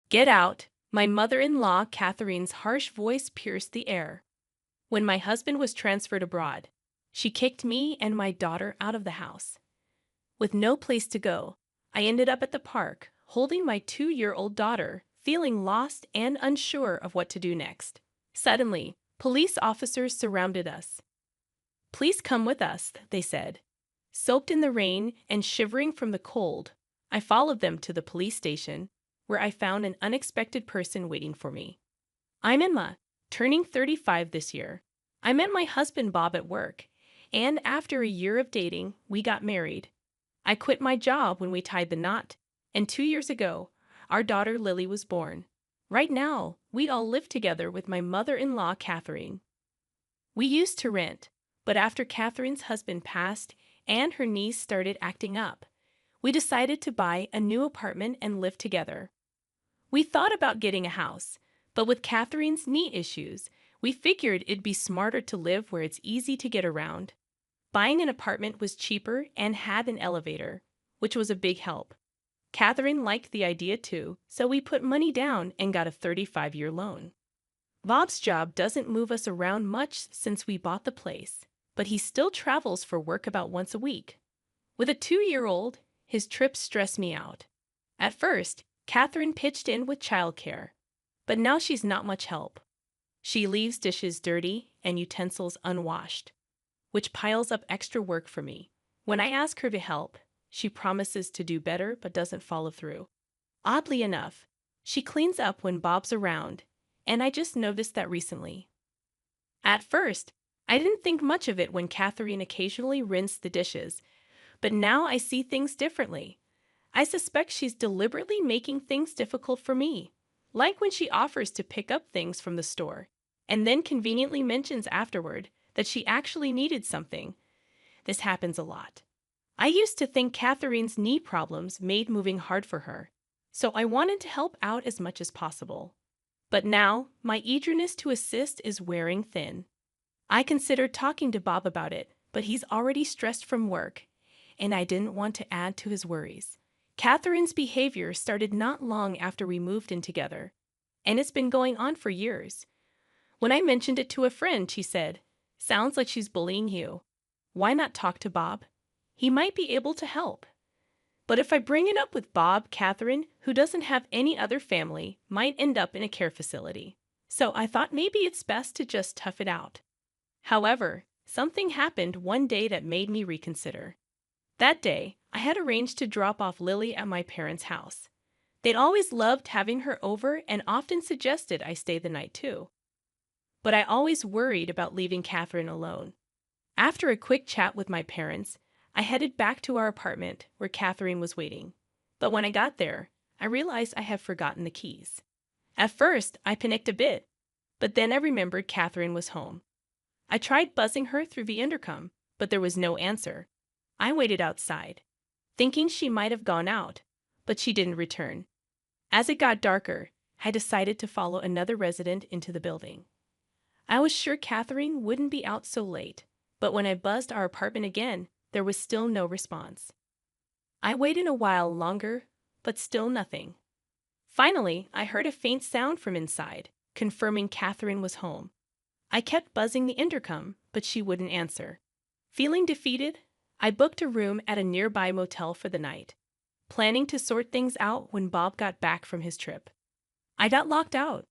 Get out! My mother-in-law Catherine's harsh voice pierced the air. When my husband was transferred abroad, she kicked me and my daughter out of the house. With no place to go, I ended up at the park, holding my 2-year-old daughter, feeling lost and unsure of what to do next. Suddenly, police officers surrounded us. "Please come with us," they said. Soaked in the rain and shivering from the cold, I followed them to the police station, where I found an unexpected person waiting for me. I'm Emma, turning 35 this year. I met my husband Bob at work, and after a year of dating, we got married. I quit my job when we tied the knot, and 2 years ago, our daughter Lily was born. Right now, we all live together with my mother-in-law Catherine. We used to rent, but after Catherine's husband passed and her niece started acting up, we decided to buy a new apartment and live together. We thought about getting a house, but with Catherine's knee issues, we figured it'd be smarter to live where it's easy to get around. Buying an apartment was cheaper and had an elevator, which was a big help. Catherine liked the idea too, so we put money down and got a 35-year loan. Bob's job doesn't move us around much since we bought the place, but he still travels for work about once a week. With a 2-year-old, his trips stress me out. At first, Catherine pitched in with childcare, but now she's not much help. She leaves dishes dirty and utensils unwashed, which piles up extra work for me. When I ask her to help, she promises to do better but doesn't follow through. Oddly enough, she cleans up when Bob's around, and I just noticed that recently. At first, I didn't think much of it when Catherine occasionally rinsed the dishes, but now I see things differently. I suspect she's deliberately making things difficult for me, like when she offers to pick up things from the store, and then conveniently mentions afterward that she actually needed something. This happens a lot. I used to think Catherine's knee problems made moving hard for her, so I wanted to help out as much as possible. But now, my eagerness to assist is wearing thin. I considered talking to Bob about it, but he's already stressed from work, and I didn't want to add to his worries. Catherine's behavior started not long after we moved in together, and it's been going on for years. When I mentioned it to a friend, she said, "Sounds like she's bullying you. Why not talk to Bob? He might be able to help." But if I bring it up with Bob, Catherine, who doesn't have any other family, might end up in a care facility. So I thought maybe it's best to just tough it out. However, something happened one day that made me reconsider. That day, I had arranged to drop off Lily at my parents' house. They'd always loved having her over and often suggested I stay the night too. But I always worried about leaving Catherine alone. After a quick chat with my parents, I headed back to our apartment where Catherine was waiting. But when I got there, I realized I had forgotten the keys. At first, I panicked a bit, but then I remembered Catherine was home. I tried buzzing her through the intercom, but there was no answer. I waited outside, thinking she might have gone out, but she didn't return. As it got darker, I decided to follow another resident into the building. I was sure Catherine wouldn't be out so late, but when I buzzed our apartment again, there was still no response. I waited a while longer, but still nothing. Finally, I heard a faint sound from inside, confirming Catherine was home. I kept buzzing the intercom, but she wouldn't answer. Feeling defeated, I booked a room at a nearby motel for the night, planning to sort things out when Bob got back from his trip. I got locked out.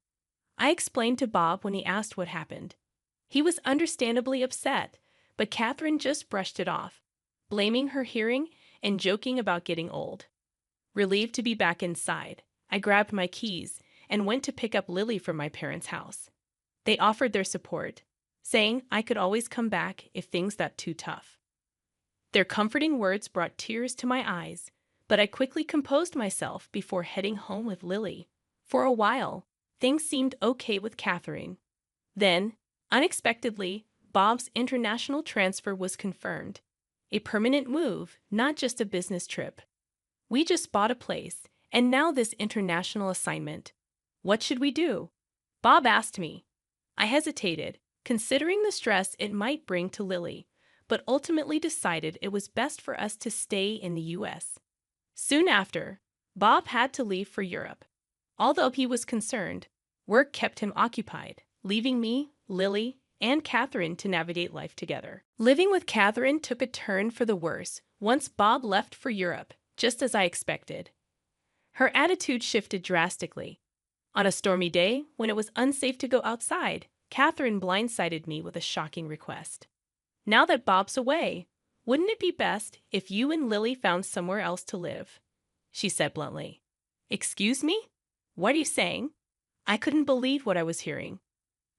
I explained to Bob when he asked what happened. He was understandably upset, but Catherine just brushed it off, blaming her hearing and joking about getting old. Relieved to be back inside, I grabbed my keys and went to pick up Lily from my parents' house. They offered their support, saying I could always come back if things got too tough. Their comforting words brought tears to my eyes, but I quickly composed myself before heading home with Lily. For a while, things seemed okay with Catherine. Then, unexpectedly, Bob's international transfer was confirmed. A permanent move, not just a business trip. We just bought a place, and now this international assignment. What should we do? Bob asked me. I hesitated, considering the stress it might bring to Lily, but ultimately decided it was best for us to stay in the U.S. Soon after, Bob had to leave for Europe. Although he was concerned, work kept him occupied, leaving me, Lily, and Catherine to navigate life together. Living with Catherine took a turn for the worse once Bob left for Europe, just as I expected. Her attitude shifted drastically. On a stormy day, when it was unsafe to go outside, Catherine blindsided me with a shocking request. "Now that Bob's away, wouldn't it be best if you and Lily found somewhere else to live?" she said bluntly. "Excuse me? What are you saying?" I couldn't believe what I was hearing.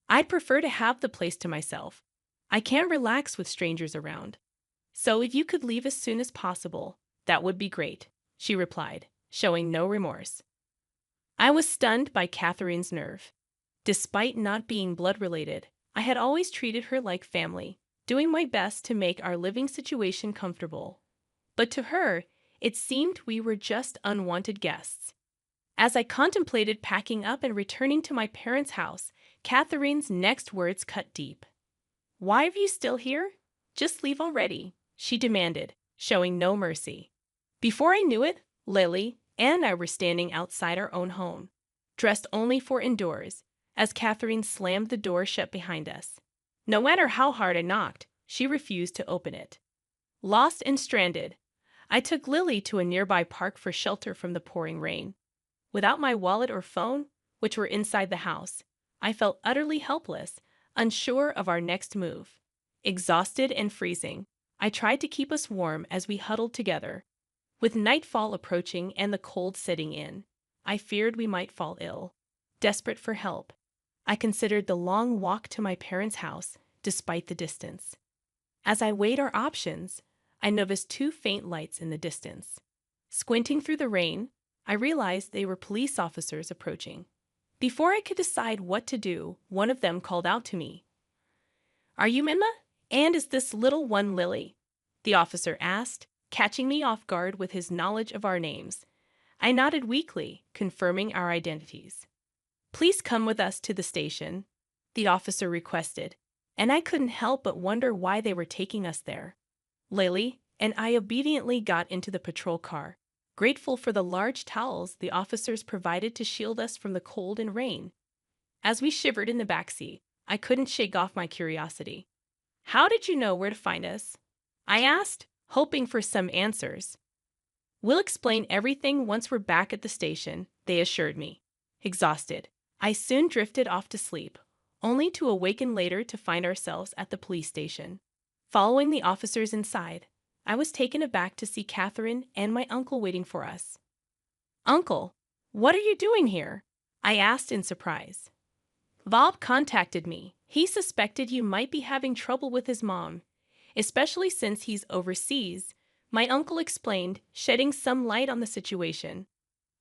"I'd prefer to have the place to myself. I can't relax with strangers around. So if you could leave as soon as possible, that would be great," she replied, showing no remorse. I was stunned by Catherine's nerve. Despite not being blood-related, I had always treated her like family, doing my best to make our living situation comfortable. But to her, it seemed we were just unwanted guests. As I contemplated packing up and returning to my parents' house, Catherine's next words cut deep. "Why are you still here? Just leave already," she demanded, showing no mercy. Before I knew it, Lily and I were standing outside our own home, dressed only for indoors, as Catherine slammed the door shut behind us. No matter how hard I knocked, she refused to open it. Lost and stranded, I took Lily to a nearby park for shelter from the pouring rain. Without my wallet or phone, which were inside the house, I felt utterly helpless, unsure of our next move. Exhausted and freezing, I tried to keep us warm as we huddled together. With nightfall approaching and the cold setting in, I feared we might fall ill. Desperate for help, I considered the long walk to my parents' house, despite the distance. As I weighed our options, I noticed two faint lights in the distance. Squinting through the rain, I realized they were police officers approaching. Before I could decide what to do, one of them called out to me. "Are you Emma? And is this little one Lily?" the officer asked, catching me off guard with his knowledge of our names. I nodded weakly, confirming our identities. "Please come with us to the station," the officer requested, and I couldn't help but wonder why they were taking us there. Lily and I obediently got into the patrol car, grateful for the large towels the officers provided to shield us from the cold and rain. As we shivered in the backseat, I couldn't shake off my curiosity. "How did you know where to find us?" I asked, hoping for some answers. "We'll explain everything once we're back at the station," they assured me. Exhausted, I soon drifted off to sleep, only to awaken later to find ourselves at the police station. Following the officers inside, I was taken aback to see Catherine and my uncle waiting for us. "Uncle, what are you doing here?" I asked in surprise. "Bob contacted me. He suspected you might be having trouble with his mom, especially since he's overseas," my uncle explained, shedding some light on the situation.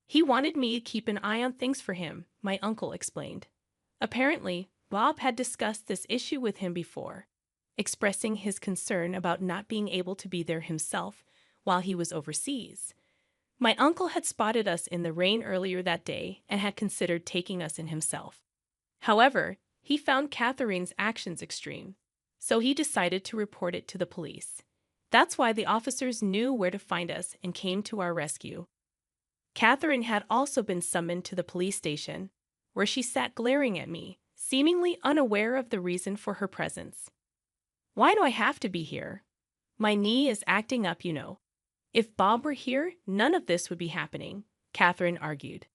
"He wanted me to keep an eye on things for him," my uncle explained. Apparently, Bob had discussed this issue with him before, expressing his concern about not being able to be there himself while he was overseas. My uncle had spotted us in the rain earlier that day and had considered taking us in himself. However, he found Catherine's actions extreme, so he decided to report it to the police. That's why the officers knew where to find us and came to our rescue. Catherine had also been summoned to the police station, where she sat glaring at me, seemingly unaware of the reason for her presence. "Why do I have to be here? My knee is acting up, you know. If Bob were here, none of this would be happening," Catherine argued.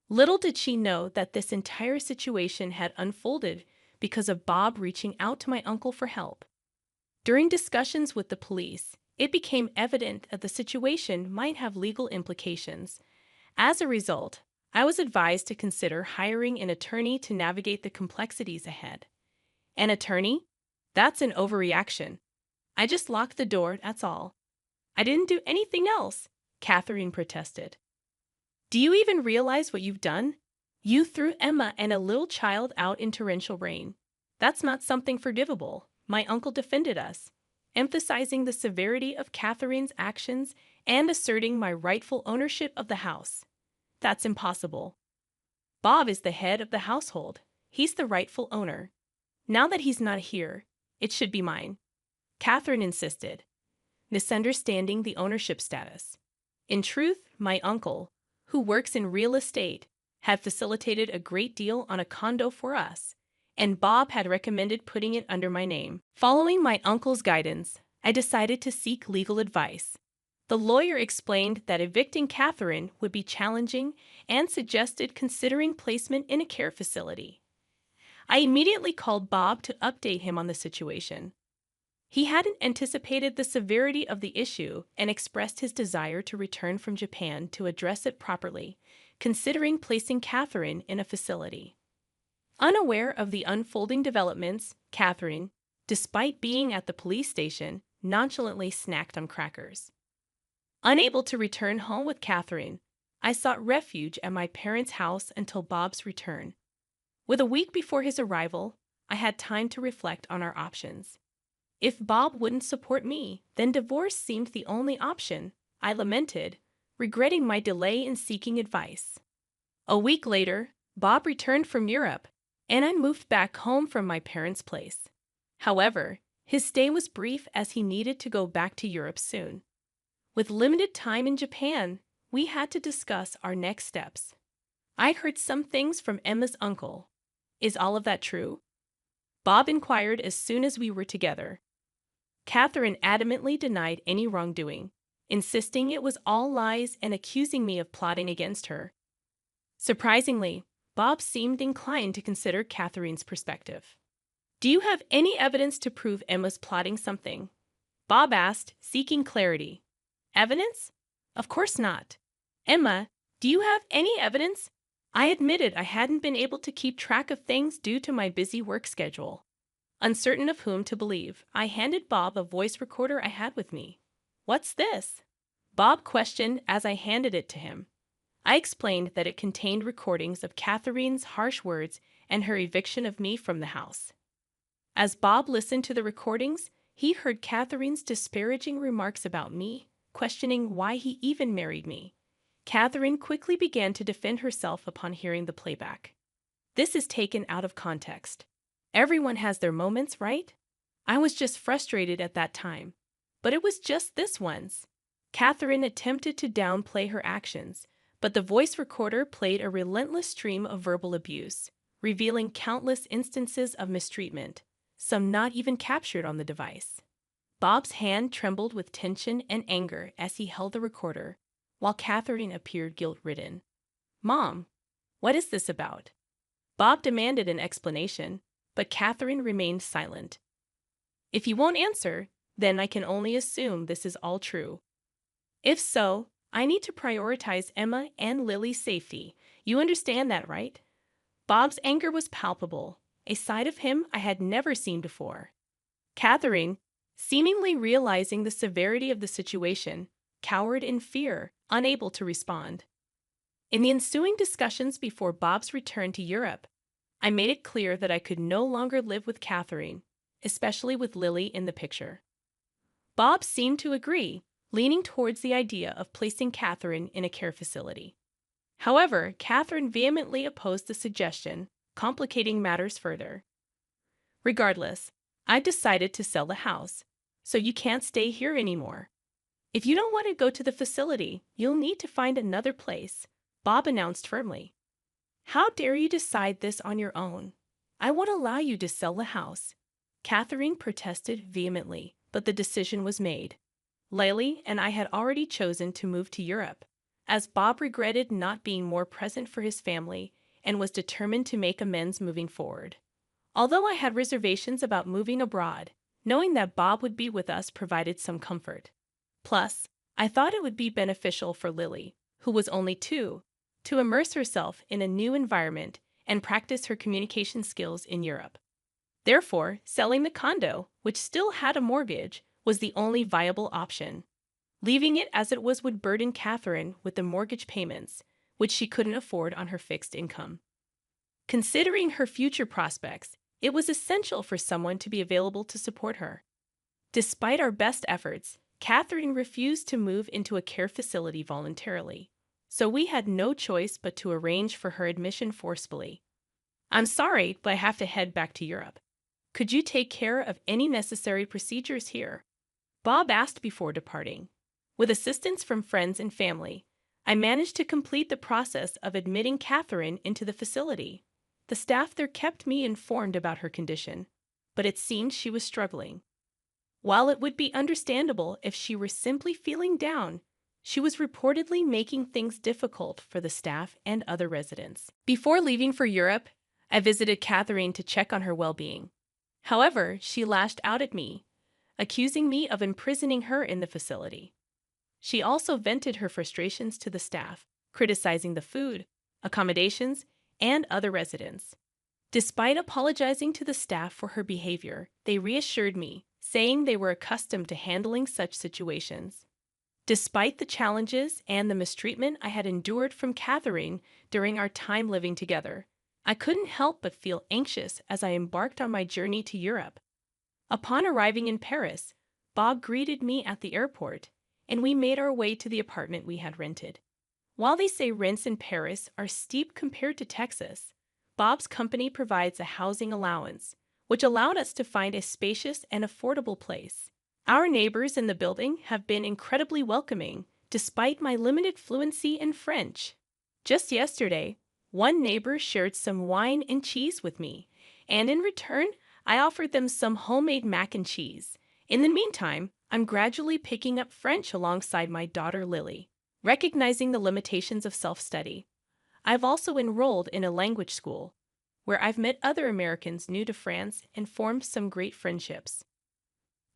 Little did she know that this entire situation had unfolded because of Bob reaching out to my uncle for help. During discussions with the police, it became evident that the situation might have legal implications. As a result, I was advised to consider hiring an attorney to navigate the complexities ahead. "An attorney? That's an overreaction. I just locked the door, that's all. I didn't do anything else," Catherine protested. "Do you even realize what you've done? You threw Emma and a little child out in torrential rain. That's not something forgivable," my uncle defended us, emphasizing the severity of Catherine's actions and asserting my rightful ownership of the house. "That's impossible. Bob is the head of the household. He's the rightful owner. Now that he's not here, it should be mine," Catherine insisted, misunderstanding the ownership status. In truth, my uncle, who works in real estate, had facilitated a great deal on a condo for us, and Bob had recommended putting it under my name. Following my uncle's guidance, I decided to seek legal advice. The lawyer explained that evicting Catherine would be challenging and suggested considering placement in a care facility. I immediately called Bob to update him on the situation. He hadn't anticipated the severity of the issue and expressed his desire to return from Japan to address it properly, considering placing Catherine in a facility. Unaware of the unfolding developments, Catherine, despite being at the police station, nonchalantly snacked on crackers. Unable to return home with Catherine, I sought refuge at my parents' house until Bob's return. With a week before his arrival, I had time to reflect on our options. If Bob wouldn't support me, then divorce seemed the only option, I lamented, regretting my delay in seeking advice. A week later, Bob returned from Europe, and I moved back home from my parents' place. However, his stay was brief as he needed to go back to Europe soon. With limited time in Japan, we had to discuss our next steps. I heard some things from Emma's uncle. Is all of that true? Bob inquired as soon as we were together. Catherine adamantly denied any wrongdoing, insisting it was all lies and accusing me of plotting against her. Surprisingly, Bob seemed inclined to consider Catherine's perspective. Do you have any evidence to prove Emma's plotting something? Bob asked, seeking clarity. Evidence? Of course not. Emma, do you have any evidence? I admitted I hadn't been able to keep track of things due to my busy work schedule. Uncertain of whom to believe, I handed Bob a voice recorder I had with me. What's this? Bob questioned as I handed it to him. I explained that it contained recordings of Catherine's harsh words and her eviction of me from the house. As Bob listened to the recordings, he heard Catherine's disparaging remarks about me, questioning why he even married me. Catherine quickly began to defend herself upon hearing the playback. This is taken out of context. Everyone has their moments, right? I was just frustrated at that time. But it was just this once. Catherine attempted to downplay her actions, but the voice recorder played a relentless stream of verbal abuse, revealing countless instances of mistreatment, some not even captured on the device. Bob's hand trembled with tension and anger as he held the recorder, while Catherine appeared guilt-ridden. Mom, what is this about? Bob demanded an explanation, but Catherine remained silent. If you won't answer, then I can only assume this is all true. If so, I need to prioritize Emma and Lily's safety. You understand that, right? Bob's anger was palpable, a side of him I had never seen before. Catherine, seemingly realizing the severity of the situation, cowered in fear, unable to respond. In the ensuing discussions before Bob's return to Europe, I made it clear that I could no longer live with Catherine, especially with Lily in the picture. Bob seemed to agree, leaning towards the idea of placing Catherine in a care facility. However, Catherine vehemently opposed the suggestion, complicating matters further. Regardless, I decided to sell the house, so you can't stay here anymore. If you don't want to go to the facility, you'll need to find another place, Bob announced firmly. How dare you decide this on your own? I won't allow you to sell the house. Catherine protested vehemently, but the decision was made. Lily and I had already chosen to move to Europe, as Bob regretted not being more present for his family and was determined to make amends moving forward. Although I had reservations about moving abroad, knowing that Bob would be with us provided some comfort. Plus, I thought it would be beneficial for Lily, who was only 2, to immerse herself in a new environment and practice her communication skills in Europe. Therefore, selling the condo, which still had a mortgage, was the only viable option. Leaving it as it was would burden Catherine with the mortgage payments, which she couldn't afford on her fixed income. Considering her future prospects, it was essential for someone to be available to support her. Despite our best efforts, Catherine refused to move into a care facility voluntarily, so we had no choice but to arrange for her admission forcibly. I'm sorry, but I have to head back to Europe. Could you take care of any necessary procedures here? Bob asked before departing. With assistance from friends and family, I managed to complete the process of admitting Catherine into the facility. The staff there kept me informed about her condition, but it seemed she was struggling. While it would be understandable if she were simply feeling down, she was reportedly making things difficult for the staff and other residents. Before leaving for Europe, I visited Catherine to check on her well-being. However, she lashed out at me, accusing me of imprisoning her in the facility. She also vented her frustrations to the staff, criticizing the food, accommodations, and other residents. Despite apologizing to the staff for her behavior, they reassured me, saying they were accustomed to handling such situations. Despite the challenges and the mistreatment I had endured from Catherine during our time living together, I couldn't help but feel anxious as I embarked on my journey to Europe. Upon arriving in Paris, Bob greeted me at the airport, and we made our way to the apartment we had rented. While they say rents in Paris are steep compared to Texas, Bob's company provides a housing allowance, which allowed us to find a spacious and affordable place. Our neighbors in the building have been incredibly welcoming, despite my limited fluency in French. Just yesterday, one neighbor shared some wine and cheese with me, and in return, I offered them some homemade mac and cheese. In the meantime, I'm gradually picking up French alongside my daughter Lily, recognizing the limitations of self-study. I've also enrolled in a language school, where I've met other Americans new to France and formed some great friendships.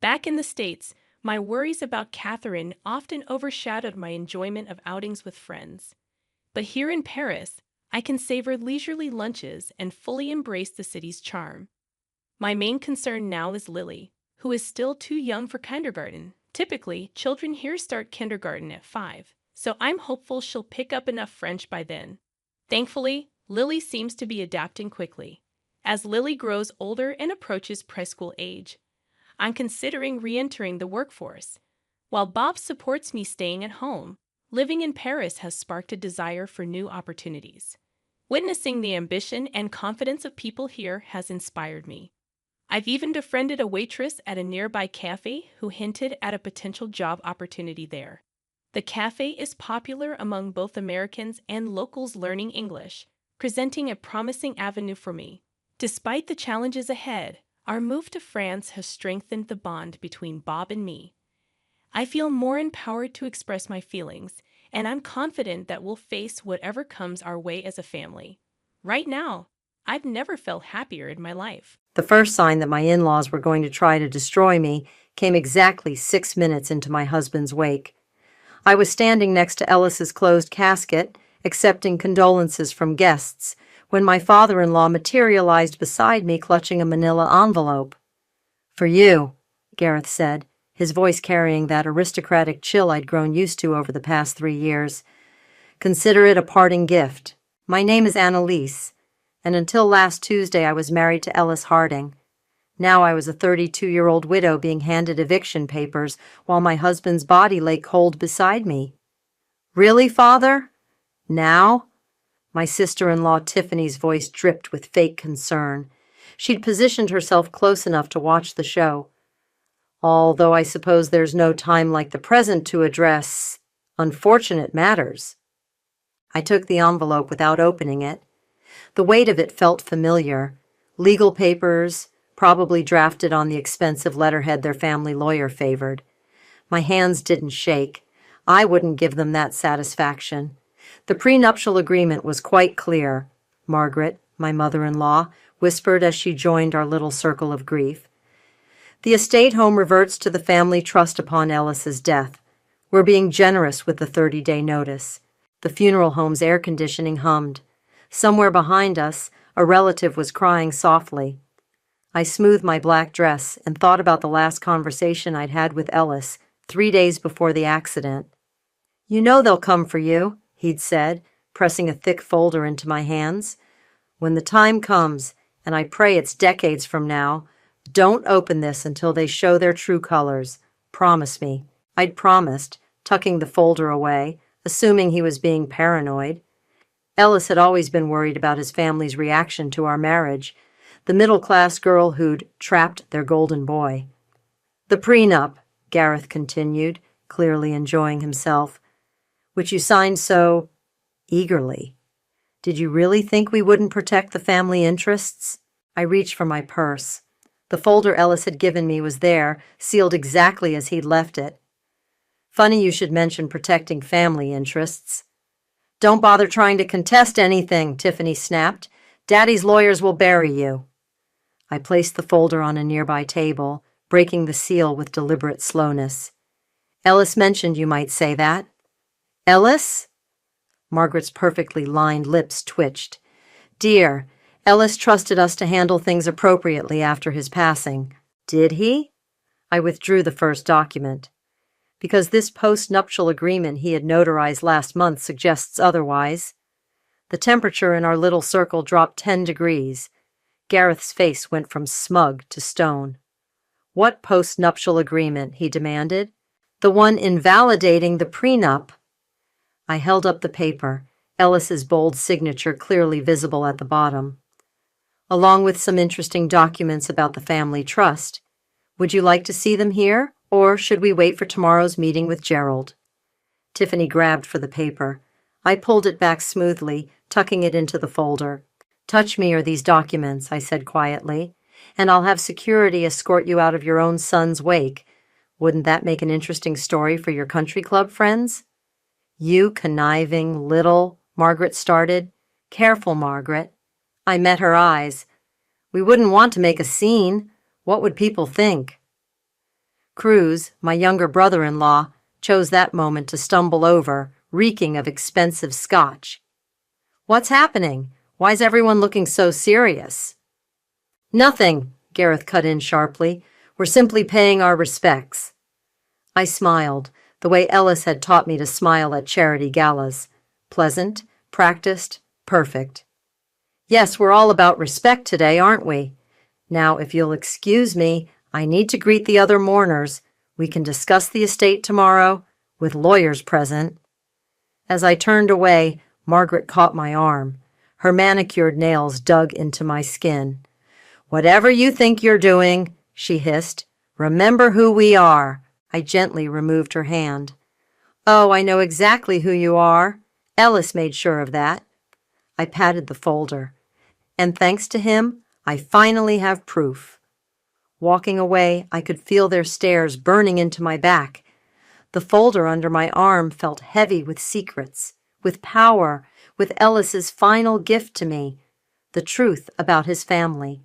Back in the States, my worries about Catherine often overshadowed my enjoyment of outings with friends. But here in Paris, I can savor leisurely lunches and fully embrace the city's charm. My main concern now is Lily, who is still too young for kindergarten. Typically, children here start kindergarten at 5, so I'm hopeful she'll pick up enough French by then. Thankfully, Lily seems to be adapting quickly. As Lily grows older and approaches preschool age, I'm considering re-entering the workforce. While Bob supports me staying at home, living in Paris has sparked a desire for new opportunities. Witnessing the ambition and confidence of people here has inspired me. I've even befriended a waitress at a nearby cafe who hinted at a potential job opportunity there. The cafe is popular among both Americans and locals learning English, presenting a promising avenue for me. Despite the challenges ahead, our move to France has strengthened the bond between Bob and me. I feel more empowered to express my feelings, and I'm confident that we'll face whatever comes our way as a family. Right now, I've never felt happier in my life. The first sign that my in-laws were going to try to destroy me came exactly 6 minutes into my husband's wake. I was standing next to Ellis's closed casket, accepting condolences from guests, when my father-in-law materialized beside me clutching a manila envelope. "For you," Gareth said, his voice carrying that aristocratic chill I'd grown used to over the past 3 years. "Consider it a parting gift. My name is Annalise, and until last Tuesday I was married to Ellis Harding. Now I was a 32-year-old widow being handed eviction papers while my husband's body lay cold beside me." "Really, Father? Now?" My sister-in-law Tiffany's voice dripped with fake concern. She'd positioned herself close enough to watch the show. "Although I suppose there's no time like the present to address unfortunate matters." I took the envelope without opening it. The weight of it felt familiar. Legal papers, probably drafted on the expensive letterhead their family lawyer favored. My hands didn't shake. I wouldn't give them that satisfaction. The prenuptial agreement was quite clear, Margaret, my mother-in-law, whispered as she joined our little circle of grief. "The estate home reverts to the family trust upon Ellis's death. We're being generous with the 30-day notice." The funeral home's air conditioning hummed. Somewhere behind us, a relative was crying softly. I smoothed my black dress and thought about the last conversation I'd had with Ellis 3 days before the accident. "You know they'll come for you," he'd said, pressing a thick folder into my hands. "When the time comes, and I pray it's decades from now, don't open this until they show their true colors. Promise me." I'd promised, tucking the folder away, assuming he was being paranoid. Ellis had always been worried about his family's reaction to our marriage, the middle-class girl who'd trapped their golden boy. "The prenup," Gareth continued, clearly enjoying himself. which you signed so eagerly. Did you really think we wouldn't protect the family interests? I reached for my purse. The folder Ellis had given me was there, sealed exactly as he'd left it. Funny you should mention protecting family interests. Don't bother trying to contest anything, Tiffany snapped. Daddy's lawyers will bury you. I placed the folder on a nearby table, breaking the seal with deliberate slowness. Ellis mentioned you might say that. Ellis? Margaret's perfectly lined lips twitched. Dear, Ellis trusted us to handle things appropriately after his passing. Did he? I withdrew the first document. Because this post-nuptial agreement he had notarized last month suggests otherwise. The temperature in our little circle dropped 10 degrees. Gareth's face went from smug to stone. What post-nuptial agreement? He demanded. The one invalidating the prenup. I held up the paper, Ellis's bold signature clearly visible at the bottom, along with some interesting documents about the family trust. Would you like to see them here, or should we wait for tomorrow's meeting with Gerald? Tiffany grabbed for the paper. I pulled it back smoothly, tucking it into the folder. Touch me or these documents, I said quietly, and I'll have security escort you out of your own son's wake. Wouldn't that make an interesting story for your country club friends? You conniving little, Margaret started. Careful, Margaret. I met her eyes. We wouldn't want to make a scene. What would people think? Cruz, my younger brother-in-law, chose that moment to stumble over, reeking of expensive scotch. What's happening? Why's everyone looking so serious? Nothing, Gareth cut in sharply. We're simply paying our respects. I smiled, the way Ellis had taught me to smile at charity galas. Pleasant, practiced, perfect. Yes, we're all about respect today, aren't we? Now, if you'll excuse me, I need to greet the other mourners. We can discuss the estate tomorrow, with lawyers present. As I turned away, Margaret caught my arm. Her manicured nails dug into my skin. Whatever you think you're doing, she hissed, remember who we are. I gently removed her hand. Oh, I know exactly who you are. Ellis made sure of that. I patted the folder. And thanks to him, I finally have proof. Walking away, I could feel their stares burning into my back. The folder under my arm felt heavy with secrets, with power, with Ellis's final gift to me, the truth about his family.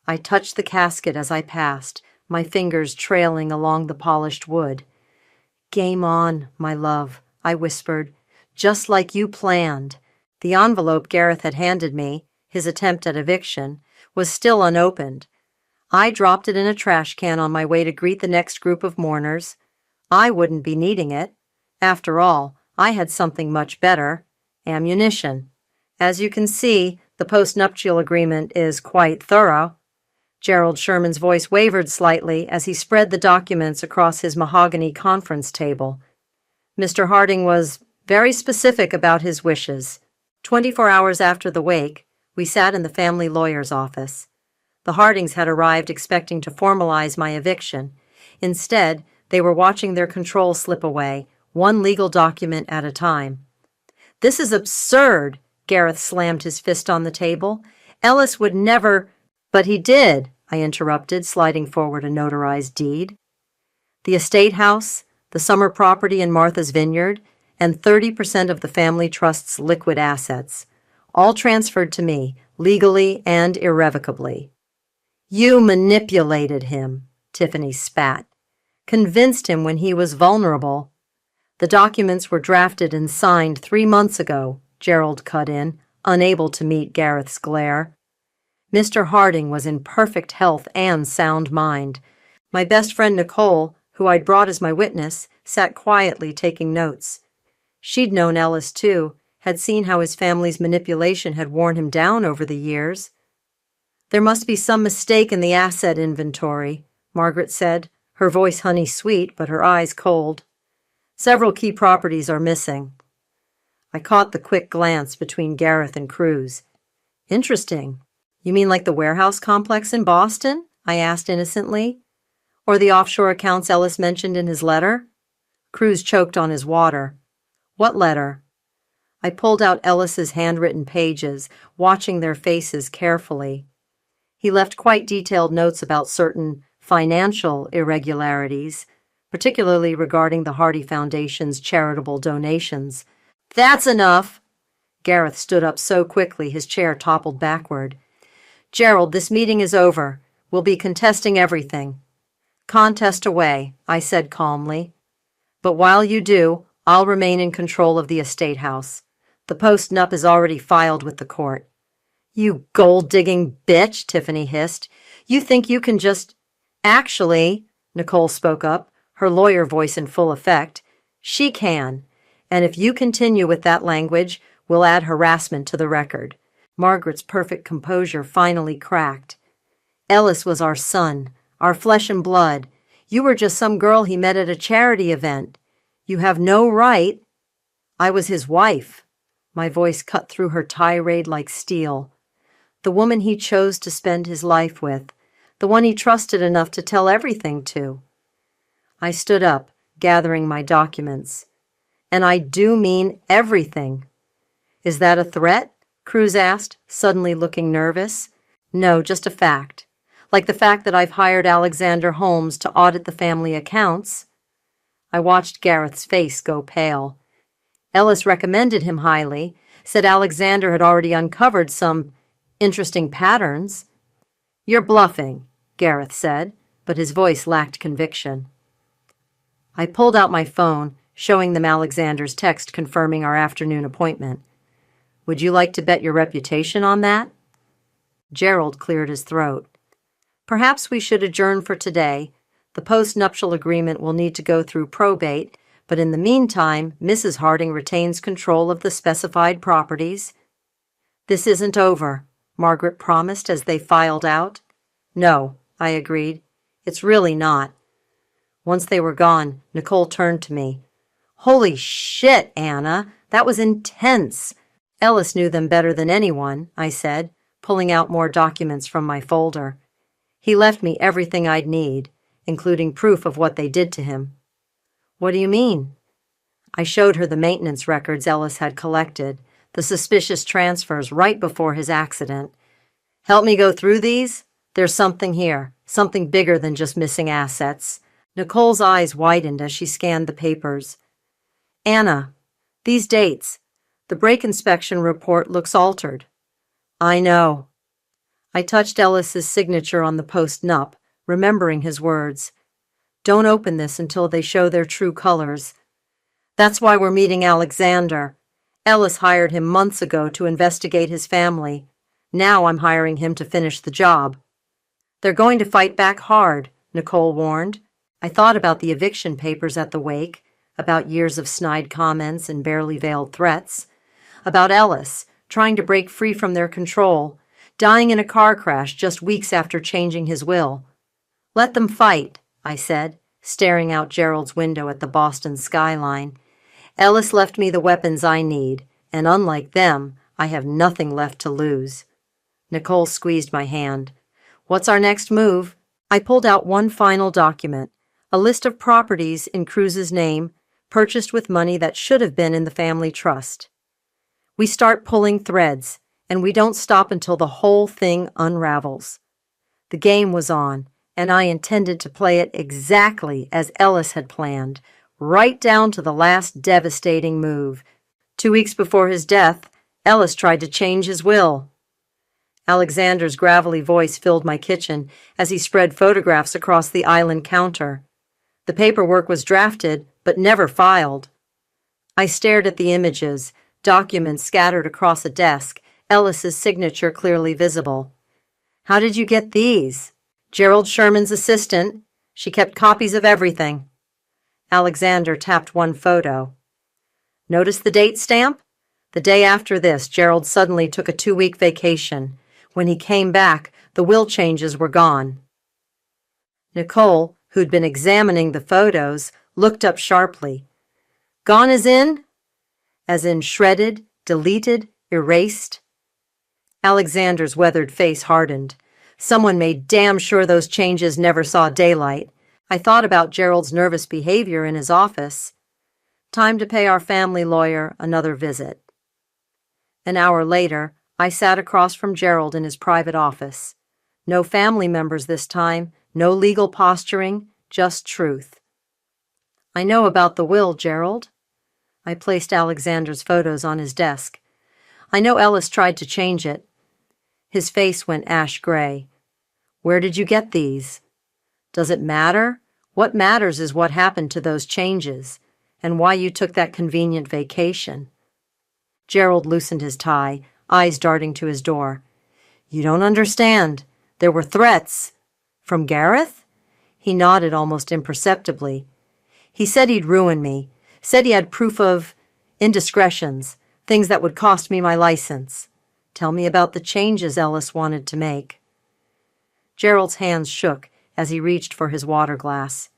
I touched the casket as I passed, my fingers trailing along the polished wood. Game on, my love, I whispered, just like you planned. The envelope Gareth had handed me, his attempt at eviction, was still unopened. I dropped it in a trash can on my way to greet the next group of mourners. I wouldn't be needing it. After all, I had something much better, ammunition. As you can see, the post-nuptial agreement is quite thorough. Gerald Sherman's voice wavered slightly as he spread the documents across his mahogany conference table. Mr. Harding was very specific about his wishes. 24 hours after the wake, we sat in the family lawyer's office. The Hardings had arrived expecting to formalize my eviction. Instead, they were watching their control slip away, one legal document at a time. This is absurd, Gareth slammed his fist on the table. Ellis would never... But he did, I interrupted, sliding forward a notarized deed. The estate house, the summer property in Martha's Vineyard, and 30% of the family trust's liquid assets, all transferred to me, legally and irrevocably. You manipulated him, Tiffany spat. Convinced him when he was vulnerable. The documents were drafted and signed 3 months ago, Gerald cut in, unable to meet Gareth's glare. Mr. Harding was in perfect health and sound mind. My best friend Nicole, who I'd brought as my witness, sat quietly taking notes. She'd known Ellis, too, had seen how his family's manipulation had worn him down over the years. There must be some mistake in the asset inventory, Margaret said, her voice honey-sweet but her eyes cold. Several key properties are missing. I caught the quick glance between Gareth and Cruz. Interesting. You mean like the warehouse complex in Boston? I asked innocently. Or the offshore accounts Ellis mentioned in his letter? Cruz choked on his water. What letter? I pulled out Ellis's handwritten pages, watching their faces carefully. He left quite detailed notes about certain financial irregularities, particularly regarding the Hardy Foundation's charitable donations. That's enough! Gareth stood up so quickly his chair toppled backward. Gerald, this meeting is over. We'll be contesting everything. Contest away, I said calmly. But while you do, I'll remain in control of the estate house. The post-nup is already filed with the court. You gold-digging bitch, Tiffany hissed. You think you can just— Actually, Nicole spoke up, her lawyer voice in full effect, she can. And if you continue with that language, we'll add harassment to the record. Margaret's perfect composure finally cracked. Ellis was our son, our flesh and blood. You were just some girl he met at a charity event. You have no right— I was his wife. My voice cut through her tirade like steel. The woman he chose to spend his life with, the one he trusted enough to tell everything to. I stood up, gathering my documents. And I do mean everything. Is that a threat? Cruz asked, suddenly looking nervous. No, just a fact. Like the fact that I've hired Alexander Holmes to audit the family accounts. I watched Gareth's face go pale. Ellis recommended him highly, said Alexander had already uncovered some interesting patterns. You're bluffing, Gareth said, but his voice lacked conviction. I pulled out my phone, showing them Alexander's text confirming our afternoon appointment. Would you like to bet your reputation on that? Gerald cleared his throat. Perhaps we should adjourn for today. The post-nuptial agreement will need to go through probate, but in the meantime, Mrs. Harding retains control of the specified properties. This isn't over, Margaret promised as they filed out. No, I agreed. It's really not. Once they were gone, Nicole turned to me. Holy shit, Anna, that was intense. Ellis knew them better than anyone, I said, pulling out more documents from my folder. He left me everything I'd need, including proof of what they did to him. What do you mean? I showed her the maintenance records Ellis had collected, the suspicious transfers right before his accident. Help me go through these? There's something here, something bigger than just missing assets. Nicole's eyes widened as she scanned the papers. Anna, these dates. The brake inspection report looks altered. I know. I touched Ellis's signature on the post-nup, remembering his words. Don't open this until they show their true colors. That's why we're meeting Alexander. Ellis hired him months ago to investigate his family. Now I'm hiring him to finish the job. They're going to fight back hard, Nicole warned. I thought about the eviction papers at the wake, about years of snide comments and barely veiled threats, about Ellis trying to break free from their control, dying in a car crash just weeks after changing his will. Let them fight, I said, staring out Gerald's window at the Boston skyline. Ellis left me the weapons I need, and unlike them, I have nothing left to lose. Nicole squeezed my hand. What's our next move? I pulled out one final document, a list of properties in Cruz's name, purchased with money that should have been in the family trust. We start pulling threads, and we don't stop until the whole thing unravels. The game was on, and I intended to play it exactly as Ellis had planned, right down to the last devastating move. 2 weeks before his death, Ellis tried to change his will. Alexander's gravelly voice filled my kitchen as he spread photographs across the island counter. The paperwork was drafted, but never filed. I stared at the images, documents scattered across a desk, Ellis's signature clearly visible. How did you get these? Gerald Sherman's assistant. She kept copies of everything. Alexander tapped one photo. Notice the date stamp? The day after this, Gerald suddenly took a 2-week vacation. When he came back, the will changes were gone. Nicole, who'd been examining the photos, looked up sharply. Gone as in? As in shredded, deleted, erased? Alexander's weathered face hardened. Someone made damn sure those changes never saw daylight. I thought about Gerald's nervous behavior in his office. Time to pay our family lawyer another visit. An hour later, I sat across from Gerald in his private office. No family members this time, no legal posturing, just truth. I know about the will, Gerald. I placed Alexander's photos on his desk. I know Ellis tried to change it. His face went ash gray. Where did you get these? Does it matter? What matters is what happened to those changes, and why you took that convenient vacation. Gerald loosened his tie, eyes darting to his door. You don't understand. There were threats. From Gareth? He nodded almost imperceptibly. He said he'd ruin me, said he had proof of indiscretions, things that would cost me my license. Tell me about the changes Ellis wanted to make. Gerald's hands shook as he reached for his water glass.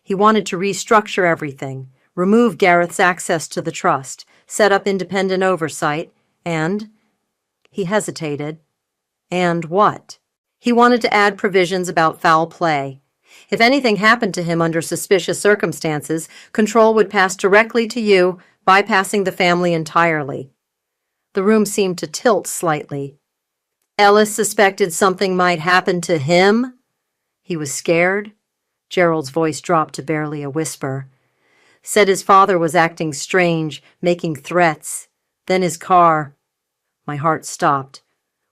He wanted to restructure everything, remove Gareth's access to the trust, set up independent oversight, and... He hesitated. And what? He wanted to add provisions about foul play. If anything happened to him under suspicious circumstances, control would pass directly to you, bypassing the family entirely. The room seemed to tilt slightly. Ellis suspected something might happen to him? He was scared. Gerald's voice dropped to barely a whisper. Said his father was acting strange, making threats. Then his car. My heart stopped.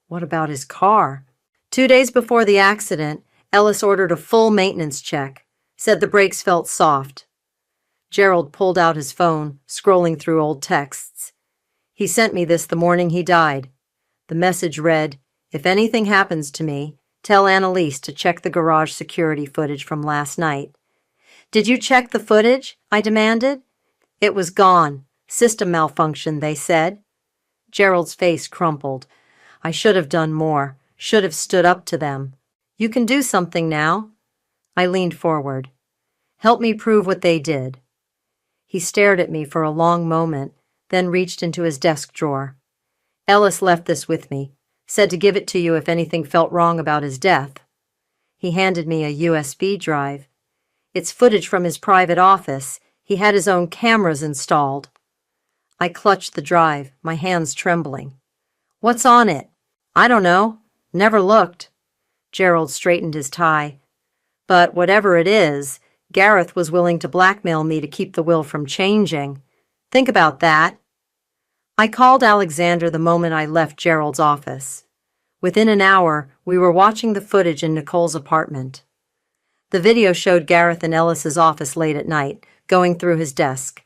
What about his car? 2 days before the accident, Ellis ordered a full maintenance check, said the brakes felt soft. Gerald pulled out his phone, scrolling through old texts. He sent me this the morning he died. The message read, If anything happens to me, tell Annalise to check the garage security footage from last night. Did you check the footage? I demanded. It was gone. System malfunction, they said. Gerald's face crumpled. I should have done more, should have stood up to them. You can do something now. I leaned forward. Help me prove what they did. He stared at me for a long moment, then reached into his desk drawer. Ellis left this with me, said to give it to you if anything felt wrong about his death. He handed me a USB drive. It's footage from his private office. He had his own cameras installed. I clutched the drive, my hands trembling. What's on it? I don't know. Never looked. Gerald straightened his tie. But whatever it is, Gareth was willing to blackmail me to keep the will from changing. Think about that. I called Alexander the moment I left Gerald's office. Within an hour, we were watching the footage in Nicole's apartment. The video showed Gareth in Ellis's office late at night, going through his desk.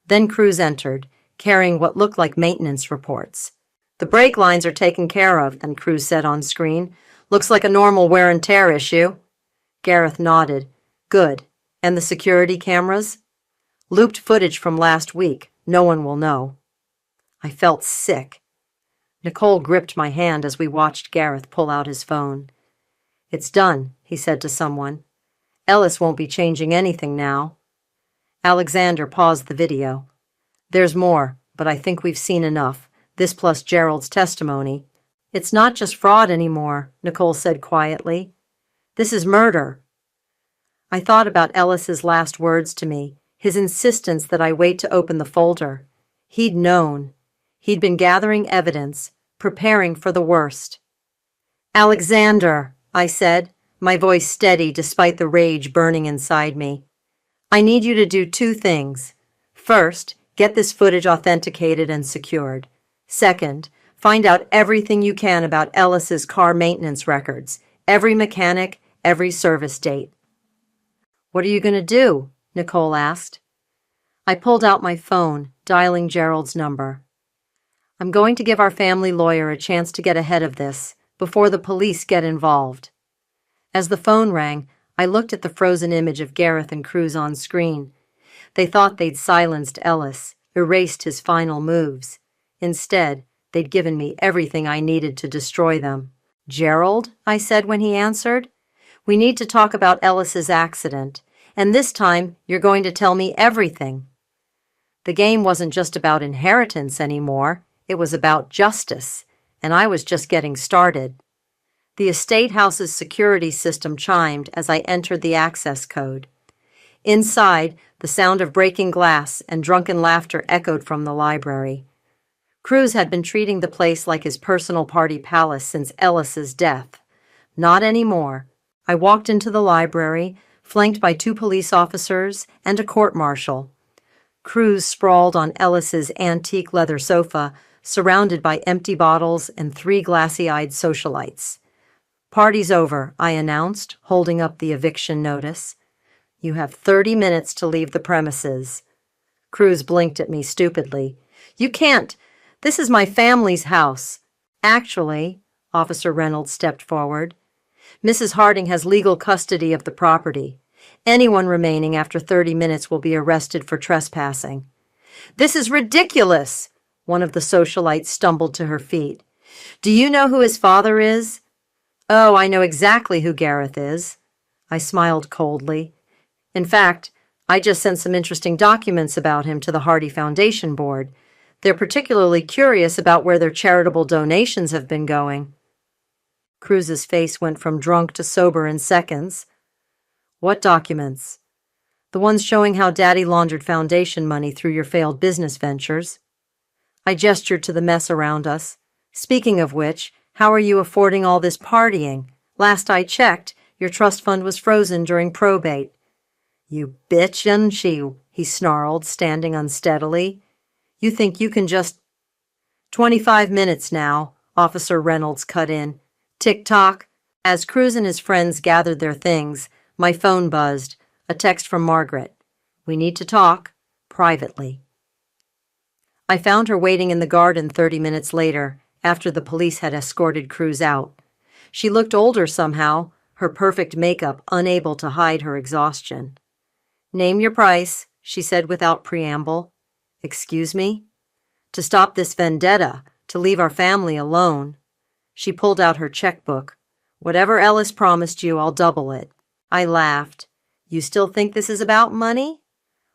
Then Cruz entered, carrying what looked like maintenance reports. The brake lines are taken care of, then Cruz said on screen. Looks like a normal wear and tear issue. Gareth nodded. Good. And the security cameras? Looped footage from last week. No one will know. I felt sick. Nicole gripped my hand as we watched Gareth pull out his phone. It's done, he said to someone. Ellis won't be changing anything now. Alexander paused the video. There's more, but I think we've seen enough. This plus Gerald's testimony. It's not just fraud anymore, Nicole said quietly. This is murder. I thought about Ellis's last words to me, his insistence that I wait to open the folder. He'd known. He'd been gathering evidence, preparing for the worst. Alexander, I said, my voice steady despite the rage burning inside me. I need you to do 2 things. First, get this footage authenticated and secured. Second, find out everything you can about Ellis's car maintenance records, every mechanic, every service date. What are you going to do? Nicole asked. I pulled out my phone, dialing Gerald's number. I'm going to give our family lawyer a chance to get ahead of this, before the police get involved. As the phone rang, I looked at the frozen image of Gareth and Cruz on screen. They thought they'd silenced Ellis, erased his final moves. Instead, they'd given me everything I needed to destroy them. Gerald, I said when he answered, we need to talk about Ellis's accident, and this time you're going to tell me everything. The game wasn't just about inheritance anymore, it was about justice, and I was just getting started. The estate house's security system chimed as I entered the access code. Inside, the sound of breaking glass and drunken laughter echoed from the library. Cruz had been treating the place like his personal party palace since Ellis's death. Not anymore. I walked into the library, flanked by 2 police officers and a court-martial. Cruz sprawled on Ellis's antique leather sofa, surrounded by empty bottles and 3 glassy-eyed socialites. "Party's over," I announced, holding up the eviction notice. "You have 30 minutes to leave the premises." Cruz blinked at me stupidly. "You can't. This is my family's house." "Actually," Officer Reynolds stepped forward, "Mrs. Harding has legal custody of the property. Anyone remaining after 30 minutes will be arrested for trespassing." "This is ridiculous!" One of the socialites stumbled to her feet. "Do you know who his father is?" "Oh, I know exactly who Gareth is." I smiled coldly. "In fact, I just sent some interesting documents about him to the Hardy Foundation Board. They're particularly curious about where their charitable donations have been going." Cruz's face went from drunk to sober in seconds. "What documents?" "The ones showing how Daddy laundered foundation money through your failed business ventures." I gestured to the mess around us. "Speaking of which, how are you affording all this partying? Last I checked, your trust fund was frozen during probate." "You bitch, and he snarled, standing unsteadily. "You think you can just—" "25 minutes now," Officer Reynolds cut in. "Tick-tock." As Cruz and his friends gathered their things, my phone buzzed. A text from Margaret. "We need to talk. Privately." I found her waiting in the garden 30 minutes later, after the police had escorted Cruz out. She looked older somehow, her perfect makeup unable to hide her exhaustion. "Name your price," she said without preamble. "Excuse me?" "To stop this vendetta, to leave our family alone." She pulled out her checkbook. "Whatever Ellis promised you, I'll double it." I laughed. "You still think this is about money?"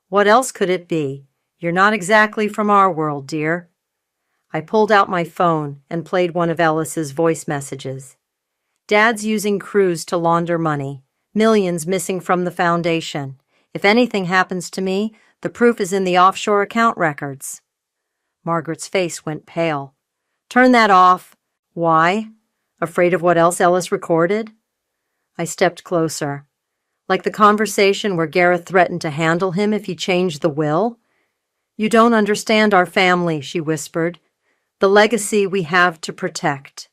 "What else could it be? You're not exactly from our world, dear." I pulled out my phone and played one of Ellis's voice messages. "Dad's using Cruz to launder money. Millions missing from the foundation. If anything happens to me, the proof is in the offshore account records." Margaret's face went pale. "Turn that off." "Why? Afraid of what else Ellis recorded?" I stepped closer. "Like the conversation where Gareth threatened to handle him if he changed the will?" "You don't understand our family," she whispered. "The legacy we have to protect."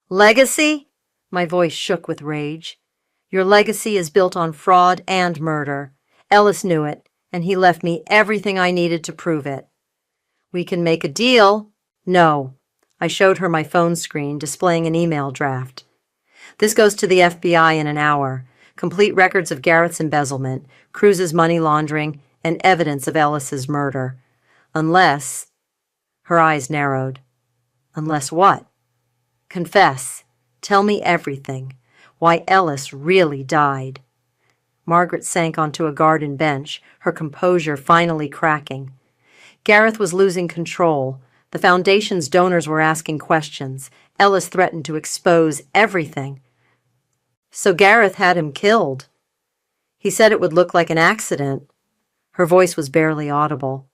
"Legacy?" My voice shook with rage. "Your legacy is built on fraud and murder. Ellis knew it, and he left me everything I needed to prove it." "We can make a deal." "No." I showed her my phone screen displaying an email draft. "This goes to the FBI in an hour. Complete records of Gareth's embezzlement, Cruz's money laundering, and evidence of Ellis's murder. Unless—" Her eyes narrowed. "Unless what?" "Confess. Tell me everything. Why Ellis really died." Margaret sank onto a garden bench, her composure finally cracking. Gareth was losing control. The foundation's donors were asking questions. Ellis threatened to expose everything. "So Gareth had him killed." "He said it would look like an accident." Her voice was barely audible.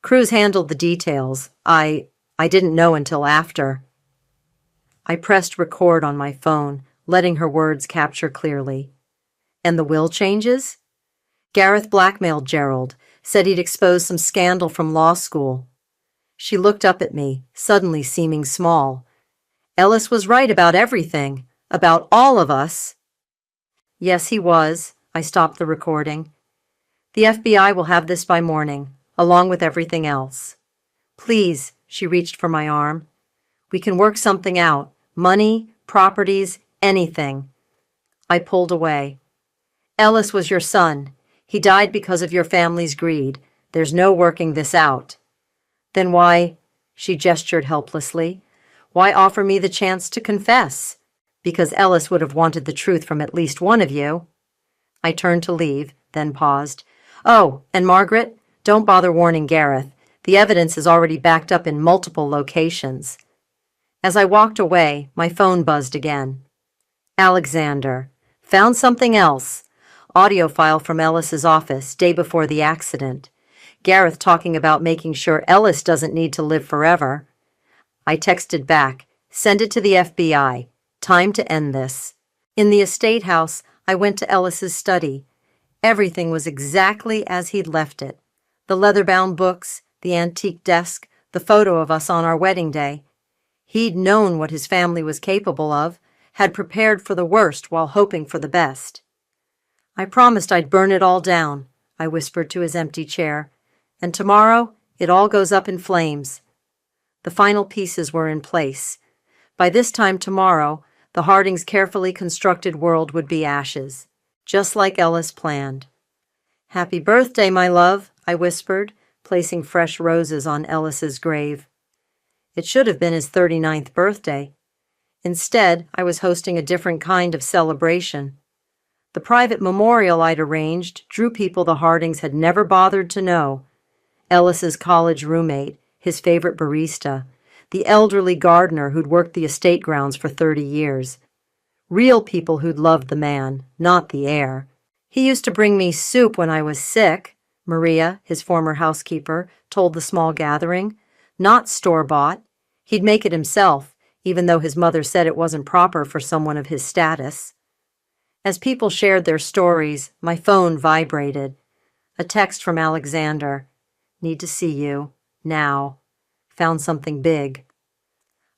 "Cruz handled the details. I didn't know until after." I pressed record on my phone, letting her words capture clearly. "And the will changes?" "Gareth blackmailed Gerald, said he'd expose some scandal from law school." She looked up at me, suddenly seeming small. "Ellis was right about everything, about all of us." "Yes, he was." I stopped the recording. "The FBI will have this by morning, along with everything else." "Please," she reached for my arm. "We can work something out. Money, properties, anything." I pulled away. "Ellis was your son. He died because of your family's greed. There's no working this out." "Then why—" she gestured helplessly. "Why offer me the chance to confess? Because Ellis would have wanted the truth from at least one of you." I turned to leave, then paused. "Oh, and Margaret, don't bother warning Gareth. The evidence is already backed up in multiple locations." As I walked away, my phone buzzed again. "Alexander. Found something else. Audio file from Ellis's office, day before the accident. Gareth talking about making sure Ellis doesn't need to live forever. I texted back, "Send it to the FBI. Time to end this." In the estate house, I went to Ellis's study. Everything was exactly as he'd left it. The leather-bound books, the antique desk, the photo of us on our wedding day. He'd known what his family was capable of, had prepared for the worst while hoping for the best. "I promised I'd burn it all down," I whispered to his empty chair, "and tomorrow it all goes up in flames." The final pieces were in place. By this time tomorrow, the Hardings' carefully constructed world would be ashes, just like Ellis planned. "Happy birthday, my love," I whispered, placing fresh roses on Ellis's grave. It should have been his 39th birthday. Instead, I was hosting a different kind of celebration. The private memorial I'd arranged drew people the Hardings had never bothered to know. Ellis's college roommate, his favorite barista, the elderly gardener who'd worked the estate grounds for 30 years. Real people who'd loved the man, not the heir. "He used to bring me soup when I was sick," Maria, his former housekeeper, told the small gathering. "Not store-bought. He'd make it himself, even though his mother said it wasn't proper for someone of his status." As people shared their stories, my phone vibrated. A text from Alexander. "Need to see you. Now. Found something big."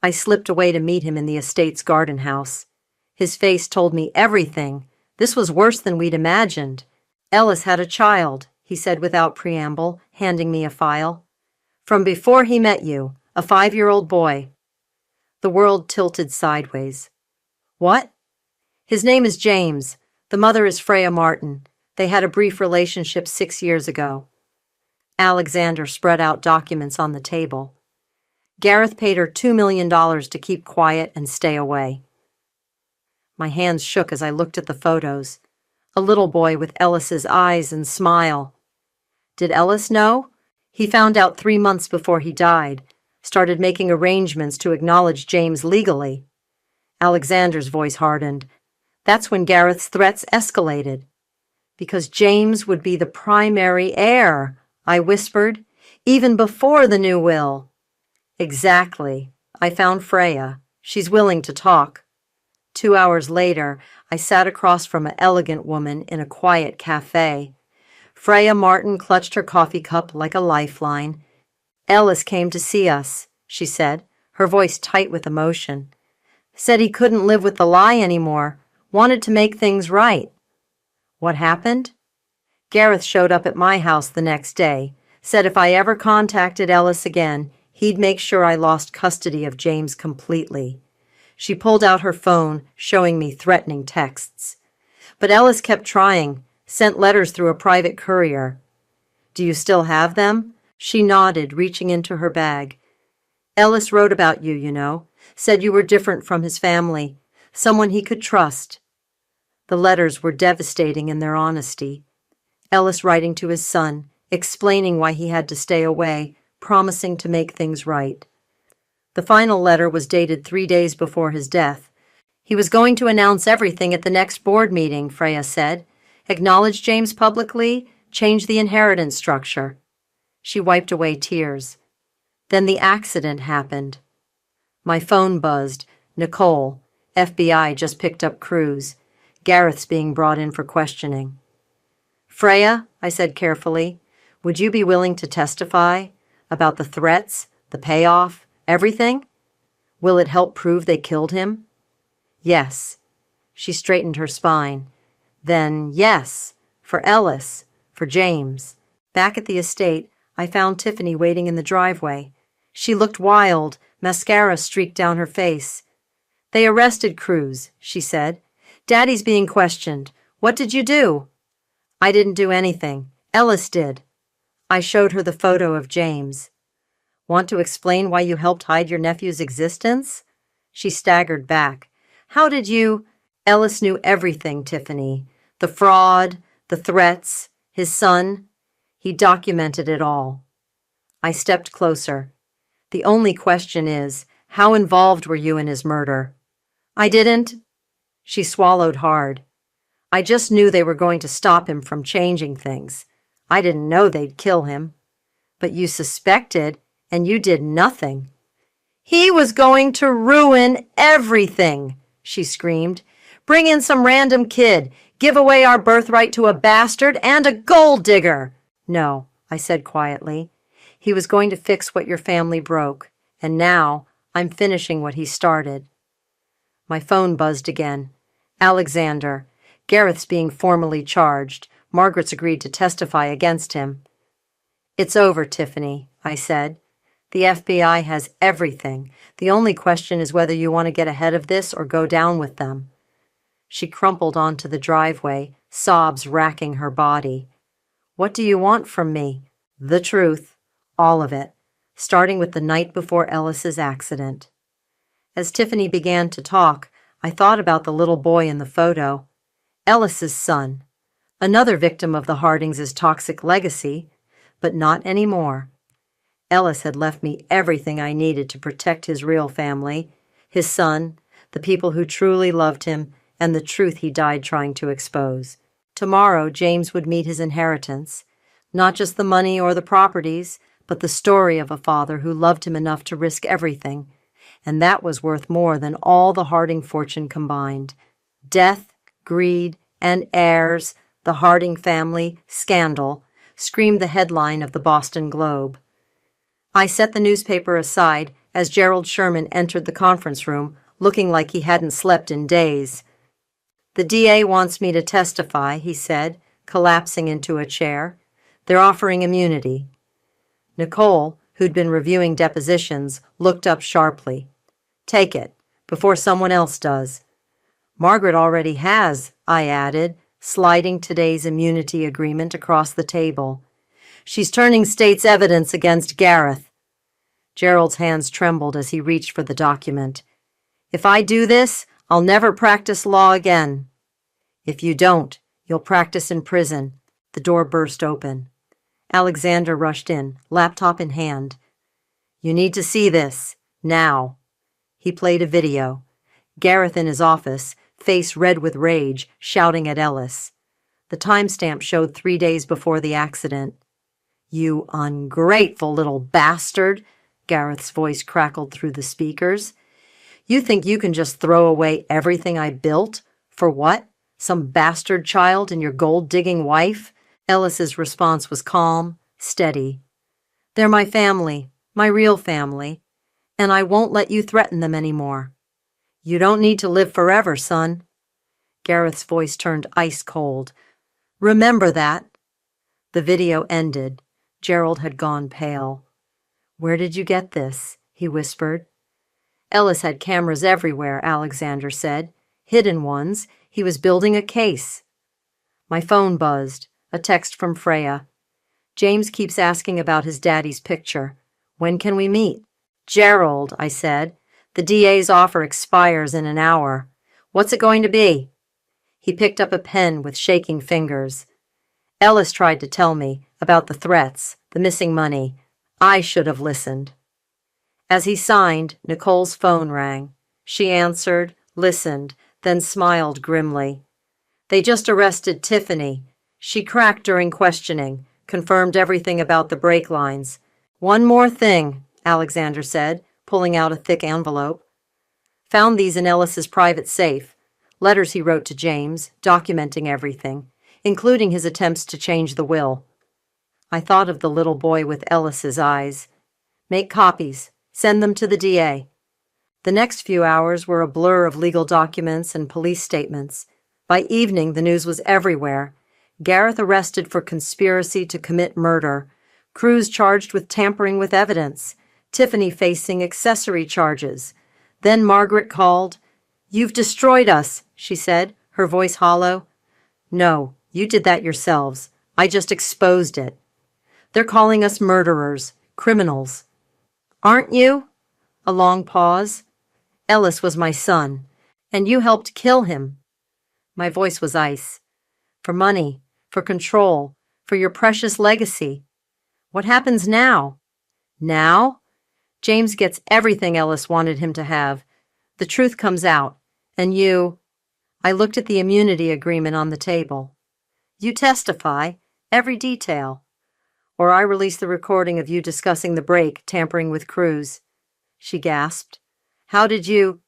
I slipped away to meet him in the estate's garden house. His face told me everything. This was worse than we'd imagined. "Ellis had a child," he said without preamble, handing me a file. "From before he met you, a 5-year-old boy." The world tilted sideways. "What?" "His name is James. The mother is Freya Martin. They had a brief relationship 6 years ago." Alexander spread out documents on the table. Gareth paid her $2 million to keep quiet and stay away. My hands shook as I looked at the photos. A little boy with Ellis's eyes and smile. Did Ellis know? He found out 3 months before he died, started making arrangements to acknowledge James legally. Alexander's voice hardened. That's when Gareth's threats escalated. "Because James would be the primary heir," I whispered, "even before the new will." "Exactly. I found Freya. She's willing to talk." 2 hours later, I sat across from an elegant woman in a quiet cafe. Freya Martin clutched her coffee cup like a lifeline. "Ellis came to see us," she said, her voice tight with emotion. "Said he couldn't live with the lie anymore, wanted to make things right." "What happened?" "Gareth showed up at my house the next day, said if I ever contacted Ellis again, he'd make sure I lost custody of James completely." She pulled out her phone, showing me threatening texts. "But Ellis kept trying, sent letters through a private courier." "Do you still have them?" She nodded, reaching into her bag. "Ellis wrote about you, you know. Said you were different from his family, someone he could trust." The letters were devastating in their honesty. Ellis writing to his son, explaining why he had to stay away, promising to make things right. The final letter was dated 3 days before his death. He was going to announce everything at the next board meeting, Freya said. Acknowledge James publicly, change the inheritance structure. She wiped away tears. Then the accident happened. My phone buzzed. Nicole, FBI just picked up Cruz. Gareth's being brought in for questioning. "Freya," I said carefully, "would you be willing to testify about the threats, the payoff, everything? Will it help prove they killed him?" "Yes." She straightened her spine. "Then yes, for Ellis, for James." Back at the estate, I found Tiffany waiting in the driveway. She looked wild, mascara streaked down her face. "They arrested Cruz," she said. "Daddy's being questioned. What did you do?" "I didn't do anything. Ellis did." I showed her the photo of James. "Want to explain why you helped hide your nephew's existence?" She staggered back. "How did you—" "Ellis knew everything, Tiffany. The fraud, the threats, his son. He documented it all." I stepped closer. "The only question is, how involved were you in his murder?" "I didn't—" She swallowed hard. I just knew they were going to stop him from changing things. I didn't know they'd kill him. But you suspected, and you did nothing. He was going to ruin everything, she screamed. Bring in some random kid, give away our birthright to a bastard and a gold digger. No, I said quietly. He was going to fix what your family broke, and now I'm finishing what he started. My phone buzzed again. Alexander. Gareth's being formally charged. Margaret's agreed to testify against him. It's over, Tiffany, I said. The FBI has everything. The only question is whether you want to get ahead of this or go down with them. She crumpled onto the driveway, sobs racking her body. What do you want from me? The truth. All of it. Starting with the night before Ellis's accident. As Tiffany began to talk, I thought about the little boy in the photo. Ellis's son. Another victim of the Hardings' toxic legacy, but not anymore. Ellis had left me everything I needed to protect his real family, his son, the people who truly loved him, and the truth he died trying to expose. Tomorrow, James would meet his inheritance. Not just the money or the properties, but the story of a father who loved him enough to risk everything. And that was worth more than all the Harding fortune combined. Death, greed, and heirs, the Harding family, scandal, screamed the headline of the Boston Globe. I set the newspaper aside as Gerald Sherman entered the conference room, looking like he hadn't slept in days. The DA wants me to testify, he said, collapsing into a chair. They're offering immunity. Nicole, who'd been reviewing depositions, looked up sharply. Take it, before someone else does. Margaret already has, I added, sliding today's immunity agreement across the table. She's turning state's evidence against Gareth. Gerald's hands trembled as he reached for the document. If I do this, I'll never practice law again. If you don't, you'll practice in prison. The door burst open. Alexander rushed in, laptop in hand. You need to see this, now. He played a video. Gareth in his office, face red with rage, shouting at Ellis. The timestamp showed 3 days before the accident. You ungrateful little bastard, Gareth's voice crackled through the speakers. You think you can just throw away everything I built? For what? Some bastard child and your gold-digging wife? Ellis's response was calm, steady. They're my family, my real family, and I won't let you threaten them anymore. You don't need to live forever, son. Gareth's voice turned ice cold. Remember that. The video ended. Gerald had gone pale. Where did you get this? He whispered. Ellis had cameras everywhere, Alexander said. Hidden ones. He was building a case. My phone buzzed. A text from Freya. James keeps asking about his daddy's picture. When can we meet? Gerald, I said. The DA's offer expires in an hour. What's it going to be? He picked up a pen with shaking fingers. Ellis tried to tell me about the threats, the missing money. I should have listened. As he signed, Nicole's phone rang. She answered, listened, then smiled grimly. They just arrested Tiffany. She cracked during questioning, confirmed everything about the brake lines. One more thing, Alexander said, pulling out a thick envelope. Found these in Ellis's private safe. Letters he wrote to James, documenting everything, including his attempts to change the will. I thought of the little boy with Ellis's eyes. Make copies. Send them to the DA. The next few hours were a blur of legal documents and police statements. By evening, the news was everywhere. Gareth arrested for conspiracy to commit murder. Cruz charged with tampering with evidence. Tiffany facing accessory charges. Then Margaret called. You've destroyed us, she said, her voice hollow. No, you did that yourselves. I just exposed it. They're calling us murderers, criminals. Aren't you? A long pause. Ellis was my son, and you helped kill him. My voice was ice. For money, for control, for your precious legacy. What happens now? Now? James gets everything Ellis wanted him to have. The truth comes out, and you... I looked at the immunity agreement on the table. You testify, every detail. Or I release the recording of you discussing the break, tampering with Cruz. She gasped. How did you?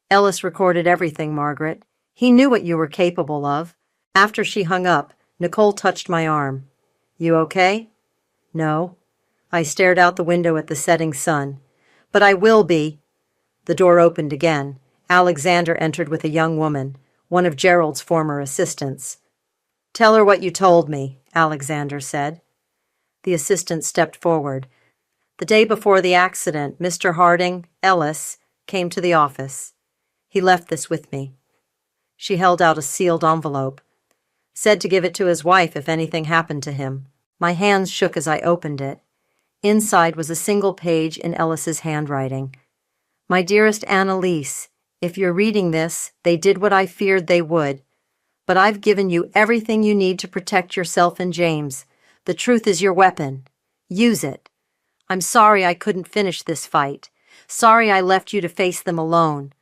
Ellis recorded everything, Margaret. He knew what you were capable of. After she hung up, Nicole touched my arm. You okay? No. I stared out the window at the setting sun. But I will be. The door opened again. Alexander entered with a young woman, one of Gerald's former assistants. Tell her what you told me, Alexander said. The assistant stepped forward. The day before the accident, Mr. Harding, Ellis, came to the office. He left this with me. She held out a sealed envelope. Said to give it to his wife if anything happened to him. My hands shook as I opened it. Inside was a single page in Ellis's handwriting. My dearest Annalise, if you're reading this, they did what I feared they would. But I've given you everything you need to protect yourself and James. The truth is your weapon. Use it. I'm sorry I couldn't finish this fight. Sorry I left you to face them alone.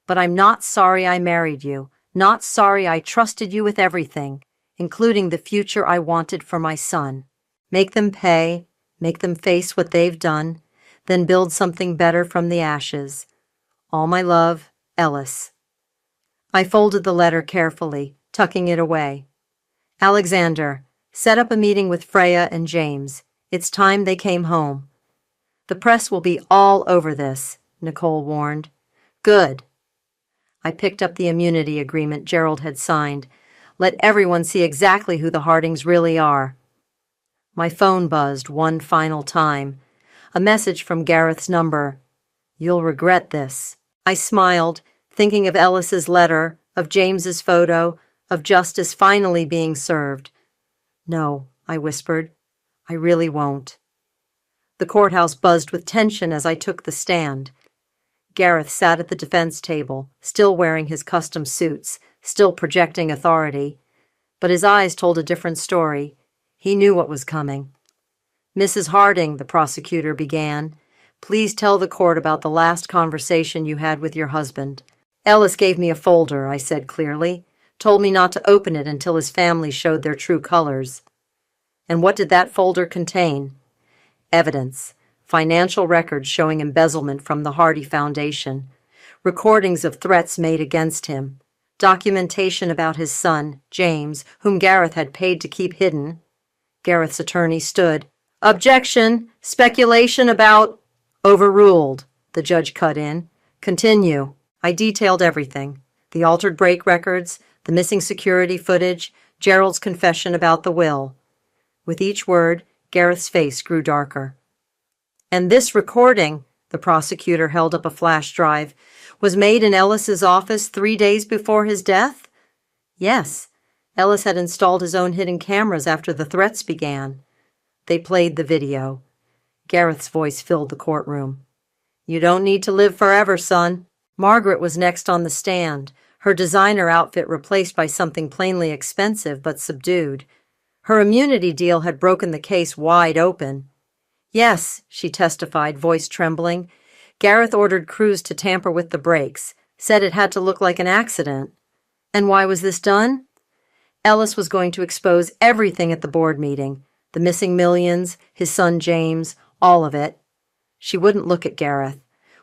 But I'm not sorry I married you. Not sorry I trusted you with everything, including the future I wanted for my son. Make them pay, make them face what they've done, then build something better from the ashes. All my love, Ellis. I folded the letter carefully, tucking it away. Alexander, set up a meeting with Freya and James. It's time they came home. The press will be all over this, Nicole warned. Good. I picked up the immunity agreement Gerald had signed. Let everyone see exactly who the Hardings really are. My phone buzzed one final time. A message from Gareth's number. You'll regret this. I smiled, thinking of Ellis's letter, of James's photo, of justice finally being served. No, I whispered. I really won't. The courthouse buzzed with tension as I took the stand. Gareth sat at the defense table, still wearing his custom suits, still projecting authority. But his eyes told a different story. He knew what was coming. Mrs. Harding, the prosecutor began, please tell the court about the last conversation you had with your husband. Ellis gave me a folder, I said clearly, told me not to open it until his family showed their true colors. And what did that folder contain? Evidence. Financial records showing embezzlement from the Hardy Foundation, recordings of threats made against him, documentation about his son, James, whom Gareth had paid to keep hidden. Gareth's attorney stood. Objection! Speculation about... Overruled, the judge cut in. Continue. I detailed everything. The altered brake records, the missing security footage, Gerald's confession about the will. With each word, Gareth's face grew darker. And this recording, the prosecutor held up a flash drive, was made in Ellis's office 3 days before his death? Yes. Ellis had installed his own hidden cameras after the threats began. They played the video. Gareth's voice filled the courtroom. You don't need to live forever, son. Margaret was next on the stand, her designer outfit replaced by something plainly expensive but subdued. Her immunity deal had broken the case wide open. Yes, she testified, voice trembling. Gareth ordered Cruz to tamper with the brakes, said it had to look like an accident. And why was this done? Ellis was going to expose everything at the board meeting. The missing millions, his son James, all of it. She wouldn't look at Gareth.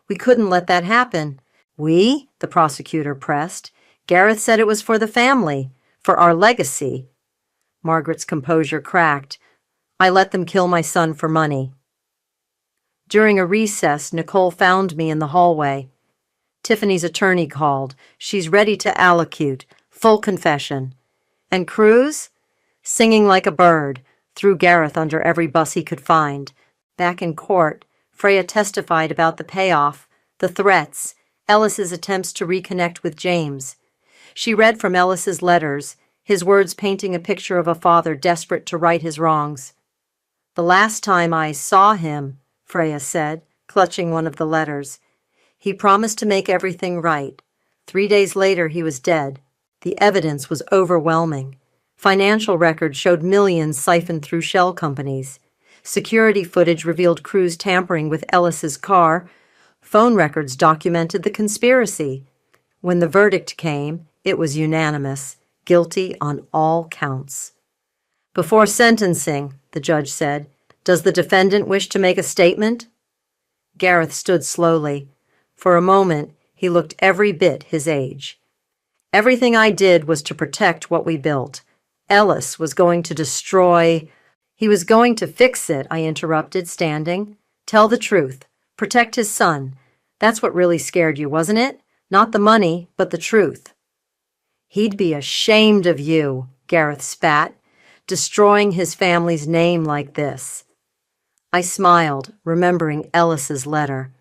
We couldn't let that happen. We? The prosecutor pressed. Gareth said it was for the family, for our legacy. Margaret's composure cracked. I let them kill my son for money. During a recess, Nicole found me in the hallway. Tiffany's attorney called. She's ready to allocute. Full confession. And Cruz? Singing like a bird, threw Gareth under every bus he could find. Back in court, Freya testified about the payoff, the threats, Ellis's attempts to reconnect with James. She read from Ellis's letters, his words painting a picture of a father desperate to right his wrongs. The last time I saw him, Freya said, clutching one of the letters, he promised to make everything right. 3 days later, he was dead. The evidence was overwhelming. Financial records showed millions siphoned through shell companies. Security footage revealed Cruz tampering with Ellis's car. Phone records documented the conspiracy. When the verdict came, It was unanimous, guilty on all counts. Before sentencing, the judge said, does the defendant wish to make a statement? Gareth stood slowly. For a moment, he looked every bit his age. Everything I did was to protect what we built. Ellis was going to destroy... He was going to fix it, I interrupted, standing. Tell the truth. Protect his son. That's what really scared you, wasn't it? Not the money, but the truth. He'd be ashamed of you, Gareth spat, destroying his family's name like this. I smiled, remembering Ellis's letter.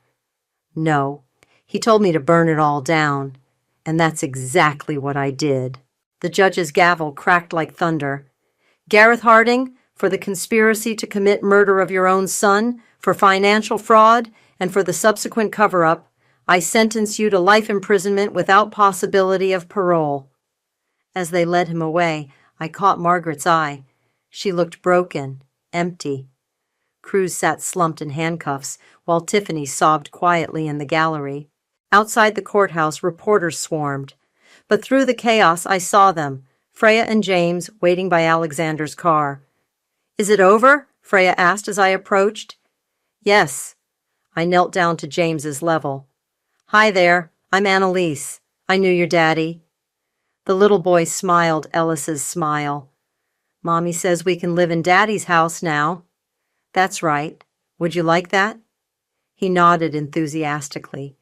No, he told me to burn it all down, and that's exactly what I did. The judge's gavel cracked like thunder. Gareth Harding, for the conspiracy to commit murder of your own son, for financial fraud, and for the subsequent cover-up, I sentence you to life imprisonment without possibility of parole. As they led him away, I caught Margaret's eye. She looked broken, empty. Cruz sat slumped in handcuffs, while Tiffany sobbed quietly in the gallery. Outside the courthouse, reporters swarmed. But through the chaos, I saw them, Freya and James, waiting by Alexander's car. Is it over? Freya asked as I approached. Yes. I knelt down to James's level. Hi there, I'm Annalise. I knew your daddy. The little boy smiled Ellis's smile. Mommy says we can live in Daddy's house now. That's right. Would you like that? He nodded enthusiastically.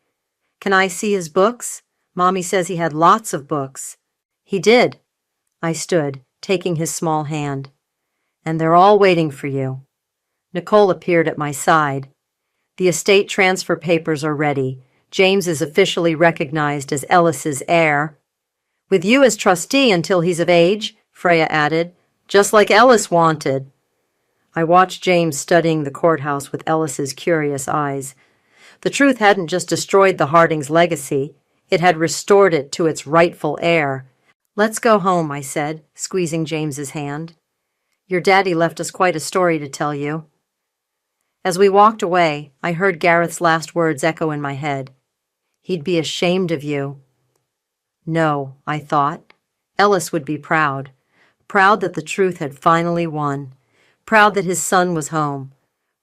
Can I see his books? Mommy says he had lots of books. He did. I stood, taking his small hand. And they're all waiting for you. Nicole appeared at my side. The estate transfer papers are ready. James is officially recognized as Ellis's heir. With you as trustee until he's of age, Freya added, just like Ellis wanted. I watched James studying the courthouse with Ellis's curious eyes. The truth hadn't just destroyed the Hardings' legacy, it had restored it to its rightful heir. Let's go home, I said, squeezing James's hand. Your daddy left us quite a story to tell you. As we walked away, I heard Gareth's last words echo in my head. He'd be ashamed of you. No, I thought. Ellis would be proud. Proud that the truth had finally won. Proud that his son was home.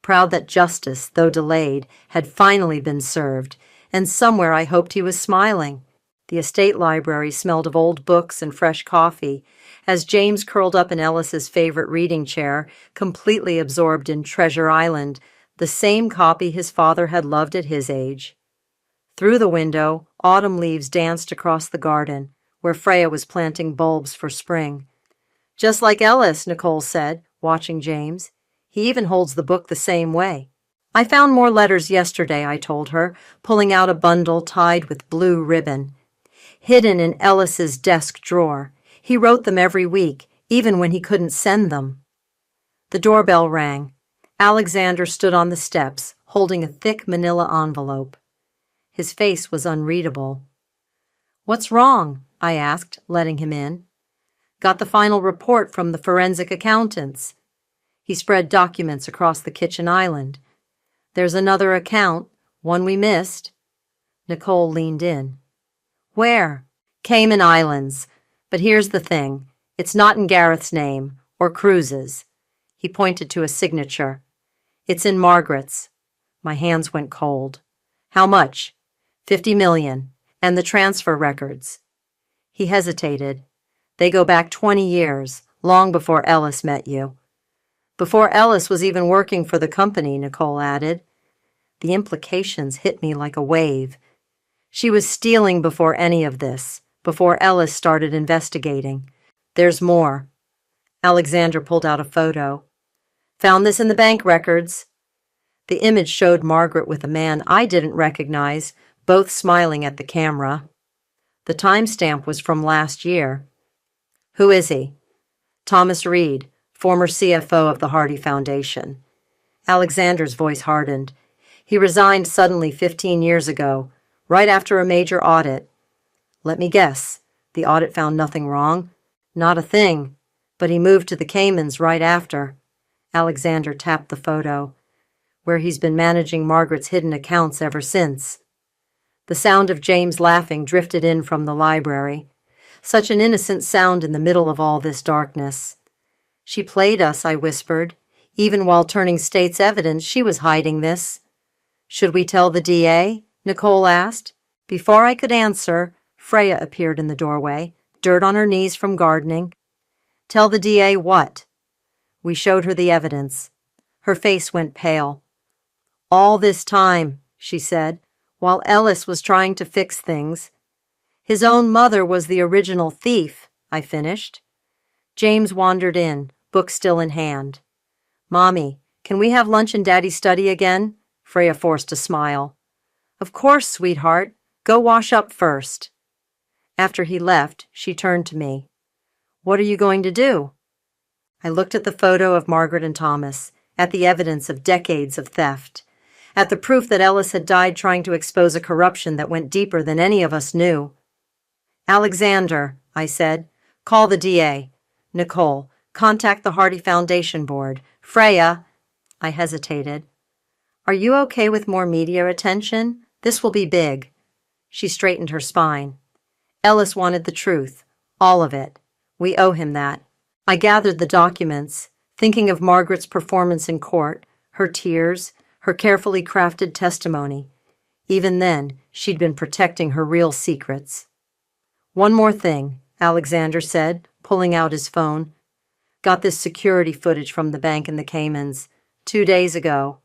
Proud that justice, though delayed, had finally been served, and somewhere I hoped he was smiling. The estate library smelled of old books and fresh coffee, as James curled up in Ellis's favorite reading chair, completely absorbed in Treasure Island, the same copy his father had loved at his age. Through the window, autumn leaves danced across the garden, where Freya was planting bulbs for spring. Just like Ellis, Nicole said, watching James. He even holds the book the same way. I found more letters yesterday, I told her, pulling out a bundle tied with blue ribbon. Hidden in Ellis's desk drawer. He wrote them every week, even when he couldn't send them. The doorbell rang. Alexander stood on the steps, holding a thick manila envelope. His face was unreadable. What's wrong? I asked, letting him in. Got the final report from the forensic accountants. He spread documents across the kitchen island. There's another account, one we missed. Nicole leaned in. Where? Cayman Islands. But here's the thing. It's not in Gareth's name, or Cruz's. He pointed to a signature. It's in Margaret's. My hands went cold. How much? 50 million. And the transfer records. He hesitated. They go back 20 years, long before Ellis met you. Before Ellis was even working for the company, Nicole added. The implications hit me like a wave. She was stealing before any of this, before Ellis started investigating. There's more. Alexander pulled out a photo. Found this in the bank records. The image showed Margaret with a man I didn't recognize, both smiling at the camera. The timestamp was from last year. Who is he? Thomas Reed, former CFO of the Hardy Foundation. Alexander's voice hardened. He resigned suddenly 15 years ago, right after a major audit. Let me guess, the audit found nothing wrong? Not a thing, but he moved to the Caymans right after. Alexander tapped the photo, where he's been managing Margaret's hidden accounts ever since. The sound of James laughing drifted in from the library. Such an innocent sound in the middle of all this darkness. She played us, I whispered. Even while turning state's evidence, she was hiding this. Should we tell the DA? Nicole asked. Before I could answer, Freya appeared in the doorway, dirt on her knees from gardening. Tell the DA what? We showed her the evidence. Her face went pale. All this time, she said, while Ellis was trying to fix things. His own mother was the original thief, I finished. James wandered in, book still in hand. Mommy, can we have lunch in Daddy's study again? Freya forced a smile. Of course, sweetheart. Go wash up first. After he left, she turned to me. What are you going to do? I looked at the photo of Margaret and Thomas, at the evidence of decades of theft, at the proof that Ellis had died trying to expose a corruption that went deeper than any of us knew. Alexander, I said, call the DA. Nicole, contact the Hardy Foundation Board. Freya, I hesitated. Are you okay with more media attention? This will be big. She straightened her spine. Ellis wanted the truth, all of it. We owe him that. I gathered the documents, thinking of Margaret's performance in court, her tears, her carefully crafted testimony. Even then, she'd been protecting her real secrets. One more thing, Alexander said, pulling out his phone. Got this security footage from the bank in the Caymans 2 days ago.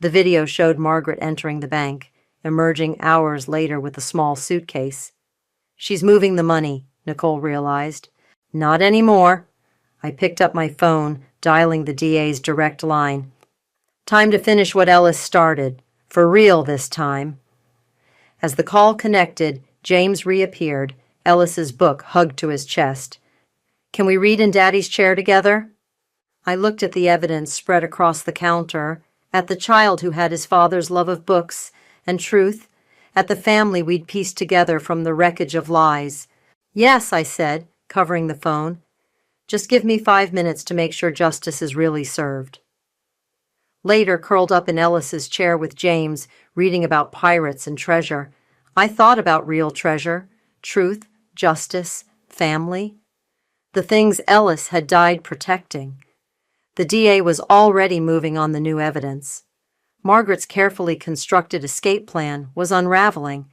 The video showed Margaret entering the bank, emerging hours later with a small suitcase. She's moving the money, Nicole realized. Not anymore. I picked up my phone, dialing the DA's direct line. Time to finish what Ellis started. For real this time. As the call connected, James reappeared, Ellis's book hugged to his chest. Can we read in Daddy's chair together? I looked at the evidence spread across the counter, at the child who had his father's love of books and truth, at the family we'd pieced together from the wreckage of lies. Yes, I said, covering the phone. Just give me 5 minutes to make sure justice is really served. Later, curled up in Ellis's chair with James, reading about pirates and treasure, I thought about real treasure, truth, justice, family, the things Ellis had died protecting. The DA was already moving on the new evidence. Margaret's carefully constructed escape plan was unraveling.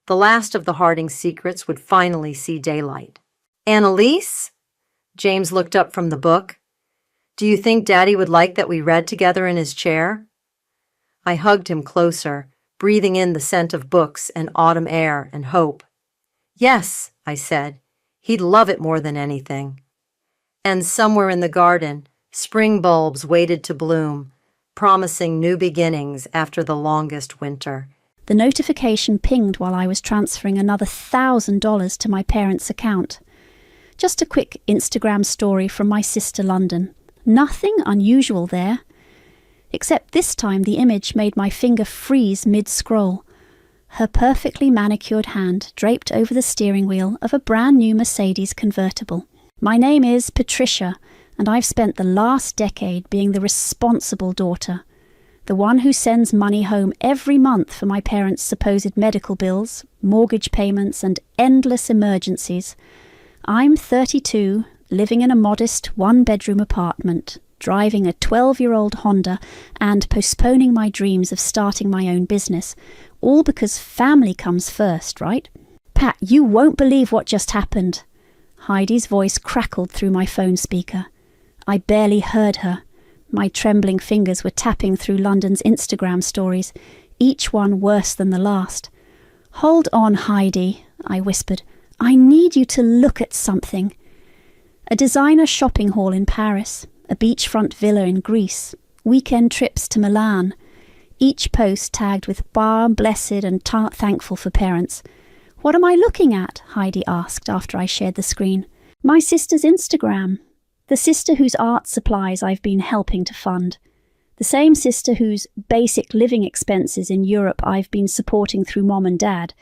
The last of the Harding secrets would finally see daylight. Annalise? James looked up from the book. Do you think Daddy would like that we read together in his chair? I hugged him closer, breathing in the scent of books and autumn air and hope. Yes, I said. He'd love it more than anything. And somewhere in the garden, spring bulbs waited to bloom, promising new beginnings after the longest winter. The notification pinged while I was transferring another $1,000 to my parents' account. Just a quick Instagram story from my sister London. Nothing unusual there. Except this time the image made my finger freeze mid-scroll. Her perfectly manicured hand draped over the steering wheel of a brand new Mercedes convertible. My name is Patricia, and I've spent the last decade being the responsible daughter, the one who sends money home every month for my parents' supposed medical bills, mortgage payments, and endless emergencies. I'm 32, living in a modest one-bedroom apartment, driving a 12-year-old Honda, and postponing my dreams of starting my own business, all because family comes first, right? Pat, you won't believe what just happened. Heidi's voice crackled through my phone speaker. I barely heard her. My trembling fingers were tapping through London's Instagram stories, each one worse than the last. Hold on, Heidi, I whispered. I need you to look at something. A designer shopping hall in Paris, a beachfront villa in Greece, weekend trips to Milan, each post tagged with bar blessed and thankful for parents. What am I looking at? Heidi asked after I shared the screen. My sister's Instagram. The sister whose art supplies I've been helping to fund. The same sister whose basic living expenses in Europe I've been supporting through mom and dad.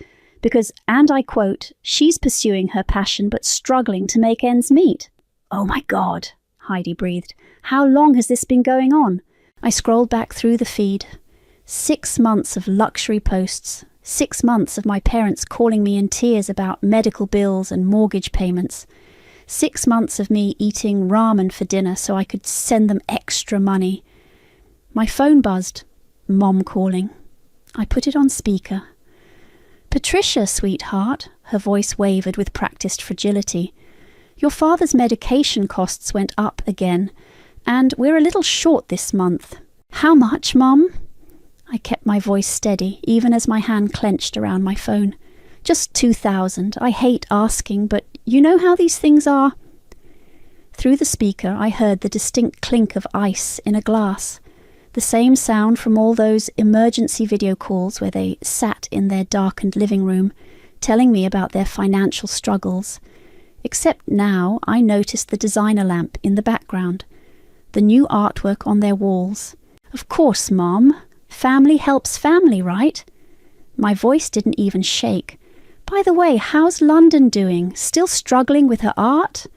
Because, and I quote, she's pursuing her passion but struggling to make ends meet. Oh my God, Heidi breathed. How long has this been going on? I scrolled back through the feed. 6 months of luxury posts, 6 months of my parents calling me in tears about medical bills and mortgage payments. 6 months of me eating ramen for dinner so I could send them extra money. My phone buzzed. Mom calling. I put it on speaker. "Patricia, sweetheart," her voice wavered with practiced fragility. "Your father's medication costs went up again, and we're a little short this month." "How much, Mom?" I kept my voice steady, even as my hand clenched around my phone. "Just 2,000. I hate asking, but you know how these things are." Through the speaker, I heard the distinct clink of ice in a glass, the same sound from all those emergency video calls where they sat in their darkened living room, telling me about their financial struggles. Except now I noticed the designer lamp in the background, the new artwork on their walls. "Of course, Mom. Family helps family, right?" My voice didn't even shake. "By the way, how's London doing? Still struggling with her art?"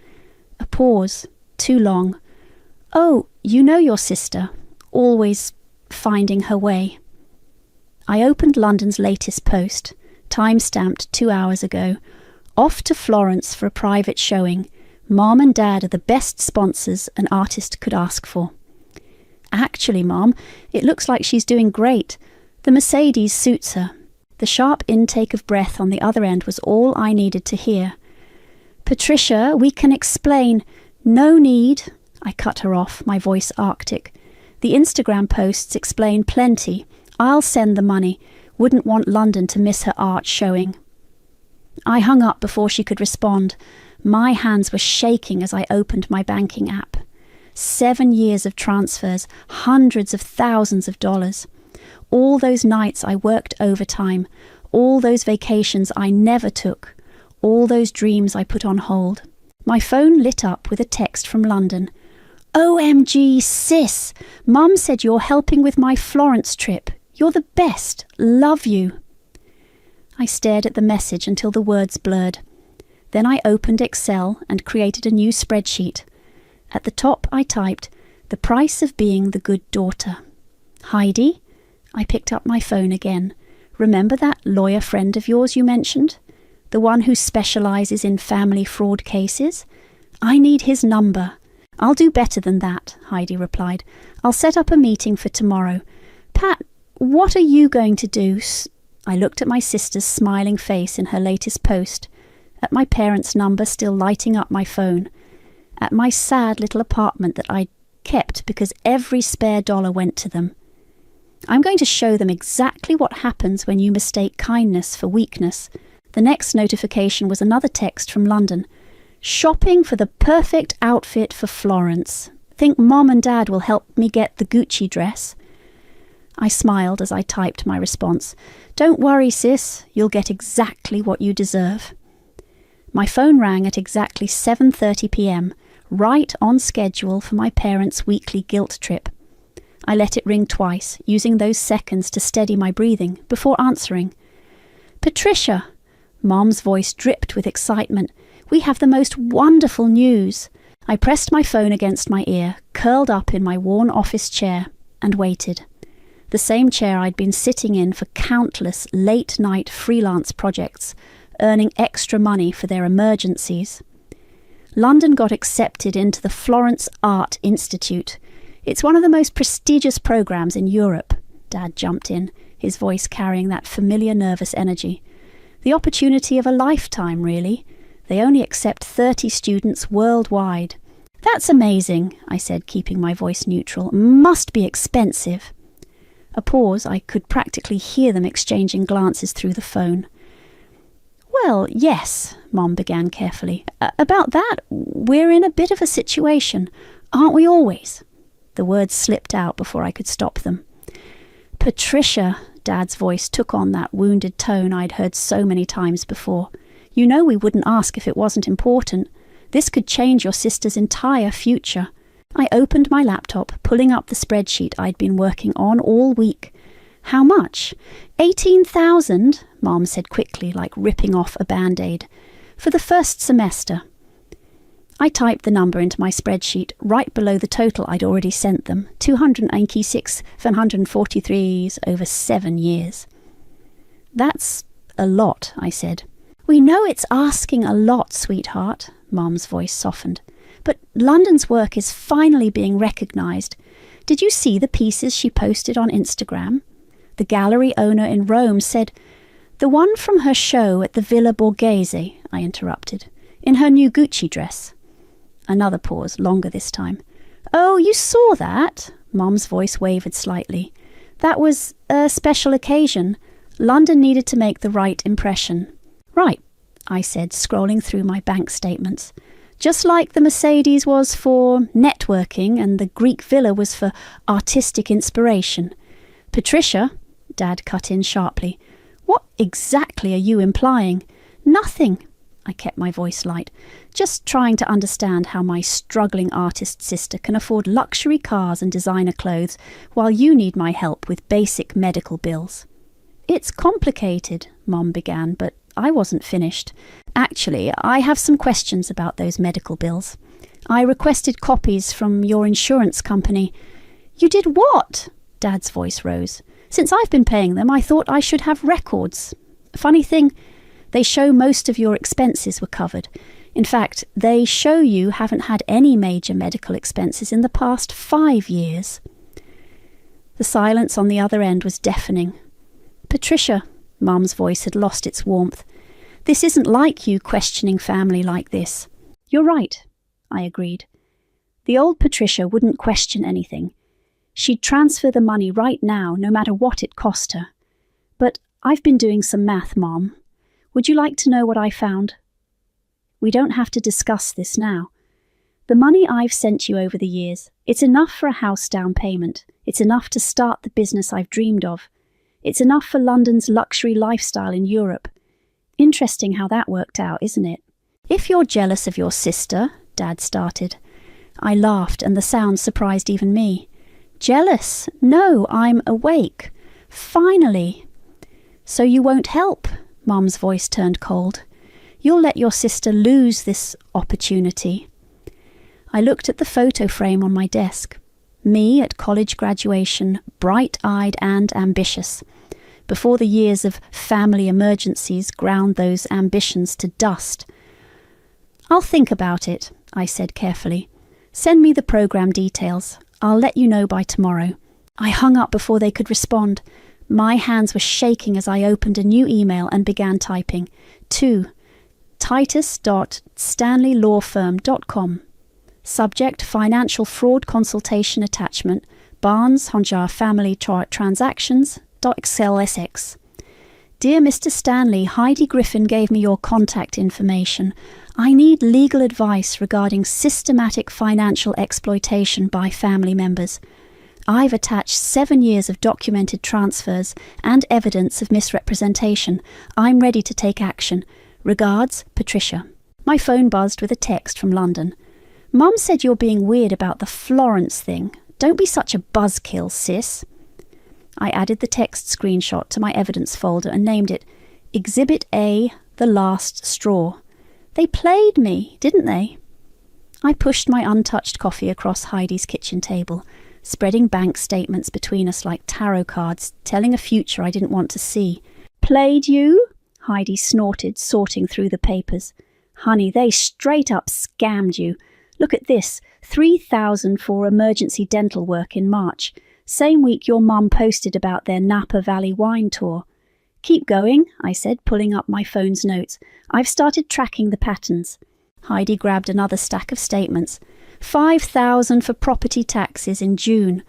A pause. Too long. "Oh, you know your sister. Always finding her way." I opened London's latest post, time-stamped 2 hours ago. "Off to Florence for a private showing. Mom and Dad are the best sponsors an artist could ask for." "Actually, Mom, it looks like she's doing great. The Mercedes suits her." The sharp intake of breath on the other end was all I needed to hear. "Patricia, we can explain." "No need." I cut her off, my voice arctic. "The Instagram posts explain plenty. I'll send the money. Wouldn't want London to miss her art showing." I hung up before she could respond. My hands were shaking as I opened my banking app. 7 years of transfers, hundreds of thousands of dollars. All those nights I worked overtime, all those vacations I never took, all those dreams I put on hold. My phone lit up with a text from London. "OMG, sis! Mum said you're helping with my Florence trip. You're the best. Love you." I stared at the message until the words blurred. Then I opened Excel and created a new spreadsheet. At the top I typed, "The price of being the good daughter." "Heidi?" I picked up my phone again. "Remember that lawyer friend of yours you mentioned? The one who specializes in family fraud cases? I need his number." "I'll do better than that," Heidi replied. "I'll set up a meeting for tomorrow. Pat, what are you going to do?" I looked at my sister's smiling face in her latest post, at my parents' number still lighting up my phone, at my sad little apartment that I'd kept because every spare dollar went to them. "I'm going to show them exactly what happens when you mistake kindness for weakness." The next notification was another text from London. "Shopping for the perfect outfit for Florence. Think Mom and Dad will help me get the Gucci dress?" I smiled as I typed my response. "Don't worry, sis. You'll get exactly what you deserve." My phone rang at exactly 7:30 p.m, right on schedule for my parents' weekly guilt trip. I let it ring twice, using those seconds to steady my breathing, before answering. "Patricia!" Mom's voice dripped with excitement. "We have the most wonderful news." I pressed my phone against my ear, curled up in my worn office chair, and waited. The same chair I'd been sitting in for countless late-night freelance projects, earning extra money for their emergencies. London got accepted into the Florence Art Institute. It's one of the most prestigious programs in Europe. Dad jumped in, his voice carrying that familiar nervous energy. The opportunity of a lifetime, really. They only accept 30 students worldwide. "That's amazing," I said, keeping my voice neutral. "Must be expensive." A pause. I could practically hear them exchanging glances through the phone. "Well, yes," Mom began carefully. "About that, we're in a bit of a situation. Aren't we always?" The words slipped out before I could stop them. "Patricia," Dad's voice took on that wounded tone I'd heard so many times before. "You know we wouldn't ask if it wasn't important. This could change your sister's entire future." I opened my laptop, pulling up the spreadsheet I'd been working on all week. "How much?" 18,000, Mom said quickly, like ripping off a Band-Aid. "For the first semester." I typed the number into my spreadsheet, right below the total I'd already sent them, 286,743 over 7 years. That's a lot, I said. We know it's asking a lot, sweetheart, Mum's voice softened. But London's work is finally being recognised. Did you see the pieces she posted on Instagram? The gallery owner in Rome said, "The one from her show at the Villa Borghese," I interrupted, "in her new Gucci dress." Another pause, longer this time. "Oh, you saw that?" Mum's voice wavered slightly. "That was a special occasion. London needed to make the right impression." "Right," I said, scrolling through my bank statements. "Just like the Mercedes was for networking and the Greek villa was for artistic inspiration." "Patricia," Dad cut in sharply, "what exactly are you implying?" "Nothing." I kept my voice light, just trying to understand how my struggling artist sister can afford luxury cars and designer clothes while you need my help with basic medical bills. "It's complicated," Mom began, but I wasn't finished. "Actually, I have some questions about those medical bills. I requested copies from your insurance company." "You did what?" Dad's voice rose. "Since I've been paying them, I thought I should have records. Funny thing, they show most of your expenses were covered. In fact, they show you haven't had any major medical expenses in the past 5 years." The silence on the other end was deafening. "Patricia," Mum's voice had lost its warmth, "this isn't like you questioning family like this." "You're right," I agreed. The old Patricia wouldn't question anything. She'd transfer the money right now, no matter what it cost her. "But I've been doing some math, Mom. Would you like to know what I found?" "We don't have to discuss this now. The money I've sent you over the years, it's enough for a house down payment. It's enough to start the business I've dreamed of. It's enough for London's luxury lifestyle in Europe. Interesting how that worked out, isn't it?" "If you're jealous of your sister," Dad started. I laughed, and the sound surprised even me. "Jealous? No, I'm awake. Finally." "So you won't help?" Mum's voice turned cold. "You'll let your sister lose this opportunity." I looked at the photo frame on my desk. Me at college graduation, bright-eyed and ambitious, before the years of family emergencies ground those ambitions to dust. "I'll think about it," I said carefully. "Send me the program details. I'll let you know by tomorrow." I hung up before they could respond. My hands were shaking as I opened a new email and began typing. To titus.stanleylawfirm.com. Subject: financial fraud consultation attachment. Barnes Honjar family transactions.xlsx. Dear Mr. Stanley, Heidi Griffin gave me your contact information. I need legal advice regarding systematic financial exploitation by family members. I've attached 7 years of documented transfers and evidence of misrepresentation. I'm ready to take action. Regards, Patricia. My phone buzzed with a text from London. Mum said you're being weird about the Florence thing. Don't be such a buzzkill, sis. I added the text screenshot to my evidence folder and named it Exhibit A, The Last Straw. They played me, didn't they? I pushed my untouched coffee across Heidi's kitchen table, spreading bank statements between us like tarot cards, telling a future I didn't want to see. Played you? Heidi snorted, sorting through the papers. Honey, they straight up scammed you. Look at this, $3,000 for emergency dental work in March. Same week your mum posted about their Napa Valley wine tour. Keep going, I said, pulling up my phone's notes. I've started tracking the patterns. Heidi grabbed another stack of statements. $5,000 for property taxes in June,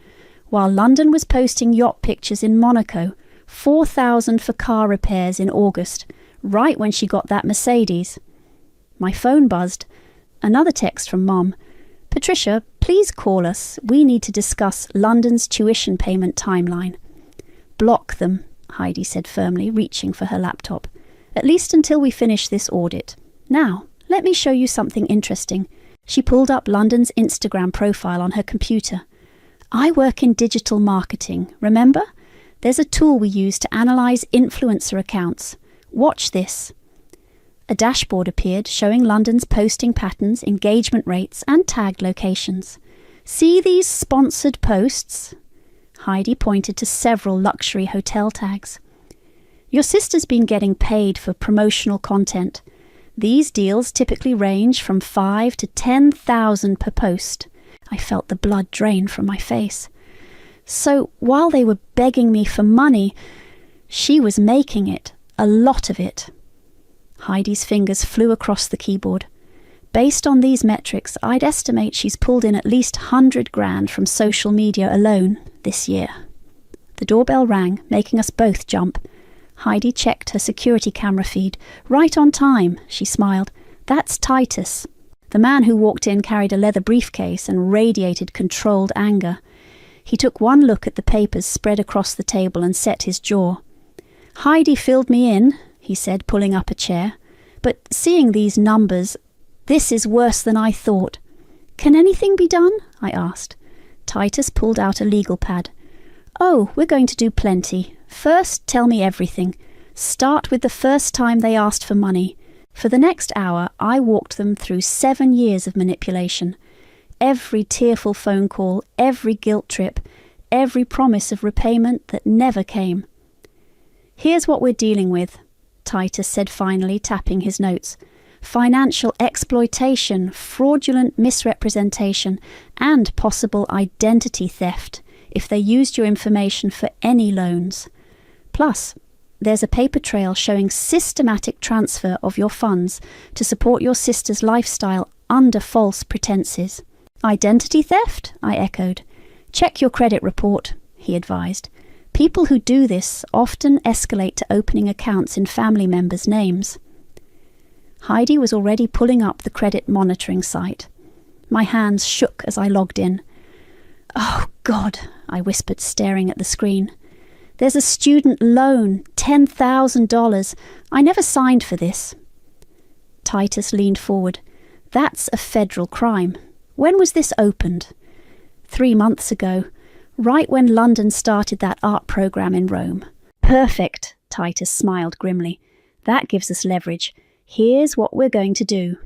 while London was posting yacht pictures in Monaco. $4,000 for car repairs in August, right when she got that Mercedes. My phone buzzed. Another text from Mom. Patricia, please call us. We need to discuss London's tuition payment timeline. Block them, Heidi said firmly, reaching for her laptop. At least until we finish this audit. Now, let me show you something interesting. She pulled up London's Instagram profile on her computer. I work in digital marketing, remember? There's a tool we use to analyse influencer accounts. Watch this. A dashboard appeared showing London's posting patterns, engagement rates and tagged locations. See these sponsored posts? Heidi pointed to several luxury hotel tags. Your sister's been getting paid for promotional content. These deals typically range from 5 to 10,000 per post. I felt the blood drain from my face. So while they were begging me for money, she was making it, a lot of it. Heidi's fingers flew across the keyboard. Based on these metrics, I'd estimate she's pulled in at least 100 grand from social media alone this year. The doorbell rang, making us both jump. Heidi checked her security camera feed. Right on time, she smiled. That's Titus. The man who walked in carried a leather briefcase and radiated controlled anger. He took one look at the papers spread across the table and set his jaw. Heidi filled me in, he said, pulling up a chair. But seeing these numbers, this is worse than I thought. Can anything be done? I asked. Titus pulled out a legal pad. Oh, we're going to do plenty. First, tell me everything. Start with the first time they asked for money. For the next hour, I walked them through 7 years of manipulation. Every tearful phone call, every guilt trip, every promise of repayment that never came. Here's what we're dealing with, Titus said finally, tapping his notes. Financial exploitation, fraudulent misrepresentation, and possible identity theft if they used your information for any loans. Plus, there's a paper trail showing systematic transfer of your funds to support your sister's lifestyle under false pretenses. Identity theft? I echoed. Check your credit report, he advised. People who do this often escalate to opening accounts in family members' names. Heidi was already pulling up the credit monitoring site. My hands shook as I logged in. Oh, God, I whispered, staring at the screen. There's a student loan, $10,000. I never signed for this. Titus leaned forward. That's a federal crime. When was this opened? 3 months ago, right when London started that art program in Rome. Perfect, Titus smiled grimly. That gives us leverage. Here's what we're going to do.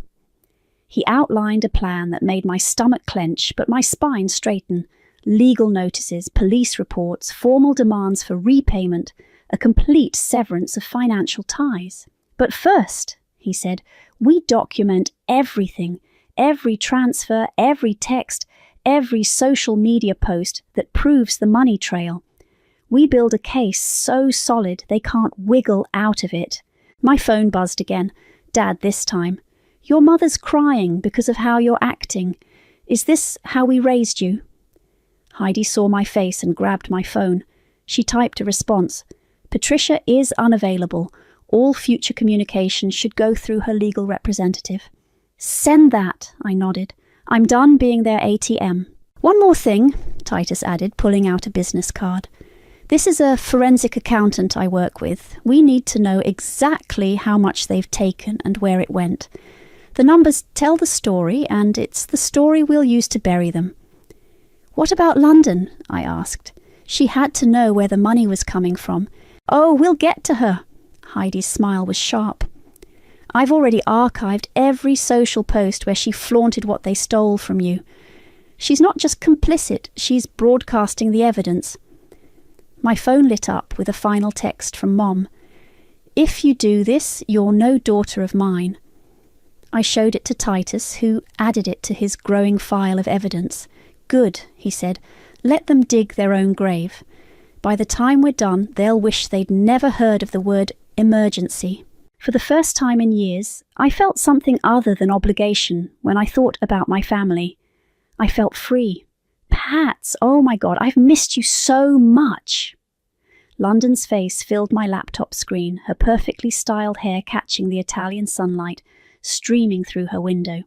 He outlined a plan that made my stomach clench, but my spine straighten. Legal notices, police reports, formal demands for repayment, a complete severance of financial ties. But first, he said, we document everything, every transfer, every text, every social media post that proves the money trail. We build a case so solid they can't wiggle out of it. My phone buzzed again. Dad this time. Your mother's crying because of how you're acting. Is this how we raised you? Heidi saw my face and grabbed my phone. She typed a response. Patricia is unavailable. All future communication should go through her legal representative. Send that, I nodded. I'm done being their ATM. One more thing, Titus added, pulling out a business card. This is a forensic accountant I work with. We need to know exactly how much they've taken and where it went. The numbers tell the story, and it's the story we'll use to bury them. What about London? I asked. She had to know where the money was coming from. Oh, we'll get to her. Heidi's smile was sharp. I've already archived every social post where she flaunted what they stole from you. She's not just complicit, she's broadcasting the evidence. My phone lit up with a final text from Mom. If you do this, you're no daughter of mine. I showed it to Titus, who added it to his growing file of evidence. Good, he said. Let them dig their own grave. By the time we're done, they'll wish they'd never heard of the word emergency. For the first time in years, I felt something other than obligation when I thought about my family. I felt free. Pats, oh my God, I've missed you so much. London's face filled my laptop screen, her perfectly styled hair catching the Italian sunlight, streaming through her window.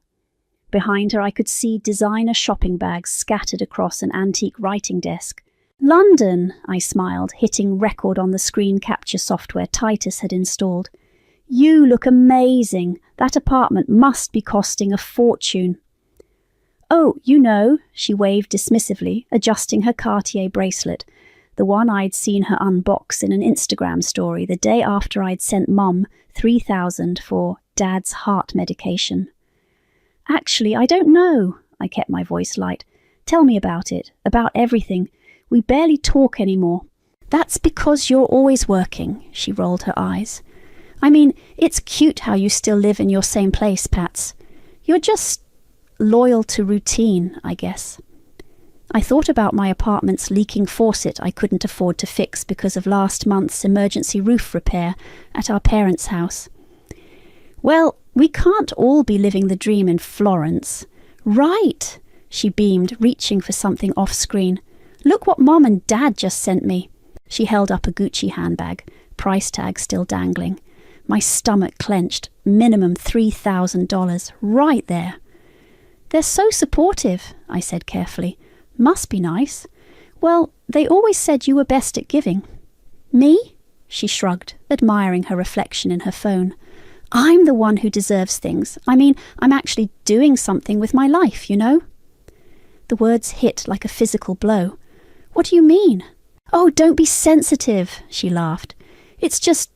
Behind her I could see designer shopping bags scattered across an antique writing desk. London, I smiled, hitting record on the screen capture software Titus had installed. You look amazing. That apartment must be costing a fortune. Oh, you know, she waved dismissively, adjusting her Cartier bracelet, the one I'd seen her unbox in an Instagram story the day after I'd sent Mum $3,000 for Dad's heart medication. Actually, I don't know, I kept my voice light. Tell me about it, about everything. We barely talk anymore. That's because you're always working, she rolled her eyes. I mean, it's cute how you still live in your same place, Pats. You're just loyal to routine, I guess. I thought about my apartment's leaking faucet I couldn't afford to fix because of last month's emergency roof repair at our parents' house. Well, we can't all be living the dream in Florence. Right, she beamed, reaching for something off-screen. Look what Mom and Dad just sent me. She held up a Gucci handbag, price tag still dangling. My stomach clenched. Minimum $3,000, right there. They're so supportive, I said carefully. Must be nice. Well, they always said you were best at giving. Me? She shrugged, admiring her reflection in her phone. I'm the one who deserves things. I mean, I'm actually doing something with my life, you know? The words hit like a physical blow. What do you mean? Oh, don't be sensitive, she laughed. It's just,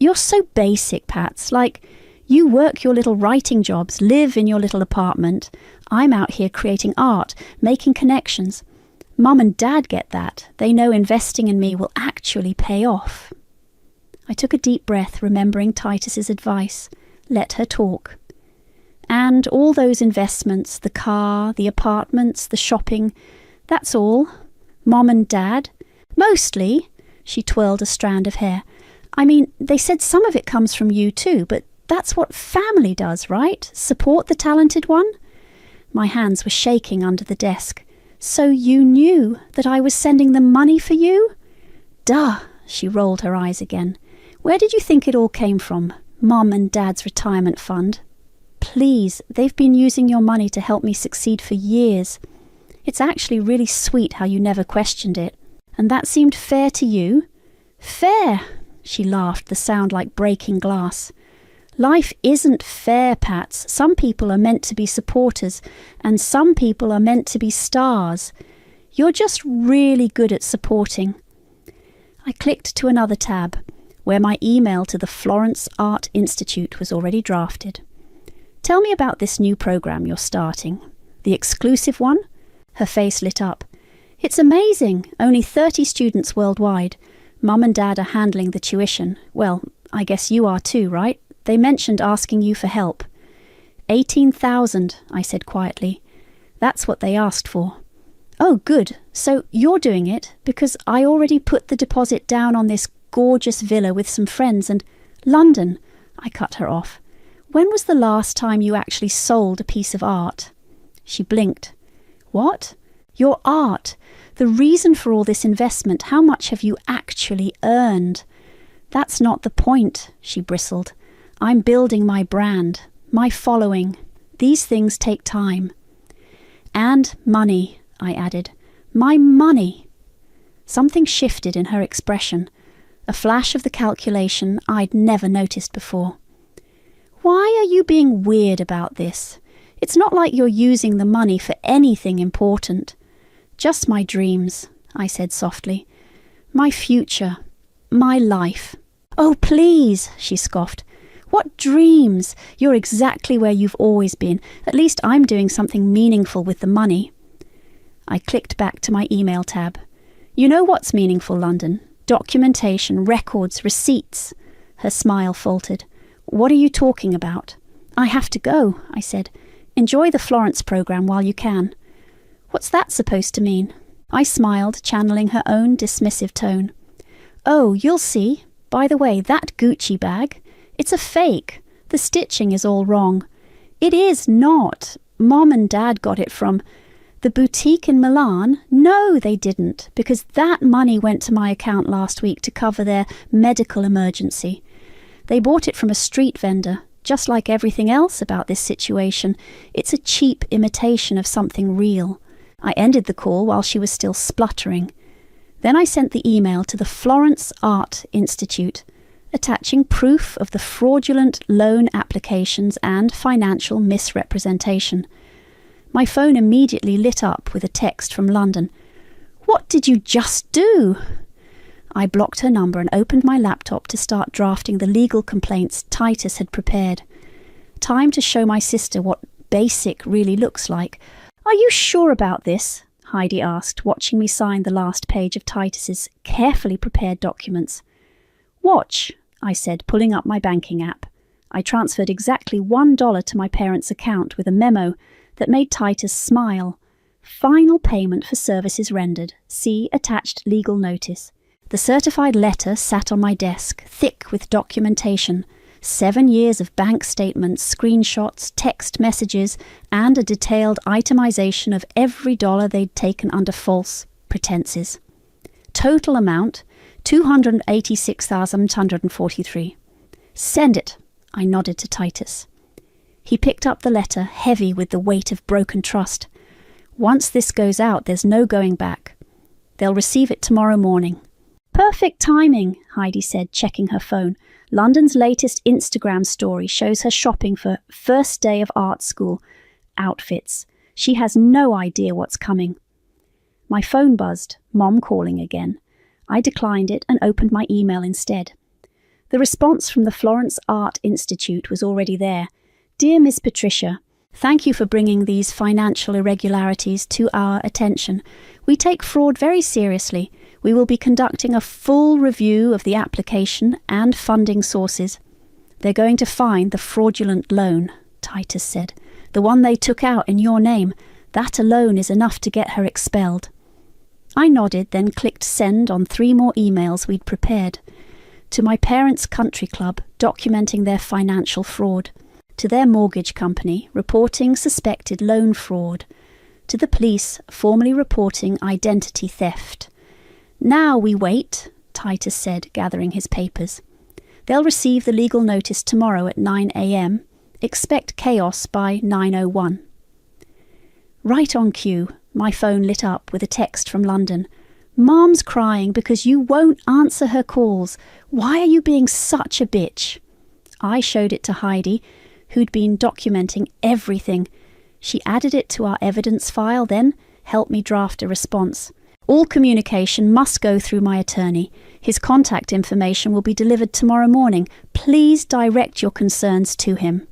you're so basic, Pats. Like, you work your little writing jobs, live in your little apartment. I'm out here creating art, making connections. Mum and Dad get that. They know investing in me will actually pay off. I took a deep breath, remembering Titus's advice. Let her talk. And all those investments, the car, the apartments, the shopping, that's all. Mom and Dad. Mostly, she twirled a strand of hair. I mean, they said some of it comes from you too, but that's what family does, right? Support the talented one? My hands were shaking under the desk. So you knew that I was sending them money for you? Duh, she rolled her eyes again. Where did you think it all came from? Mom and Dad's retirement fund? Please, they've been using your money to help me succeed for years. It's actually really sweet how you never questioned it. And that seemed fair to you? Fair, she laughed, the sound like breaking glass. Life isn't fair, Pats. Some people are meant to be supporters, and some people are meant to be stars. You're just really good at supporting. I clicked to another tab, where my email to the Florence Art Institute was already drafted. Tell me about this new program you're starting. The exclusive one? Her face lit up. It's amazing. Only 30 students worldwide. Mum and Dad are handling the tuition. Well, I guess you are too, right? They mentioned asking you for help. 18,000, I said quietly. That's what they asked for. Oh, good. So you're doing it because I already put the deposit down on this gorgeous villa with some friends and London. I cut her off. When was the last time you actually sold a piece of art? She blinked. What? Your art. The reason for all this investment. How much have you actually earned? That's not the point, she bristled. I'm building my brand, my following. These things take time. And money, I added. My money. Something shifted in her expression, a flash of the calculation I'd never noticed before. Why are you being weird about this? It's not like you're using the money for anything important. Just my dreams, I said softly. My future. My life. Oh, please, she scoffed. What dreams? You're exactly where you've always been. At least I'm doing something meaningful with the money. I clicked back to my email tab. You know what's meaningful, London? Documentation, records, receipts. Her smile faltered. What are you talking about? I have to go, I said. Enjoy the Florence program while you can. What's that supposed to mean? I smiled, channeling her own dismissive tone. Oh, you'll see. By the way, that Gucci bag, it's a fake. The stitching is all wrong. It is not. Mom and Dad got it from the boutique in Milan. No, they didn't, because that money went to my account last week to cover their medical emergency. They bought it from a street vendor. Just like everything else about this situation, it's a cheap imitation of something real. I ended the call while she was still spluttering. Then I sent the email to the Florence Art Institute, attaching proof of the fraudulent loan applications and financial misrepresentation. My phone immediately lit up with a text from London. What did you just do? I blocked her number and opened my laptop to start drafting the legal complaints Titus had prepared. Time to show my sister what basic really looks like. Are you sure about this? Heidi asked, watching me sign the last page of Titus's carefully prepared documents. Watch, I said, pulling up my banking app. I transferred exactly $1 to my parents' account with a memo that made Titus smile. Final payment for services rendered. See attached legal notice. The certified letter sat on my desk, thick with documentation. 7 years of bank statements, screenshots, text messages, and a detailed itemization of every dollar they'd taken under false pretenses. Total amount, $286,843. Send it, I nodded to Titus. He picked up the letter, heavy with the weight of broken trust. Once this goes out, there's no going back. They'll receive it tomorrow morning. Perfect timing, Heidi said, checking her phone. London's latest Instagram story shows her shopping for first day of art school outfits. She has no idea what's coming. My phone buzzed, Mom calling again. I declined it and opened my email instead. The response from the Florence Art Institute was already there. Dear Miss Patricia, thank you for bringing these financial irregularities to our attention. We take fraud very seriously. We will be conducting a full review of the application and funding sources. They're going to find the fraudulent loan, Titus said. The one they took out in your name. That alone is enough to get her expelled. I nodded, then clicked send on 3 more emails we'd prepared. To my parents' country club, documenting their financial fraud. To their mortgage company, reporting suspected loan fraud. To the police, formally reporting identity theft. Now we wait, Titus said, gathering his papers. They'll receive the legal notice tomorrow at 9 a.m. Expect chaos by 9:01. Right on cue, my phone lit up with a text from London. Mom's crying because you won't answer her calls. Why are you being such a bitch? I showed it to Heidi, who'd been documenting everything. She added it to our evidence file, then helped me draft a response. All communication must go through my attorney. His contact information will be delivered tomorrow morning. Please direct your concerns to him.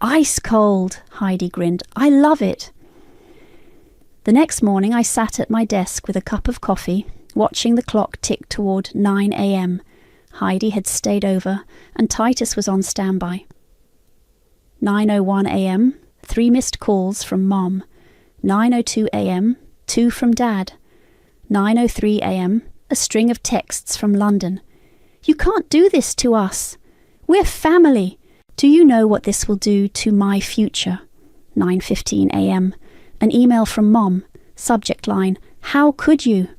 Ice cold, Heidi grinned. I love it. The next morning I sat at my desk with a cup of coffee, watching the clock tick toward 9 a.m. Heidi had stayed over, and Titus was on standby. 9:01 a.m., 3 missed calls from Mom. 9:02 a.m., 2 from Dad. 9:03 a.m., a string of texts from London. You can't do this to us. We're family. Do you know what this will do to my future? 9:15 a.m., an email from Mom. Subject line, how could you?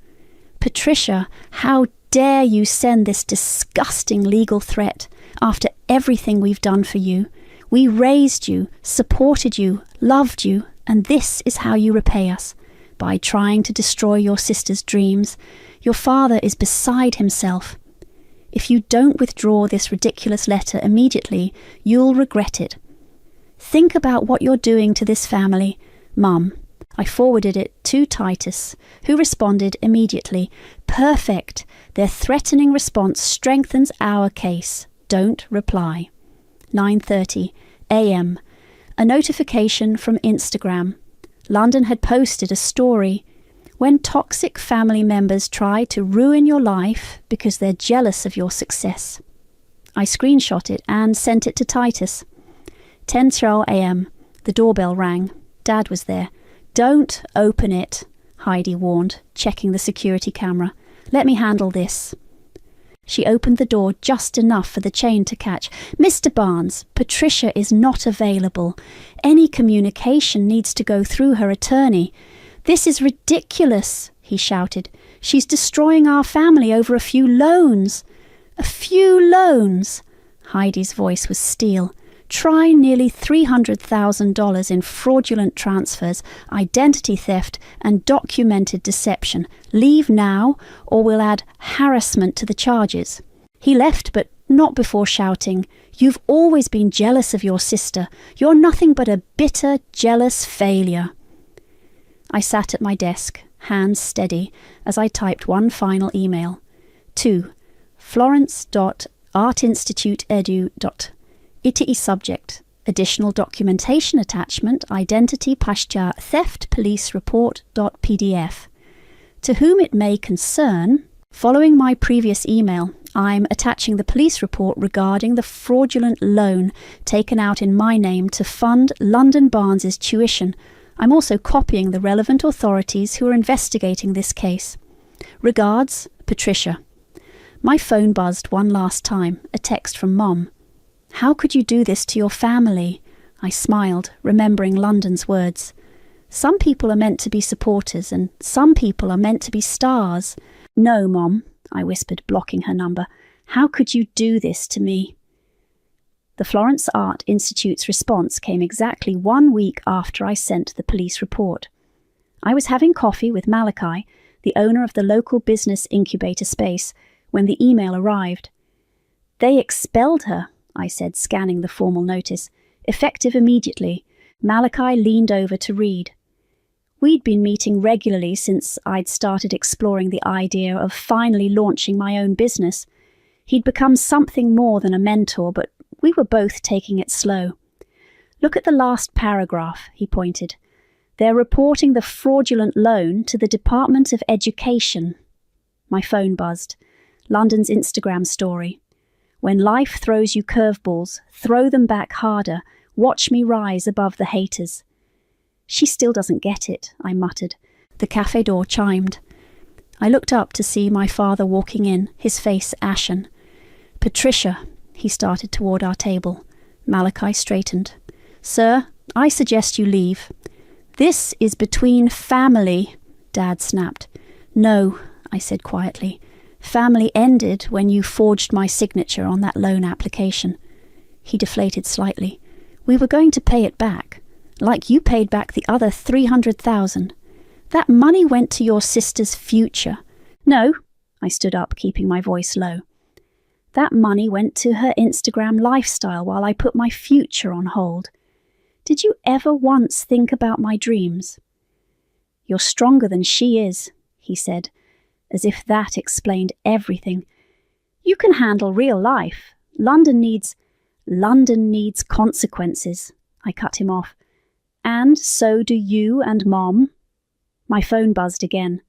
Patricia, how dare you send this disgusting legal threat after everything we've done for you? We raised you, supported you, loved you, and this is how you repay us. By trying to destroy your sister's dreams. Your father is beside himself. If you don't withdraw this ridiculous letter immediately, you'll regret it. Think about what you're doing to this family. Mum. I forwarded it to Titus, who responded immediately. Perfect. Their threatening response strengthens our case. Don't reply. 9:30 a.m. A notification from Instagram. London had posted a story. When toxic family members try to ruin your life because they're jealous of your success. I screenshot it and sent it to Titus. 10:12 a.m. The doorbell rang. Dad was there. Don't open it, Heidi warned, checking the security camera. Let me handle this. She opened the door just enough for the chain to catch. Mr. Barnes, Patricia is not available. Any communication needs to go through her attorney. This is ridiculous, he shouted. She's destroying our family over a few loans. A few loans? Heidi's voice was steel. Try nearly $300,000 in fraudulent transfers, identity theft, and documented deception. Leave now, or we'll add harassment to the charges. He left, but not before shouting, You've always been jealous of your sister. You're nothing but a bitter, jealous failure. I sat at my desk, hands steady, as I typed one final email. To florence.artinstituteedu.iti subject, Additional documentation attachment, identity pashcha theft police report.pdf. To whom it may concern, following my previous email, I'm attaching the police report regarding the fraudulent loan taken out in my name to fund London Barnes's tuition. I'm also copying the relevant authorities who are investigating this case. Regards, Patricia. My phone buzzed one last time, a text from Mom. How could you do this to your family? I smiled, remembering London's words. Some people are meant to be supporters and some people are meant to be stars. No, Mom, I whispered, blocking her number. How could you do this to me? The Florence Art Institute's response came exactly 1 week after I sent the police report. I was having coffee with Malachi, the owner of the local business incubator space, when the email arrived. They expelled her, I said, scanning the formal notice. Effective immediately. Malachi leaned over to read. We'd been meeting regularly since I'd started exploring the idea of finally launching my own business. He'd become something more than a mentor, but we were both taking it slow. Look at the last paragraph, he pointed. They're reporting the fraudulent loan to the Department of Education. My phone buzzed. London's Instagram story. When life throws you curveballs, throw them back harder. Watch me rise above the haters. She still doesn't get it, I muttered. The cafe door chimed. I looked up to see my father walking in, his face ashen. Patricia, he started toward our table. Malachi straightened. Sir, I suggest you leave. This is between family, Dad snapped. No, I said quietly. Family ended when you forged my signature on that loan application. He deflated slightly. We were going to pay it back, like you paid back the other $300,000. That money went to your sister's future. No, I stood up, keeping my voice low. That money went to her Instagram lifestyle while I put my future on hold. Did you ever once think about my dreams? You're stronger than she is, he said, as if that explained everything. You can handle real life. London needs consequences. I cut him off. And so do you and Mom. My phone buzzed again.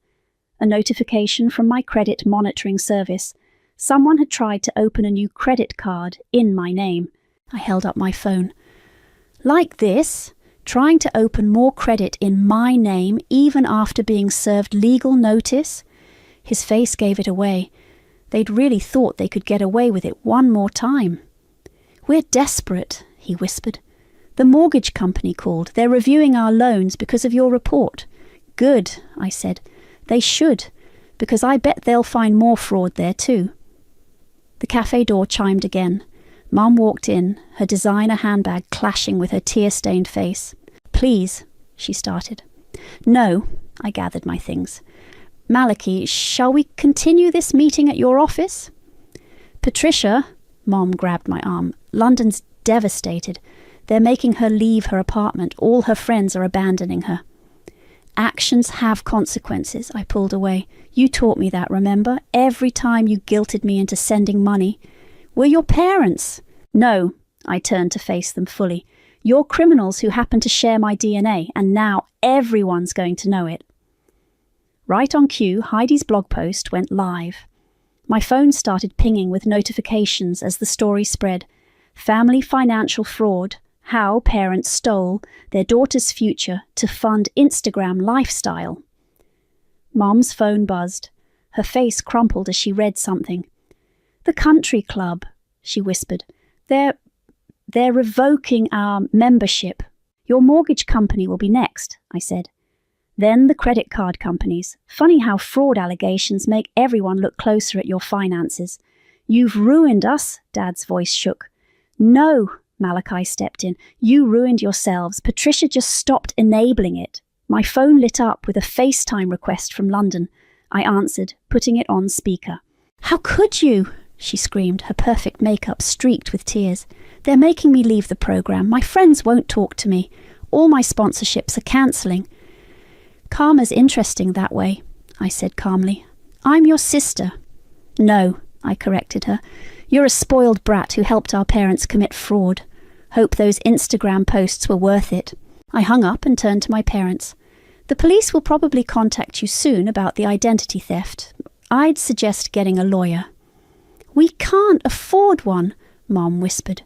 A notification from my credit monitoring service. Someone had tried to open a new credit card in my name. I held up my phone. Like this, trying to open more credit in my name even after being served legal notice? His face gave it away. They'd really thought they could get away with it one more time. We're desperate, he whispered. The mortgage company called. They're reviewing our loans because of your report. Good, I said. They should, because I bet they'll find more fraud there too. The cafe door chimed again. Mum walked in, her designer handbag clashing with her tear-stained face. Please, she started. No, I gathered my things. Malachi, shall we continue this meeting at your office? Patricia, Mom grabbed my arm. London's devastated. They're making her leave her apartment. All her friends are abandoning her. Actions have consequences, I pulled away. You taught me that, remember? Every time you guilted me into sending money. We're your parents. No, I turned to face them fully. You're criminals who happen to share my DNA, and now everyone's going to know it. Right on cue, Heidi's blog post went live. My phone started pinging with notifications as the story spread. Family financial fraud. How parents stole their daughter's future to fund Instagram lifestyle. Mom's phone buzzed. Her face crumpled as she read something. The country club, she whispered. They're revoking our membership. Your mortgage company will be next, I said. Then the credit card companies. Funny how fraud allegations make everyone look closer at your finances. You've ruined us, Dad's voice shook. No, Malachi stepped in. You ruined yourselves. Patricia just stopped enabling it. My phone lit up with a FaceTime request from London. I answered, putting it on speaker. How could you? She screamed, her perfect makeup streaked with tears. They're making me leave the program. My friends won't talk to me. All my sponsorships are cancelling. Karma's interesting that way, I said calmly. I'm your sister. No, I corrected her. You're a spoiled brat who helped our parents commit fraud. Hope those Instagram posts were worth it. I hung up and turned to my parents. The police will probably contact you soon about the identity theft. I'd suggest getting a lawyer. We can't afford one, Mom whispered.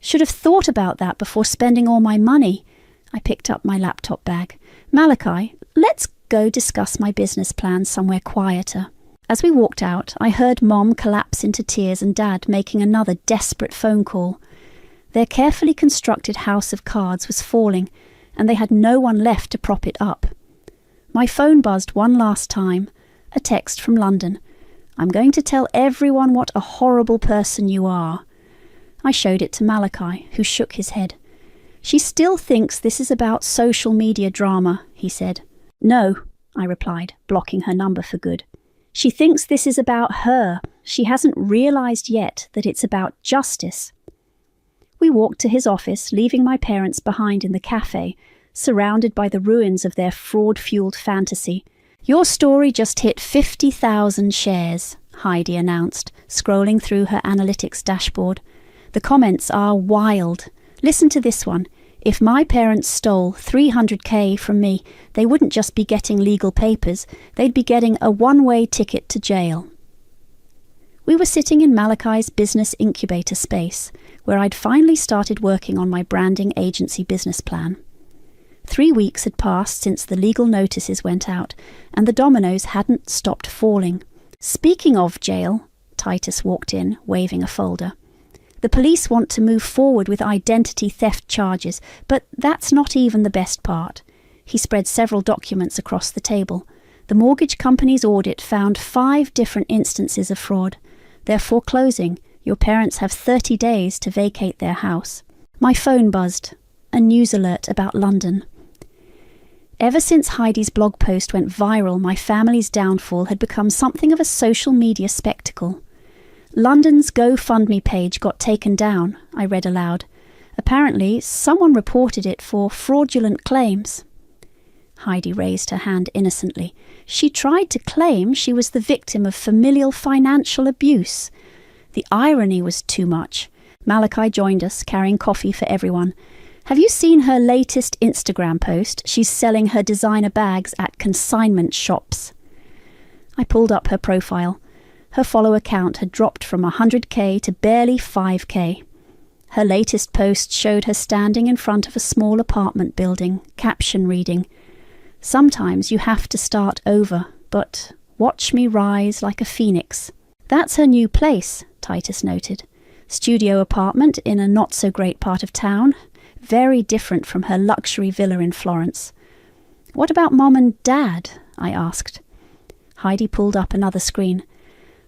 Should have thought about that before spending all my money. I picked up my laptop bag. Malachi, let's go discuss my business plan somewhere quieter. As we walked out, I heard Mom collapse into tears and Dad making another desperate phone call. Their carefully constructed house of cards was falling, and they had no one left to prop it up. My phone buzzed one last time, a text from London. I'm going to tell everyone what a horrible person you are. I showed it to Malachi, who shook his head. She still thinks this is about social media drama, he said. No, I replied, blocking her number for good. She thinks this is about her. She hasn't realised yet that it's about justice. We walked to his office, leaving my parents behind in the cafe, surrounded by the ruins of their fraud-fueled fantasy. Your story just hit 50,000 shares, Heidi announced, scrolling through her analytics dashboard. The comments are wild. Listen to this one. If my parents stole $300,000 from me, they wouldn't just be getting legal papers, they'd be getting a one-way ticket to jail. We were sitting in Malachi's business incubator space, where I'd finally started working on my branding agency business plan. 3 weeks had passed since the legal notices went out, and the dominoes hadn't stopped falling. Speaking of jail, Titus walked in, waving a folder. The police want to move forward with identity theft charges, but that's not even the best part. He spread several documents across the table. The mortgage company's audit found 5 different instances of fraud. They're foreclosing. Your parents have 30 days to vacate their house. My phone buzzed. A news alert about London. Ever since Heidi's blog post went viral, my family's downfall had become something of a social media spectacle. London's GoFundMe page got taken down, I read aloud. Apparently, someone reported it for fraudulent claims. Heidi raised her hand innocently. She tried to claim she was the victim of familial financial abuse. The irony was too much. Malachi joined us, carrying coffee for everyone. Have you seen her latest Instagram post? She's selling her designer bags at consignment shops. I pulled up her profile. Her follower count had dropped from 100,000 to barely 5,000. Her latest post showed her standing in front of a small apartment building, caption reading, "Sometimes you have to start over, but watch me rise like a phoenix." That's her new place, Titus noted. Studio apartment in a not-so-great part of town, very different from her luxury villa in Florence. What about Mom and Dad? I asked. Heidi pulled up another screen.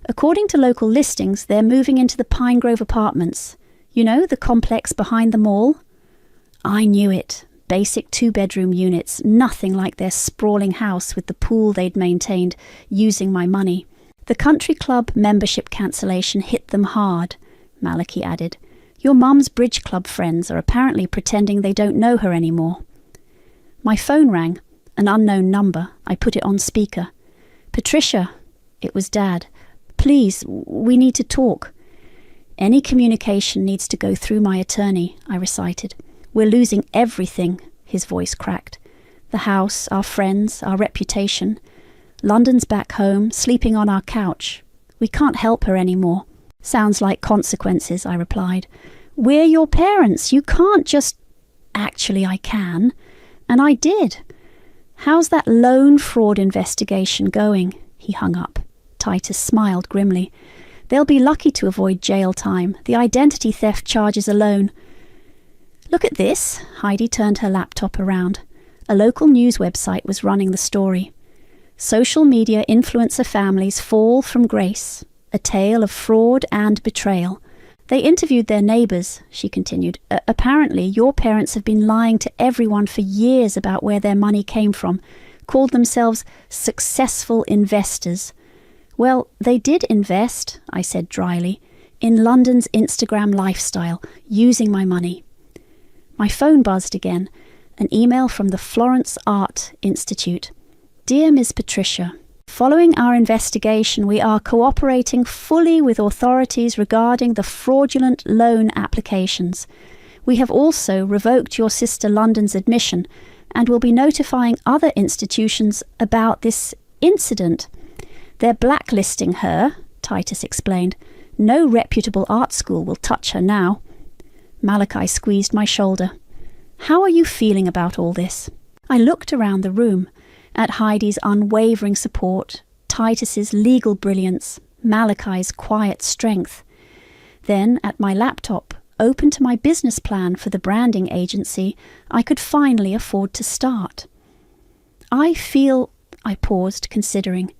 According to local listings, they're moving into the Pine Grove apartments. You know, the complex behind the mall? I knew it. Basic 2-bedroom units, nothing like their sprawling house with the pool they'd maintained, using my money. The country club membership cancellation hit them hard, Malachi added. Your mum's bridge club friends are apparently pretending they don't know her anymore. My phone rang, an unknown number. I put it on speaker. Patricia, it was Dad. Please, we need to talk. Any communication needs to go through my attorney, I recited. We're losing everything, his voice cracked. The house, our friends, our reputation. London's back home, sleeping on our couch. We can't help her anymore. Sounds like consequences, I replied. We're your parents. You can't just... Actually, I can. And I did. How's that loan fraud investigation going? He hung up. Titus smiled grimly. They'll be lucky to avoid jail time. The identity theft charges alone. Look at this. Heidi turned her laptop around. A local news website was running the story. Social media influencer families fall from grace. A tale of fraud and betrayal. They interviewed their neighbours, she continued. Apparently, your parents have been lying to everyone for years about where their money came from, called themselves successful investors. Well, they did invest, I said dryly, in London's Instagram lifestyle, using my money. My phone buzzed again, an email from the Florence Art Institute. Dear Ms. Patricia, following our investigation, we are cooperating fully with authorities regarding the fraudulent loan applications. We have also revoked your sister London's admission and will be notifying other institutions about this incident. They're blacklisting her, Titus explained. No reputable art school will touch her now. Malachi squeezed my shoulder. How are you feeling about all this? I looked around the room, at Heidi's unwavering support, Titus's legal brilliance, Malachi's quiet strength. Then, at my laptop, open to my business plan for the branding agency I could finally afford to start. I paused, considering.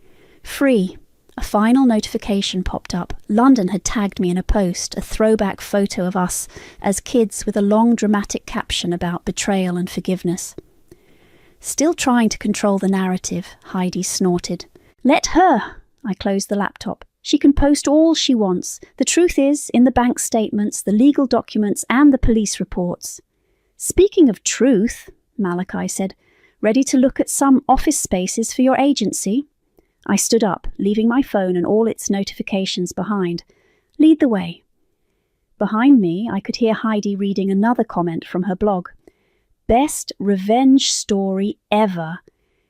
Free. A final notification popped up. London had tagged me in a post, a throwback photo of us as kids with a long dramatic caption about betrayal and forgiveness. Still trying to control the narrative, Heidi snorted. Let her! I closed the laptop. She can post all she wants. The truth is, in the bank statements, the legal documents, and the police reports. Speaking of truth, Malachi said, ready to look at some office spaces for your agency? I stood up, leaving my phone and all its notifications behind. Lead the way. Behind me, I could hear Heidi reading another comment from her blog. Best revenge story ever.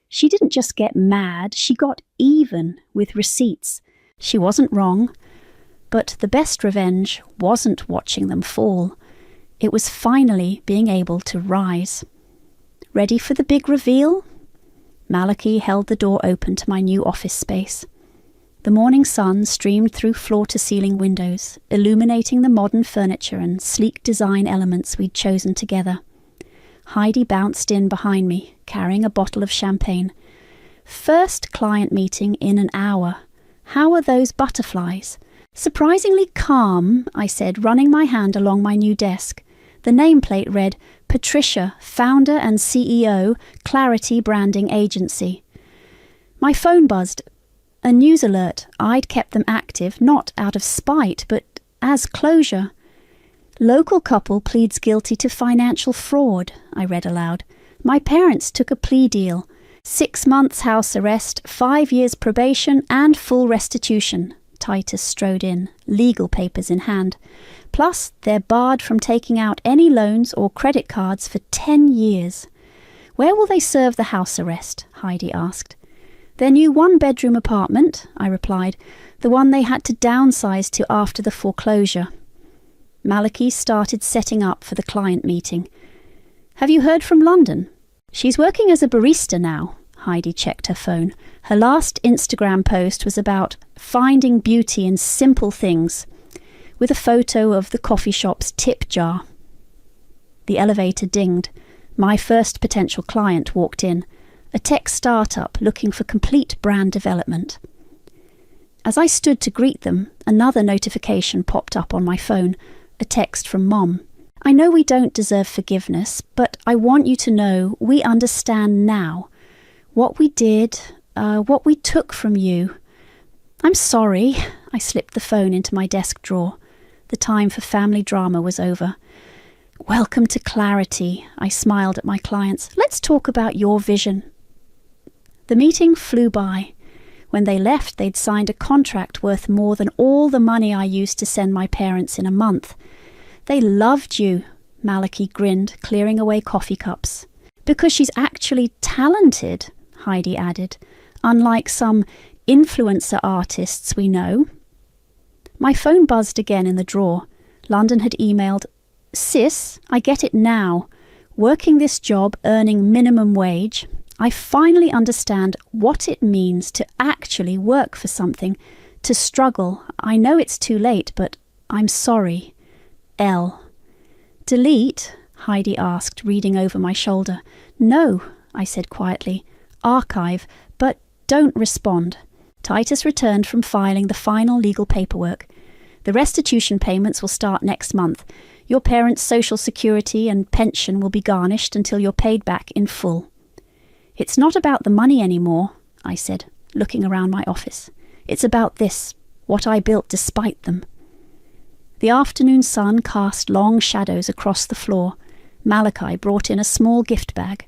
She didn't just get mad, she got even with receipts. She wasn't wrong, but the best revenge wasn't watching them fall. It was finally being able to rise. Ready for the big reveal? Malachi held the door open to my new office space. The morning sun streamed through floor-to-ceiling windows, illuminating the modern furniture and sleek design elements we'd chosen together. Heidi bounced in behind me, carrying a bottle of champagne. First client meeting in an hour. How are those butterflies? Surprisingly calm, I said, running my hand along my new desk. The nameplate read, Patricia, founder and CEO, Clarity Branding Agency. My phone buzzed. A news alert. I'd kept them active, not out of spite, but as closure. Local couple pleads guilty to financial fraud, I read aloud. My parents took a plea deal. 6 months house arrest, 5 years probation, and full restitution. Titus strode in, legal papers in hand. Plus, they're barred from taking out any loans or credit cards for 10 years. Where will they serve the house arrest? Heidi asked. Their new one-bedroom apartment, I replied, the one they had to downsize to after the foreclosure. Malachi started setting up for the client meeting. Have you heard from London? She's working as a barista now. Heidi checked her phone. Her last Instagram post was about finding beauty in simple things, with a photo of the coffee shop's tip jar. The elevator dinged. My first potential client walked in, a tech startup looking for complete brand development. As I stood to greet them, another notification popped up on my phone, a text from Mom. I know we don't deserve forgiveness, but I want you to know we understand now. What we did, what we took from you. I'm sorry. I slipped the phone into my desk drawer. The time for family drama was over. Welcome to Clarity, I smiled at my clients. Let's talk about your vision. The meeting flew by. When they left, they'd signed a contract worth more than all the money I used to send my parents in a month. They loved you, Malachi grinned, clearing away coffee cups. Because she's actually talented, Heidi added, unlike some influencer artists we know. My phone buzzed again in the drawer. London had emailed, Sis, I get it now. Working this job, earning minimum wage, I finally understand what it means to actually work for something, to struggle. I know it's too late, but I'm sorry. L. Delete? Heidi asked, reading over my shoulder. No, I said quietly. Archive, but don't respond. Titus returned from filing the final legal paperwork. The restitution payments will start next month. Your parents' social security and pension will be garnished until you're paid back in full. It's not about the money anymore, I said, looking around my office. It's about this, what I built despite them. The afternoon sun cast long shadows across the floor. Malachi brought in a small gift bag.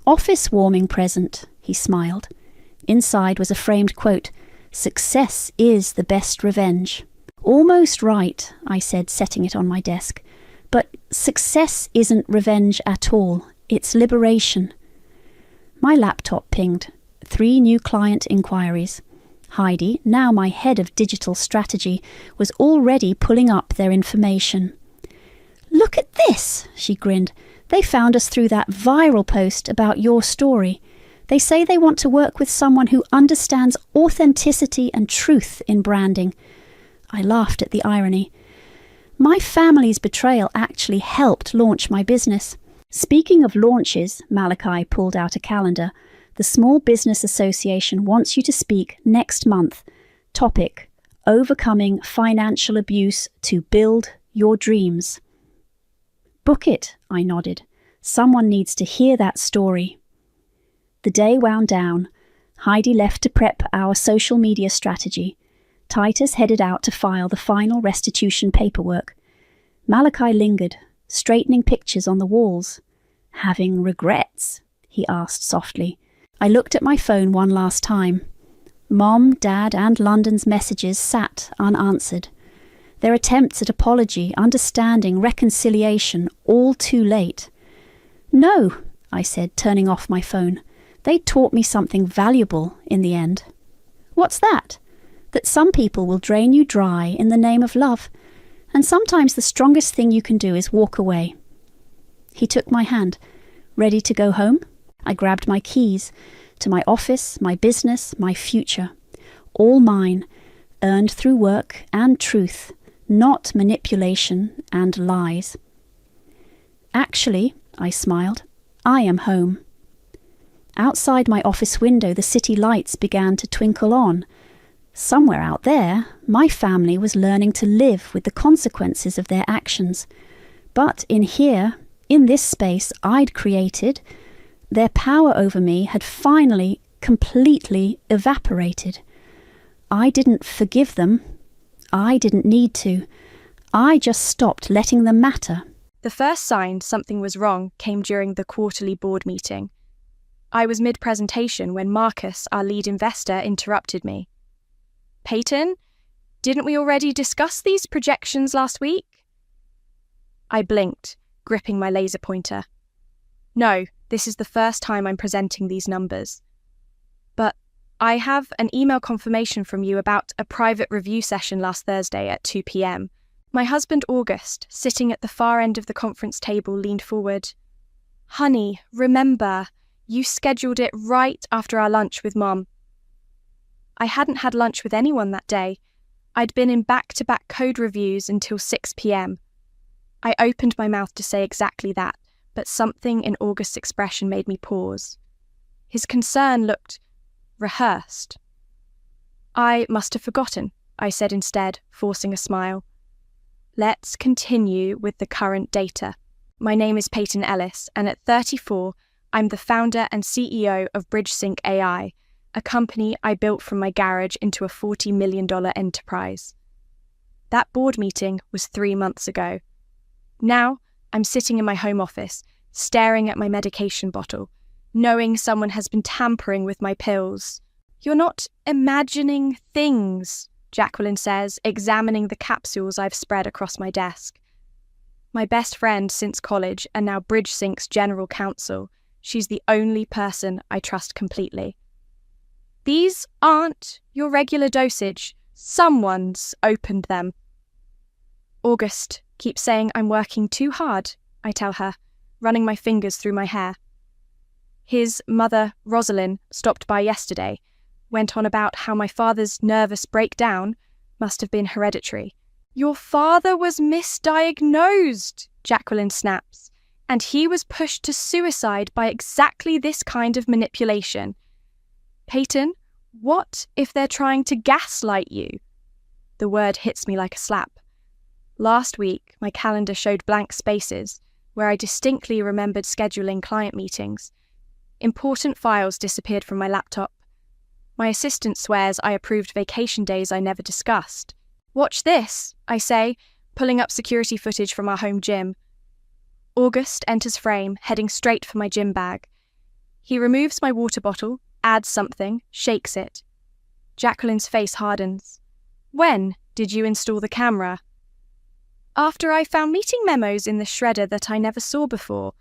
Office warming present, he smiled. Inside was a framed quote, Success is the best revenge. Almost right, I said, setting it on my desk. But success isn't revenge at all. It's liberation. My laptop pinged. 3 new client inquiries. Heidi, now my head of digital strategy, was already pulling up their information. "Look at this," she grinned. "They found us through that viral post about your story. They say they want to work with someone who understands authenticity and truth in branding." I laughed at the irony. My family's betrayal actually helped launch my business. Speaking of launches, Malachi pulled out a calendar. The Small Business Association wants you to speak next month. Topic: Overcoming Financial Abuse to Build Your Dreams. "Book it," I nodded. "Someone needs to hear that story." The day wound down. Heidi left to prep our social media strategy. Titus headed out to file the final restitution paperwork. Malachi lingered, straightening pictures on the walls. "Having regrets?" he asked softly. I looked at my phone one last time. Mom, Dad, and London's messages sat unanswered. Their attempts at apology, understanding, reconciliation, all too late. "No," I said, turning off my phone. "They taught me something valuable in the end." "What's that?" "That some people will drain you dry in the name of love, and sometimes the strongest thing you can do is walk away." He took my hand. "Ready to go home?" I grabbed my keys to my office, my business, my future. All mine, earned through work and truth, not manipulation and lies. "Actually," I smiled, "I am home." Outside my office window, the city lights began to twinkle on. Somewhere out there, my family was learning to live with the consequences of their actions. But in here, in this space I'd created, their power over me had finally completely evaporated. I didn't forgive them. I didn't need to. I just stopped letting them matter. The first sign something was wrong came during the quarterly board meeting. I was mid-presentation when Marcus, our lead investor, interrupted me. "Peyton, didn't we already discuss these projections last week?" I blinked, gripping my laser pointer. "No, this is the first time I'm presenting these numbers. But I have an email confirmation from you about a private review session last Thursday at 2 p.m. My husband, August, sitting at the far end of the conference table, leaned forward. "Honey, remember, you scheduled it right after our lunch with Mom." I hadn't had lunch with anyone that day. I'd been in back-to-back code reviews until 6 p.m. I opened my mouth to say exactly that, but something in August's expression made me pause. His concern looked rehearsed. "I must have forgotten," I said instead, forcing a smile. "Let's continue with the current data. My name is Peyton Ellis, and at 34, I'm the founder and CEO of BridgeSync AI, a company I built from my garage into a $40 million enterprise. That board meeting was 3 months ago. Now, I'm sitting in my home office, staring at my medication bottle, knowing someone has been tampering with my pills. "You're not imagining things," Jacqueline says, examining the capsules I've spread across my desk. My best friend since college and now BridgeSync's general counsel, she's the only person I trust completely. "These aren't your regular dosage. Someone's opened them." "August keeps saying I'm working too hard," I tell her, running my fingers through my hair. His mother, Rosalind, stopped by yesterday, went on about how my father's nervous breakdown must have been hereditary. "Your father was misdiagnosed," Jacqueline snaps, "and he was pushed to suicide by exactly this kind of manipulation. Peyton, what if they're trying to gaslight you?" The word hits me like a slap. Last week, my calendar showed blank spaces where I distinctly remembered scheduling client meetings. Important files disappeared from my laptop. My assistant swears I approved vacation days I never discussed. "Watch this," I say, pulling up security footage from our home gym. August enters frame, heading straight for my gym bag. He removes my water bottle, adds something, shakes it. Jacqueline's face hardens. "When did you install the camera?" After I found meeting memos in the shredder that I never saw before,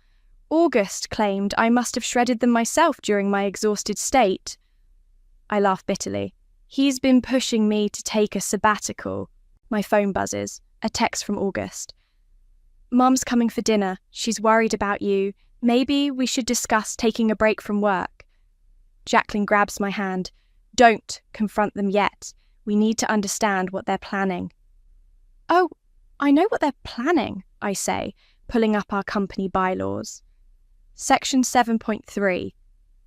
August claimed I must have shredded them myself during my exhausted state. I laugh bitterly. He's been pushing me to take a sabbatical. My phone buzzes. A text from August. Mum's coming for dinner. She's worried about you. Maybe we should discuss taking a break from work. Jacqueline grabs my hand. Don't confront them yet. We need to understand what they're planning. Oh, I know what they're planning, I say, pulling up our company bylaws. Section 7.3.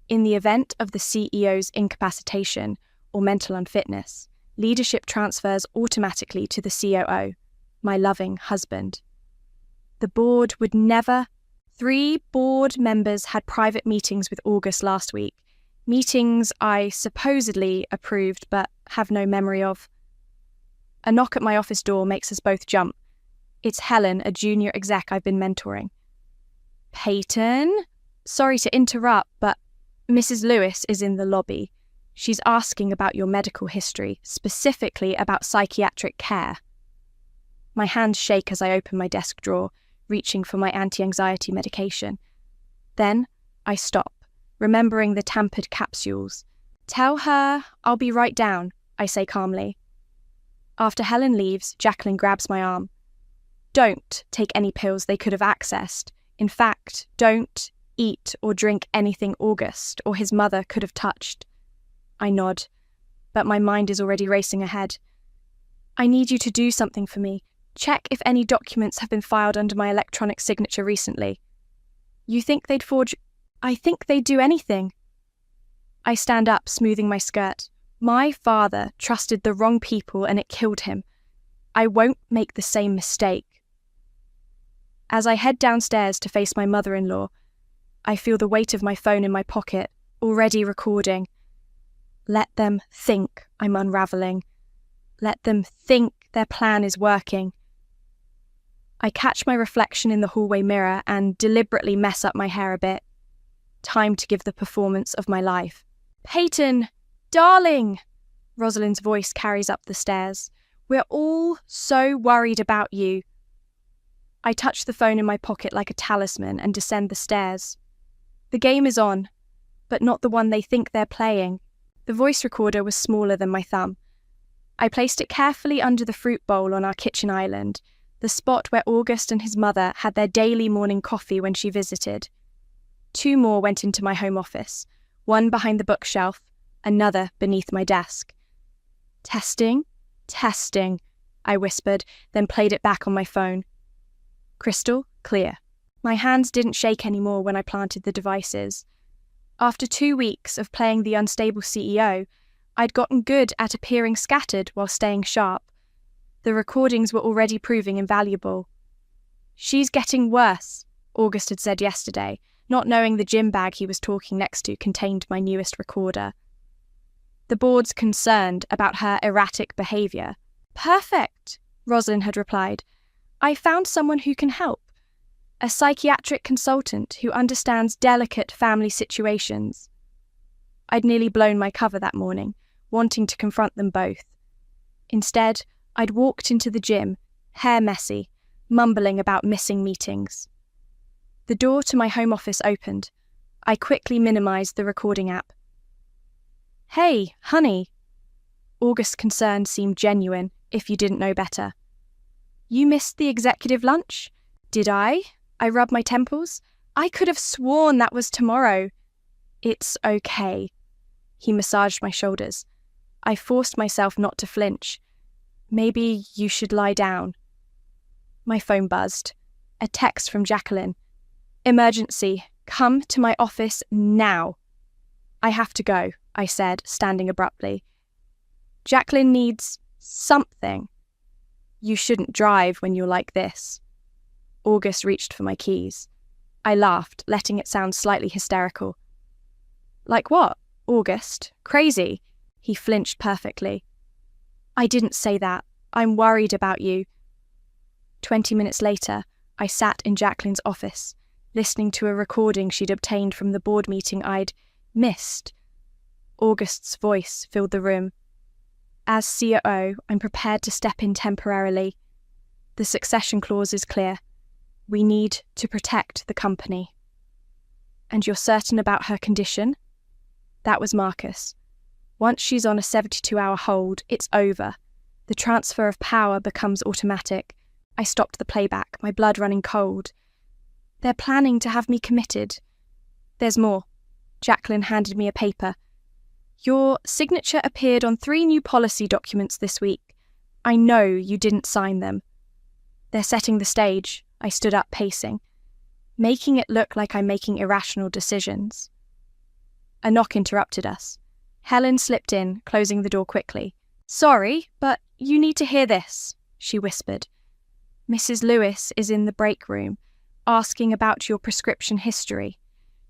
In the event of the CEO's incapacitation or mental unfitness, leadership transfers automatically to the COO, my loving husband. The board would never... 3 board members had private meetings with August last week. Meetings I supposedly approved but have no memory of. A knock at my office door makes us both jump. It's Helen, a junior exec I've been mentoring. Peyton? Sorry to interrupt, but Mrs. Lewis is in the lobby. She's asking about your medical history, specifically about psychiatric care. My hands shake as I open my desk drawer, reaching for my anti-anxiety medication. Then I stop, remembering the tampered capsules. Tell her I'll be right down, I say calmly. After Helen leaves, Jacqueline grabs my arm. Don't take any pills they could have accessed. In fact, don't eat or drink anything August or his mother could have touched. I nod, but my mind is already racing ahead. I need you to do something for me. Check if any documents have been filed under my electronic signature recently. You think they'd forge... I think they'd do anything. I stand up, smoothing my skirt. My father trusted the wrong people and it killed him. I won't make the same mistake. As I head downstairs to face my mother-in-law, I feel the weight of my phone in my pocket, already recording. Let them think I'm unraveling. Let them think their plan is working. I catch my reflection in the hallway mirror and deliberately mess up my hair a bit. Time to give the performance of my life. Peyton, darling! Rosalind's voice carries up the stairs. We're all so worried about you. I touch the phone in my pocket like a talisman and descend the stairs. The game is on, but not the one they think they're playing. The voice recorder was smaller than my thumb. I placed it carefully under the fruit bowl on our kitchen island, the spot where August and his mother had their daily morning coffee when she visited. 2 more went into my home office, one behind the bookshelf, another beneath my desk. Testing, testing, I whispered, then played it back on my phone. Crystal clear. My hands didn't shake anymore when I planted the devices. After 2 weeks of playing the unstable CEO, I'd gotten good at appearing scattered while staying sharp. The recordings were already proving invaluable. She's getting worse, August had said yesterday, not knowing the gym bag he was talking next to contained my newest recorder. The board's concerned about her erratic behaviour. Perfect, Rosalind had replied. I found someone who can help. A psychiatric consultant who understands delicate family situations. I'd nearly blown my cover that morning, wanting to confront them both. Instead, I'd walked into the gym, hair messy, mumbling about missing meetings. The door to my home office opened. I quickly minimised the recording app. Hey, honey. August's concern seemed genuine, if you didn't know better. You missed the executive lunch? Did I? I rubbed my temples. I could have sworn that was tomorrow. It's okay. He massaged my shoulders. I forced myself not to flinch. Maybe you should lie down. My phone buzzed. A text from Jacqueline. Emergency. Come to my office now. I have to go, I said, standing abruptly. Jacqueline needs something. You shouldn't drive when you're like this. August reached for my keys. I laughed, letting it sound slightly hysterical. Like what, August? Crazy? He flinched perfectly. I didn't say that. I'm worried about you. 20 minutes later, I sat in Jacqueline's office, listening to a recording she'd obtained from the board meeting I'd missed. August's voice filled the room. As COO, I'm prepared to step in temporarily. The succession clause is clear. We need to protect the company. And you're certain about her condition? That was Marcus. Once she's on a 72-hour hold, it's over. The transfer of power becomes automatic. I stopped the playback, my blood running cold. They're planning to have me committed. There's more. Jacqueline handed me a paper. Your signature appeared on 3 new policy documents this week. I know you didn't sign them. They're setting the stage. I stood up, pacing, making it look like I'm making irrational decisions. A knock interrupted us. Helen slipped in, closing the door quickly. Sorry, but you need to hear this, she whispered. Mrs. Lewis is in the break room, asking about your prescription history.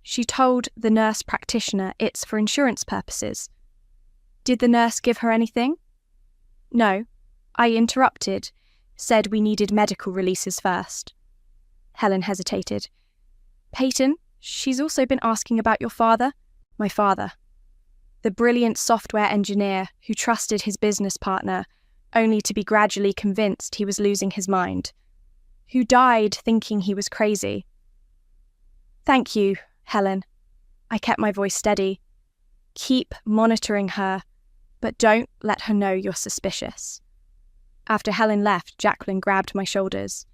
She told the nurse practitioner it's for insurance purposes. Did the nurse give her anything? No. I interrupted, said we needed medical releases first. Helen hesitated. Peyton, she's also been asking about your father. My father. The brilliant software engineer who trusted his business partner, only to be gradually convinced he was losing his mind. Who died thinking he was crazy. Thank you, Helen. I kept my voice steady. Keep monitoring her, but don't let her know you're suspicious. After Helen left, Jacqueline grabbed my shoulders.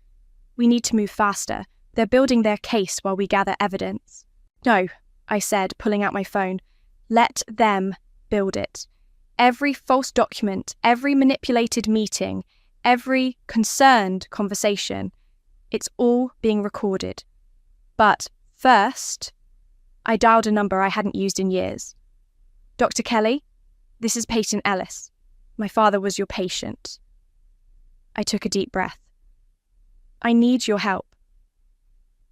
We need to move faster. They're building their case while we gather evidence. No, I said, pulling out my phone. Let them build it. Every false document, every manipulated meeting, every concerned conversation, it's all being recorded. But first, I dialed a number I hadn't used in years. Dr. Kelly, this is Peyton Ellis. My father was your patient. I took a deep breath. I need your help.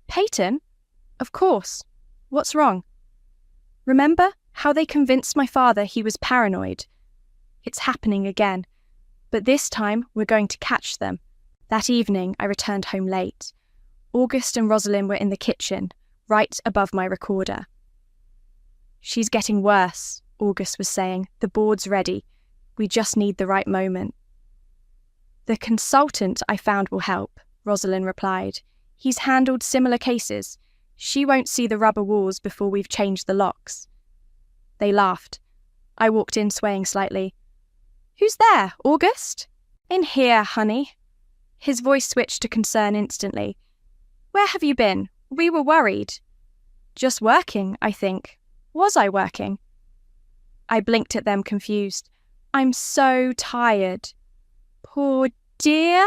Peyton? Of course. What's wrong? Remember how they convinced my father he was paranoid? It's happening again. But this time, we're going to catch them. That evening, I returned home late. August and Rosalind were in the kitchen, right above my recorder. She's getting worse, August was saying. The board's ready. We just need the right moment. The consultant I found will help, Rosalind replied. He's handled similar cases. She won't see the rubber walls before we've changed the locks. They laughed. I walked in swaying slightly. Who's there, August? In here, honey. His voice switched to concern instantly. Where have you been? We were worried. Just working, I think. Was I working? I blinked at them, confused. I'm so tired. Poor dear,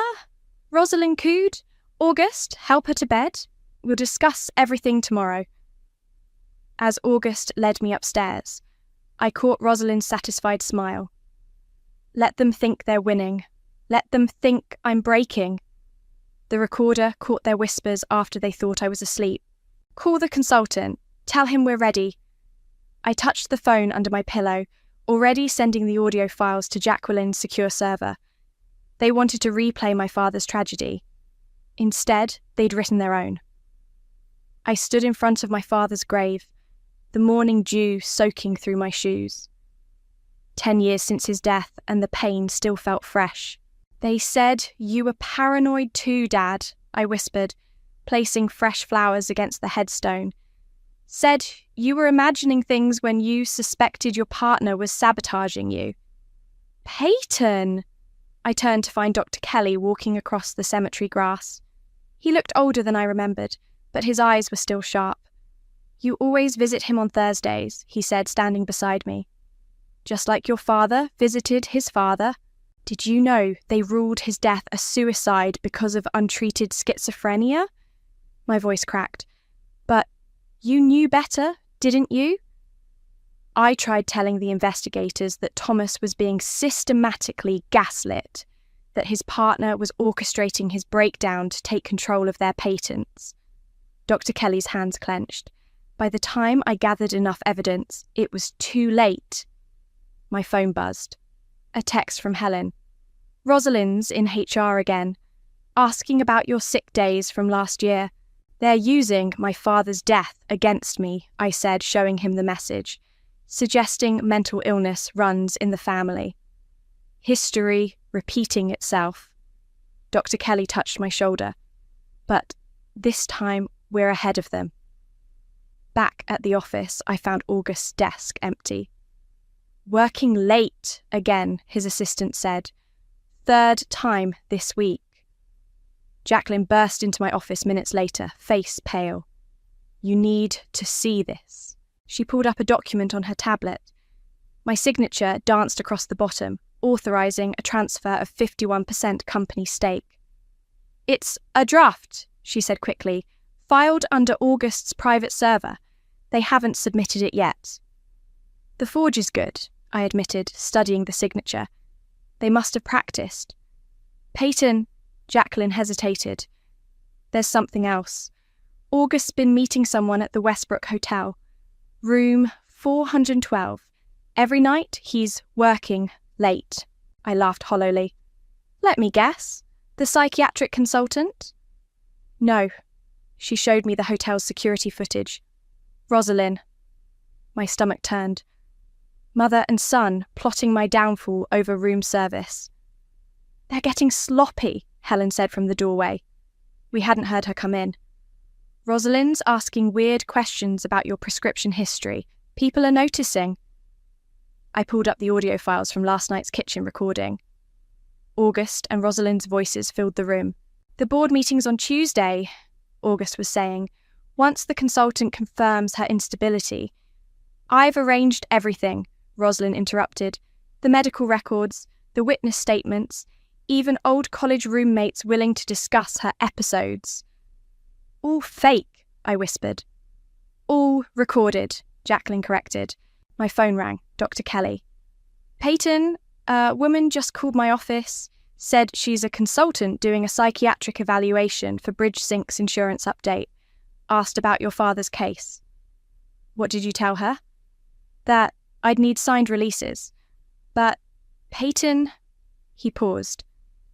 Rosalind cooed. August, help her to bed. We'll discuss everything tomorrow. As August led me upstairs, I caught Rosalind's satisfied smile. Let them think they're winning. Let them think I'm breaking. The recorder caught their whispers after they thought I was asleep. Call the consultant. Tell him we're ready. I touched the phone under my pillow, already sending the audio files to Jacqueline's secure server. They wanted to replay my father's tragedy. Instead, they'd written their own. I stood in front of my father's grave, the morning dew soaking through my shoes. 10 years since his death, and the pain still felt fresh. They said, you were paranoid too, Dad, I whispered, placing fresh flowers against the headstone. Said you were imagining things when you suspected your partner was sabotaging you. Peyton! I turned to find Dr. Kelly walking across the cemetery grass. He looked older than I remembered, but his eyes were still sharp. You always visit him on Thursdays, he said, standing beside me. Just like your father visited his father. Did you know they ruled his death a suicide because of untreated schizophrenia? My voice cracked. But you knew better, didn't you? I tried telling the investigators that Thomas was being systematically gaslit, that his partner was orchestrating his breakdown to take control of their patents. Dr. Kelly's hands clenched. By the time I gathered enough evidence, it was too late. My phone buzzed. A text from Helen. Rosalind's in HR again, asking about your sick days from last year. They're using my father's death against me, I said, showing him the message, suggesting mental illness runs in the family. History repeating itself. Dr. Kelly touched my shoulder. But this time, we're ahead of them. Back at the office, I found August's desk empty. Working late again, his assistant said. Third time this week. Jacqueline burst into my office minutes later, face pale. You need to see this. She pulled up a document on her tablet. My signature danced across the bottom, authorising a transfer of 51% company stake. It's a draft, she said quickly, filed under August's private server. They haven't submitted it yet. The forge is good, I admitted, studying the signature. They must have practiced. Peyton, Jacqueline hesitated. There's something else. August's been meeting someone at the Westbrook Hotel. Room 412. Every night he's working late. I laughed hollowly. Let me guess. The psychiatric consultant? No. She showed me the hotel's security footage. Rosalind. My stomach turned. Mother and son plotting my downfall over room service. They're getting sloppy, Helen said from the doorway. We hadn't heard her come in. Rosalind's asking weird questions about your prescription history. People are noticing. I pulled up the audio files from last night's kitchen recording. August and Rosalind's voices filled the room. The board meeting's on Tuesday, August was saying, once the consultant confirms her instability. I've arranged everything, Rosalind interrupted. The medical records, the witness statements, even old college roommates willing to discuss her episodes. All fake, I whispered. All recorded, Jacqueline corrected. My phone rang. Dr. Kelly. Peyton, a woman just called my office, said she's a consultant doing a psychiatric evaluation for Bridge Sync's insurance update. Asked about your father's case. What did you tell her? That I'd need signed releases. But Peyton, he paused.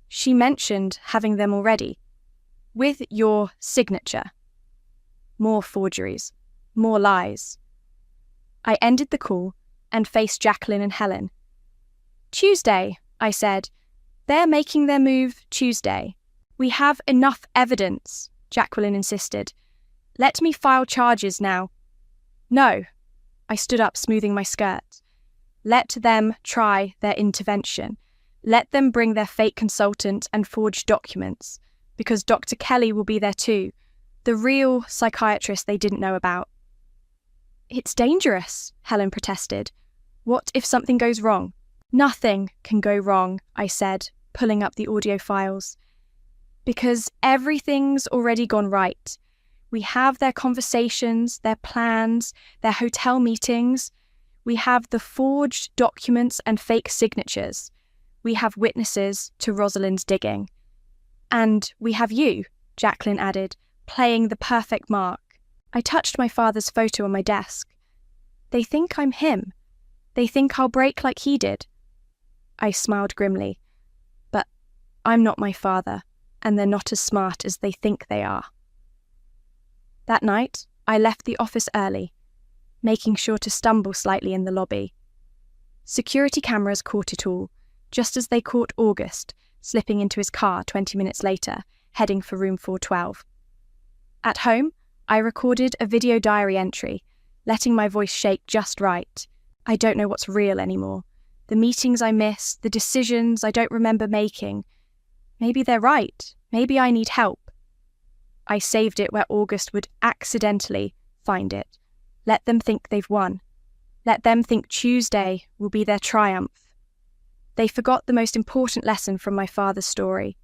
She mentioned having them already. With your signature. More forgeries. More lies. I ended the call and faced Jacqueline and Helen. Tuesday, I said. They're making their move Tuesday. We have enough evidence, Jacqueline insisted. Let me file charges now. No. I stood up, smoothing my skirt. Let them try their intervention. Let them bring their fake consultant and forged documents, because Dr. Kelly will be there too, the real psychiatrist they didn't know about. It's dangerous, Helen protested. What if something goes wrong? Nothing can go wrong, I said, pulling up the audio files. Because everything's already gone right. We have their conversations, their plans, their hotel meetings. We have the forged documents and fake signatures. We have witnesses to Rosalind's digging. And we have you, Jacqueline added, playing the perfect mark. I touched my father's photo on my desk. They think I'm him. They think I'll break like he did. I smiled grimly. But I'm not my father, and they're not as smart as they think they are. That night, I left the office early, making sure to stumble slightly in the lobby. Security cameras caught it all, just as they caught August, slipping into his car 20 minutes later, heading for room 412. At home, I recorded a video diary entry, letting my voice shake just right. I don't know what's real anymore. The meetings I miss, the decisions I don't remember making. Maybe they're right. Maybe I need help. I saved it where August would accidentally find it. Let them think they've won. Let them think Tuesday will be their triumph. They forgot the most important lesson from my father's story.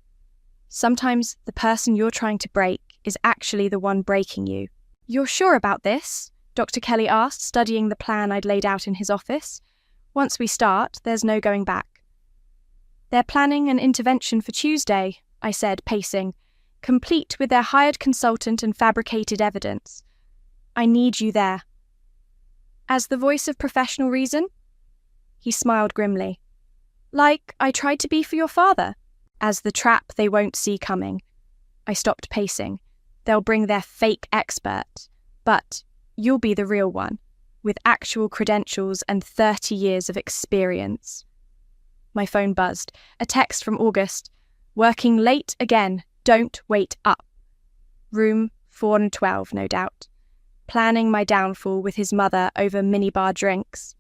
Sometimes the person you're trying to break is actually the one breaking you. You're sure about this? Dr. Kelly asked, studying the plan I'd laid out in his office. Once we start, there's no going back. They're planning an intervention for Tuesday, I said, pacing, complete with their hired consultant and fabricated evidence. I need you there. As the voice of professional reason? He smiled grimly. Like I tried to be for your father. As the trap they won't see coming. I stopped pacing. They'll bring their fake expert, but you'll be the real one, with actual credentials and 30 years of experience. My phone buzzed. A text from August. Working late again. Don't wait up. Room 412, no doubt. Planning my downfall with his mother over minibar drinks.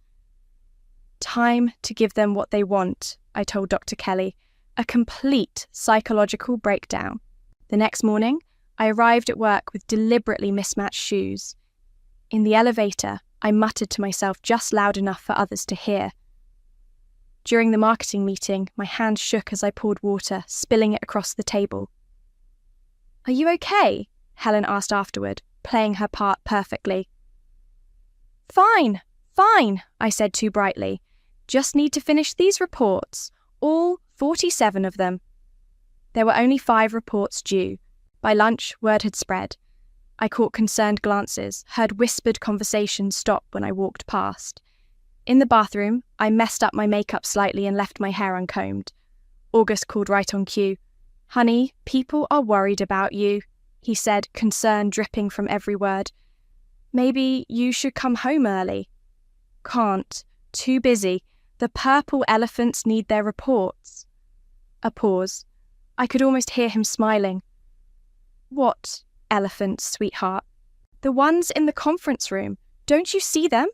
Time to give them what they want, I told Dr. Kelly. A complete psychological breakdown. The next morning, I arrived at work with deliberately mismatched shoes. In the elevator, I muttered to myself just loud enough for others to hear. During the marketing meeting, my hand shook as I poured water, spilling it across the table. "Are you okay?" Helen asked afterward, playing her part perfectly. Fine, I said too brightly. Just need to finish these reports, all 47 of them. There were only 5 reports due. By lunch, word had spread. I caught concerned glances, heard whispered conversations stop when I walked past. In the bathroom, I messed up my makeup slightly and left my hair uncombed. August called right on cue. "Honey, people are worried about you," he said, concern dripping from every word. "Maybe you should come home early." "Can't. Too busy. The purple elephants need their reports." A pause. I could almost hear him smiling. "What elephants, sweetheart?" "The ones in the conference room. Don't you see them?"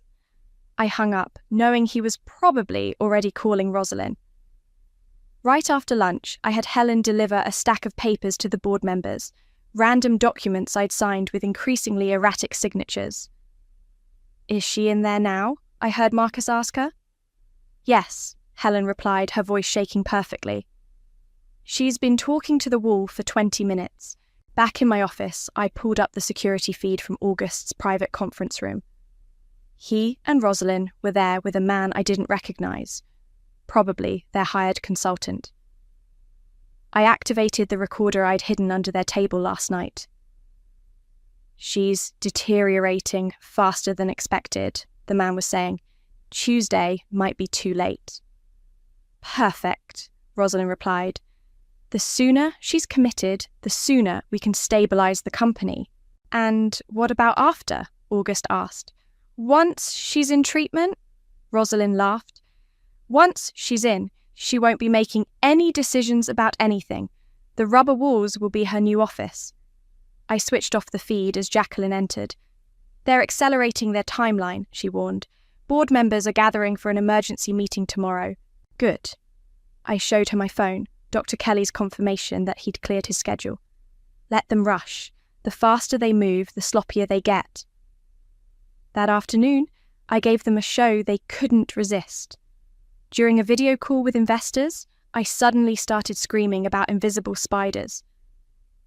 I hung up, knowing he was probably already calling Rosalind. Right after lunch, I had Helen deliver a stack of papers to the board members, random documents I'd signed with increasingly erratic signatures. "Is she in there now?" I heard Marcus ask her. "Yes," Helen replied, her voice shaking perfectly. "She's been talking to the wall for 20 minutes. Back in my office, I pulled up the security feed from August's private conference room. He and Rosalind were there with a man I didn't recognise, probably their hired consultant. I activated the recorder I'd hidden under their table last night. "She's deteriorating faster than expected," the man was saying. "Tuesday might be too late." "Perfect," Rosalind replied. "The sooner she's committed, the sooner we can stabilise the company." "And what about after?" August asked. "Once she's in treatment?" Rosalind laughed. "Once she's in, she won't be making any decisions about anything. The rubber walls will be her new office." I switched off the feed as Jacqueline entered. "They're accelerating their timeline," she warned. "Board members are gathering for an emergency meeting tomorrow." "Good." I showed her my phone, Dr. Kelly's confirmation that he'd cleared his schedule. "Let them rush. The faster they move, the sloppier they get." That afternoon, I gave them a show they couldn't resist. During a video call with investors, I suddenly started screaming about invisible spiders.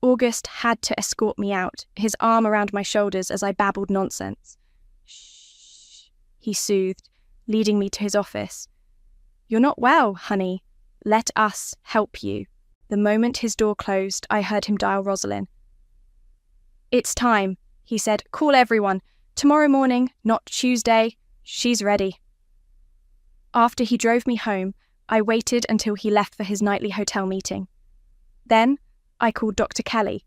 August had to escort me out, his arm around my shoulders as I babbled nonsense. "Shh," he soothed, leading me to his office. "You're not well, honey. Let us help you." The moment his door closed, I heard him dial Rosalind. "It's time," he said. "Call everyone. Tomorrow morning, not Tuesday. She's ready." After he drove me home, I waited until he left for his nightly hotel meeting. Then, I called Dr. Kelly.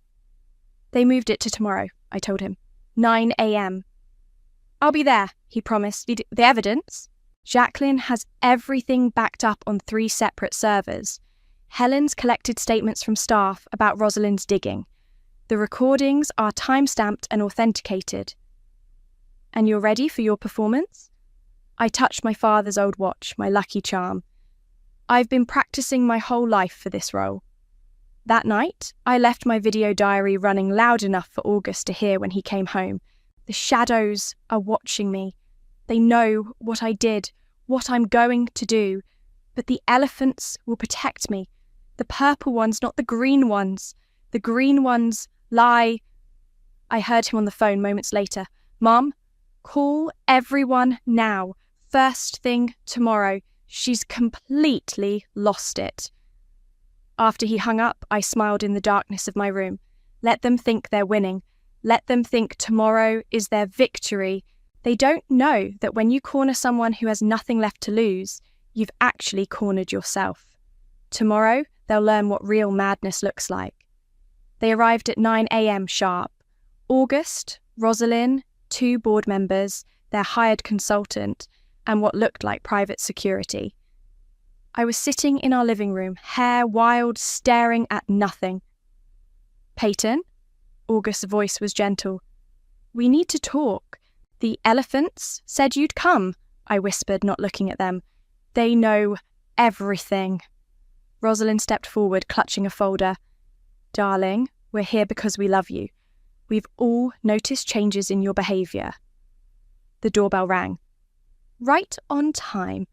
"They moved it to tomorrow," I told him. 9 a.m. "I'll be there," he promised. "The evidence?" Jacqueline has everything backed up on 3 separate servers. Helen's collected statements from staff about Rosalind's digging. The recordings are time-stamped and authenticated. "And you're ready for your performance?" I touched my father's old watch, my lucky charm. "I've been practicing my whole life for this role." That night, I left my video diary running loud enough for August to hear when he came home. The shadows are watching me. They know what I did, what I'm going to do. But the elephants will protect me. The purple ones, not the green ones. The green ones lie. I heard him on the phone moments later. "Mom, call everyone now. First thing tomorrow. She's completely lost it." After he hung up, I smiled in the darkness of my room. Let them think they're winning. Let them think tomorrow is their victory. They don't know that when you corner someone who has nothing left to lose, you've actually cornered yourself. Tomorrow, they'll learn what real madness looks like. They arrived at 9 a.m. sharp. August, Rosalind, 2 board members, their hired consultant, and what looked like private security. I was sitting in our living room, hair wild, staring at nothing. "Peyton?" August's voice was gentle. "We need to talk. The elephants said you'd come," I whispered, not looking at them. "They know everything." Rosalind stepped forward, clutching a folder. "Darling, we're here because we love you. We've all noticed changes in your behaviour." The doorbell rang. Right on time.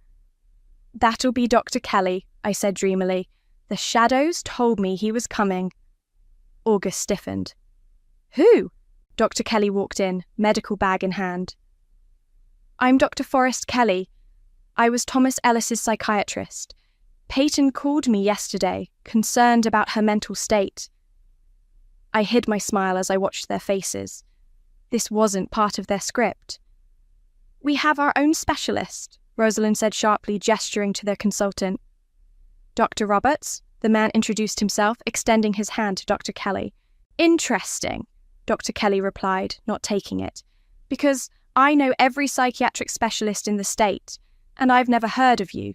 "That'll be Dr. Kelly," I said dreamily. "The shadows told me he was coming." August stiffened. "Who?" Dr. Kelly walked in, medical bag in hand. "I'm Dr. Forrest Kelly. I was Thomas Ellis's psychiatrist. Peyton called me yesterday, concerned about her mental state." I hid my smile as I watched their faces. This wasn't part of their script. "We have our own specialist," Rosalind said sharply, gesturing to their consultant. "Dr. Roberts," the man introduced himself, extending his hand to Dr. Kelly. "Interesting," Dr. Kelly replied, not taking it, "because I know every psychiatric specialist in the state, and I've never heard of you."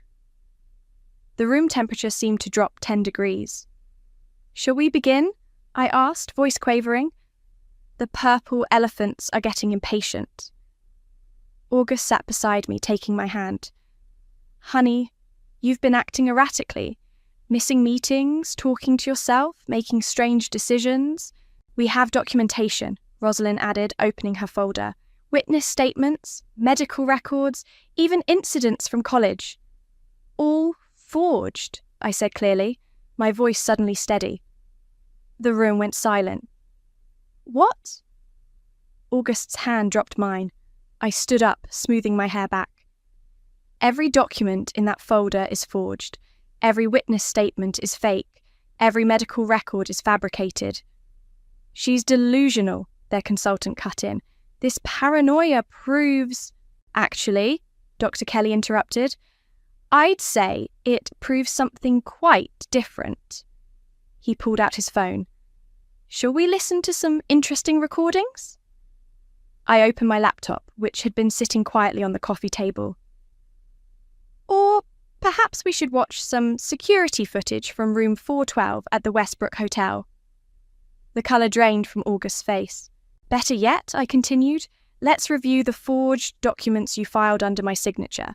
The room temperature seemed to drop 10 degrees. "Shall we begin?" I asked, voice quavering. The purple elephants are getting impatient. August sat beside me, taking my hand. "Honey, you've been acting erratically, missing meetings, talking to yourself, making strange decisions. We have documentation," Rosalind added, opening her folder. "Witness statements, medical records, even incidents from college. All forged," I said clearly, my voice suddenly steady. The room went silent. "What?" August's hand dropped mine. I stood up, smoothing my hair back. "Every document in that folder is forged. Every witness statement is fake. Every medical record is fabricated." "She's delusional," their consultant cut in. "This paranoia proves—" "Actually," Dr. Kelly interrupted, "I'd say it proves something quite different." He pulled out his phone. "Shall we listen to some interesting recordings?" I opened my laptop, which had been sitting quietly on the coffee table. "Or perhaps we should watch some security footage from room 412 at the Westbrook Hotel." The colour drained from August's face. "Better yet," I continued, "let's review the forged documents you filed under my signature,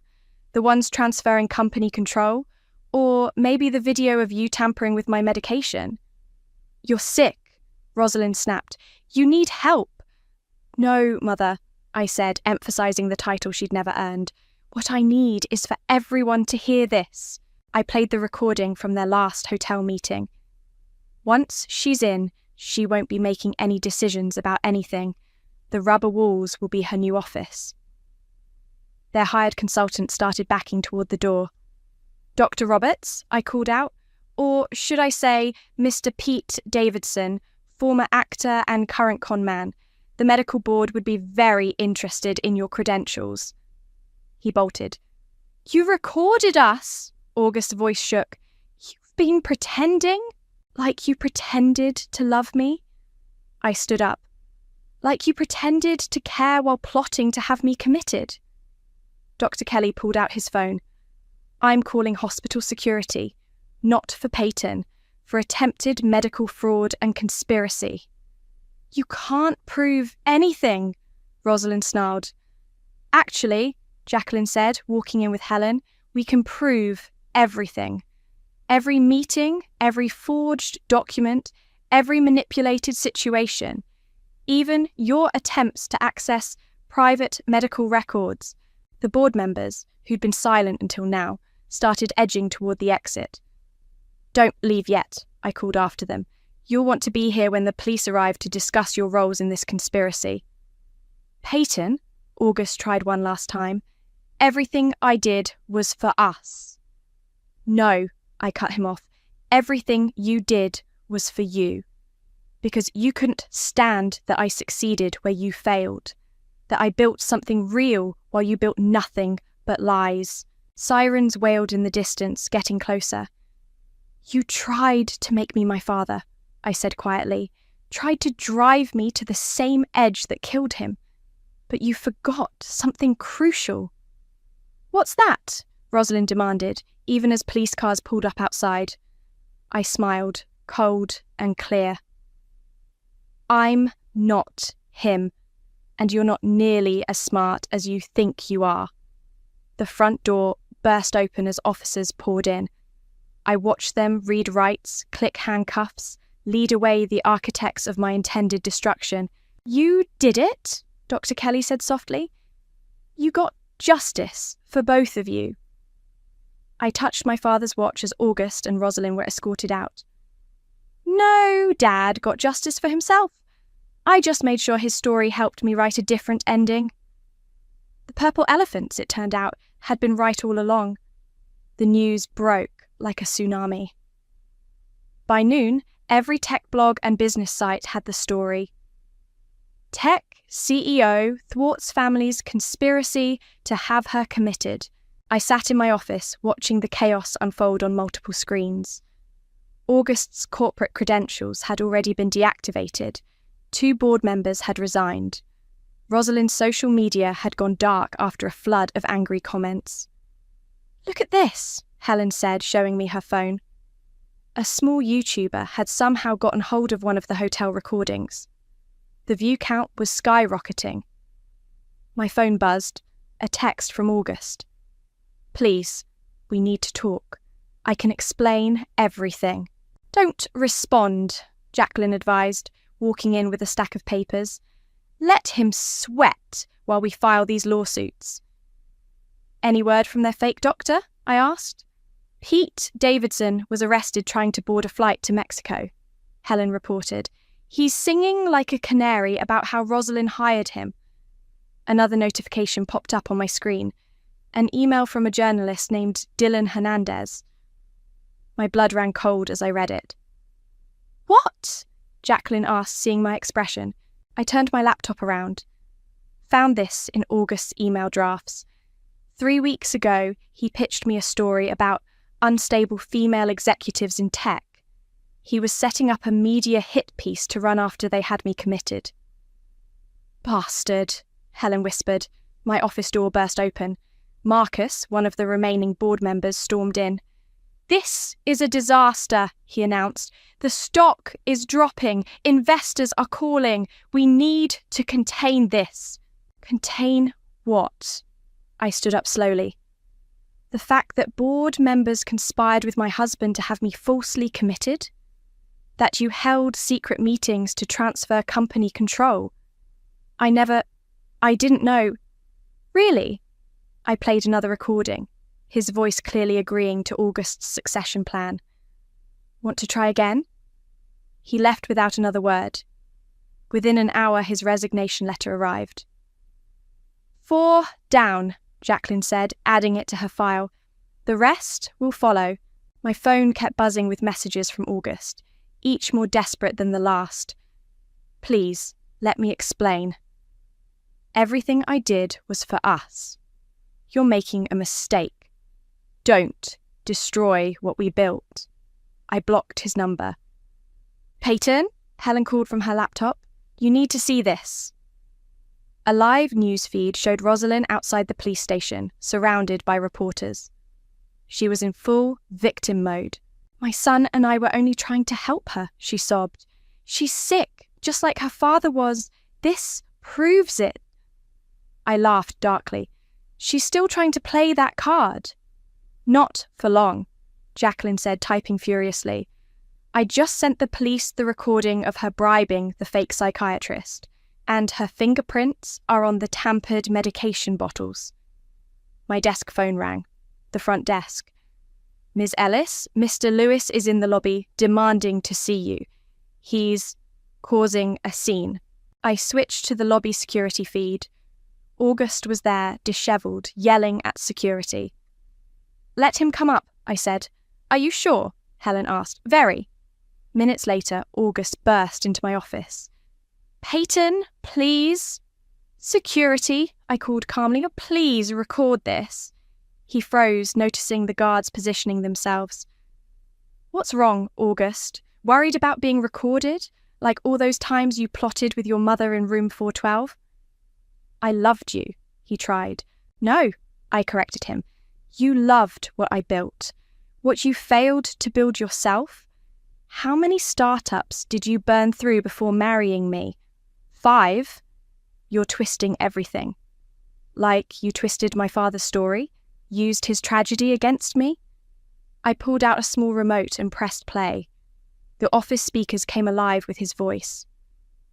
the ones transferring company control, or maybe the video of you tampering with my medication." "You're sick," Rosalind snapped. "You need help." "No, Mother," I said, emphasising the title she'd never earned. "What I need is for everyone to hear this." I played the recording from their last hotel meeting. "Once she's in, she won't be making any decisions about anything. The rubber walls will be her new office." Their hired consultant started backing toward the door. "Dr. Roberts," I called out, "or should I say Mr. Pete Davidson, former actor and current con man. The medical board would be very interested in your credentials." He bolted. "You recorded us!" August's voice shook. "You've been pretending? Like you pretended to love me?" I stood up. "Like you pretended to care while plotting to have me committed?" Dr. Kelly pulled out his phone. "I'm calling hospital security, not for Peyton, for attempted medical fraud and conspiracy." "You can't prove anything," Rosalind snarled. "Actually," Jacqueline said, walking in with Helen, "we can prove everything. Every meeting, every forged document, every manipulated situation, even your attempts to access private medical records." The board members, who'd been silent until now, started edging toward the exit. "Don't leave yet," I called after them. "You'll want to be here when the police arrive to discuss your roles in this conspiracy." "Peyton," August tried one last time, "everything I did was for us." "No," I cut him off. "Everything you did was for you. Because you couldn't stand that I succeeded where you failed. That I built something real while you built nothing but lies." Sirens wailed in the distance, getting closer. "You tried to make me my father," I said quietly. "Tried to drive me to the same edge that killed him. But you forgot something crucial." "What's that?" Rosalind demanded, even as police cars pulled up outside. I smiled, cold and clear. I'm not him, and you're not nearly as smart as you think you are. The front door burst open as officers poured in. I watched them read rights, click handcuffs, lead away the architects of my intended destruction. You did it, Dr. Kelly said softly. You got justice for both of you. I touched my father's watch as August and Rosalind were escorted out. No, Dad got justice for himself. I just made sure his story helped me write a different ending. The purple elephants, it turned out, had been right all along. The news broke like a tsunami. By noon, every tech blog and business site had the story. Tech CEO thwarts family's conspiracy to have her committed. I sat in my office watching the chaos unfold on multiple screens. August's corporate credentials had already been deactivated. 2 board members had resigned. Rosalind's social media had gone dark after a flood of angry comments. Look at this, Helen said, showing me her phone. A small YouTuber had somehow gotten hold of one of the hotel recordings. The view count was skyrocketing. My phone buzzed, a text from August. Please, we need to talk. I can explain everything. Don't respond, Jacqueline advised, walking in with a stack of papers. Let him sweat while we file these lawsuits. Any word from their fake doctor? I asked. Pete Davidson was arrested trying to board a flight to Mexico, Helen reported. He's singing like a canary about how Rosalind hired him. Another notification popped up on my screen. An email from a journalist named Dylan Hernandez. My blood ran cold as I read it. What? Jacqueline asked, seeing my expression. I turned my laptop around. Found this in August's email drafts. 3 weeks ago, he pitched me a story about unstable female executives in tech. He was setting up a media hit piece to run after they had me committed. Bastard, Helen whispered. My office door burst open. Marcus, one of the remaining board members, stormed in. This is a disaster, he announced. The stock is dropping. Investors are calling. We need to contain this. Contain what? I stood up slowly. The fact that board members conspired with my husband to have me falsely committed? That you held secret meetings to transfer company control? I didn't know. Really? I played another recording, his voice clearly agreeing to August's succession plan. Want to try again? He left without another word. Within an hour, his resignation letter arrived. 4 down, Jacqueline said, adding it to her file. The rest will follow. My phone kept buzzing with messages from August, each more desperate than the last. Please, let me explain. Everything I did was for us. You're making a mistake. Don't destroy what we built. I blocked his number. Peyton, Helen called from her laptop. You need to see this. A live news feed showed Rosalind outside the police station, surrounded by reporters. She was in full victim mode. My son and I were only trying to help her, she sobbed. She's sick, just like her father was. This proves it. I laughed darkly. She's still trying to play that card. Not for long, Jacqueline said, typing furiously. I just sent the police the recording of her bribing the fake psychiatrist, and her fingerprints are on the tampered medication bottles. My desk phone rang. The front desk. Ms. Ellis, Mr. Lewis is in the lobby, demanding to see you. He's causing a scene. I switched to the lobby security feed. August was there, dishevelled, yelling at security. Let him come up, I said. Are you sure? Helen asked. Very. Minutes later, August burst into my office. Peyton, please. Security, I called calmly. Please record this. He froze, noticing the guards positioning themselves. What's wrong, August? Worried about being recorded? Like all those times you plotted with your mother in room 412? I loved you, he tried. No, I corrected him. You loved what I built. What you failed to build yourself? How many startups did you burn through before marrying me? 5? You're twisting everything. Like you twisted my father's story, used his tragedy against me? I pulled out a small remote and pressed play. The office speakers came alive with his voice.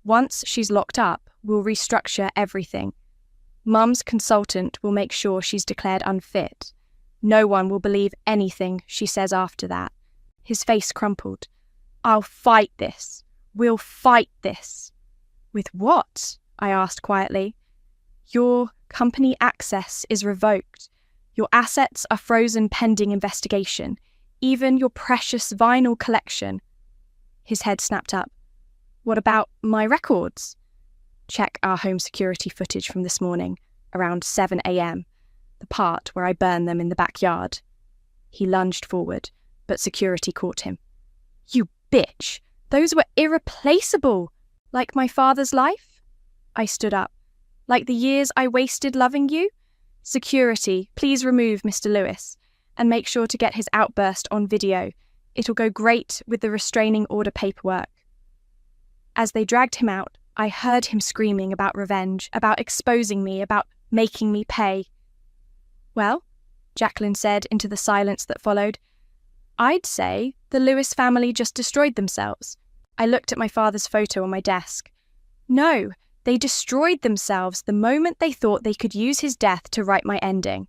Once she's locked up, we'll restructure everything. Mum's consultant will make sure she's declared unfit. No one will believe anything she says after that. His face crumpled. I'll fight this. We'll fight this. With what? I asked quietly. Your company access is revoked. Your assets are frozen pending investigation. Even your precious vinyl collection. His head snapped up. What about my records? Check our home security footage from this morning, around 7 a.m., the part where I burned them in the backyard. He lunged forward, but security caught him. You bitch! Those were irreplaceable! Like my father's life? I stood up. Like the years I wasted loving you? Security, please remove Mr. Lewis, and make sure to get his outburst on video. It'll go great with the restraining order paperwork. As they dragged him out, I heard him screaming about revenge, about exposing me, about making me pay. Well, Jacqueline said into the silence that followed, I'd say the Lewis family just destroyed themselves. I looked at my father's photo on my desk. No, they destroyed themselves the moment they thought they could use his death to write my ending.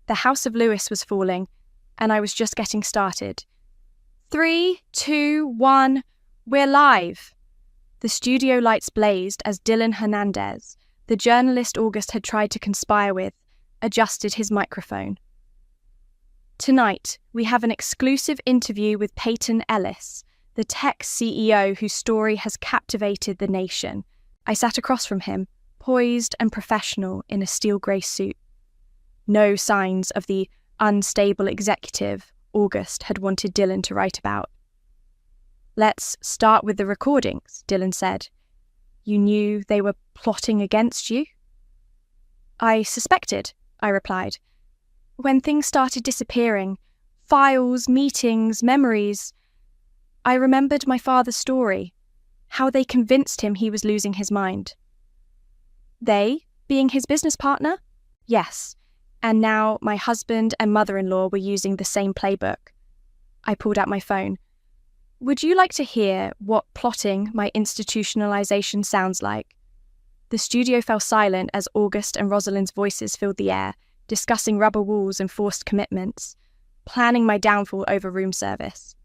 The House of Lewis was falling, and I was just getting started. 3, 2, 1, we're live. The studio lights blazed as Dylan Hernandez, the journalist August had tried to conspire with, adjusted his microphone. Tonight, we have an exclusive interview with Peyton Ellis, the tech CEO whose story has captivated the nation. I sat across from him, poised and professional in a steel grey suit. No signs of the unstable executive August had wanted Dylan to write about. Let's start with the recordings, Dylan said. You knew they were plotting against you? I suspected, I replied. When things started disappearing, files, meetings, memories, I remembered my father's story, how they convinced him he was losing his mind. They, being his business partner? Yes, and now my husband and mother-in-law were using the same playbook. I pulled out my phone. Would you like to hear what plotting my institutionalization sounds like? The studio fell silent as August and Rosalind's voices filled the air, discussing rubber walls and forced commitments, planning my downfall over room service.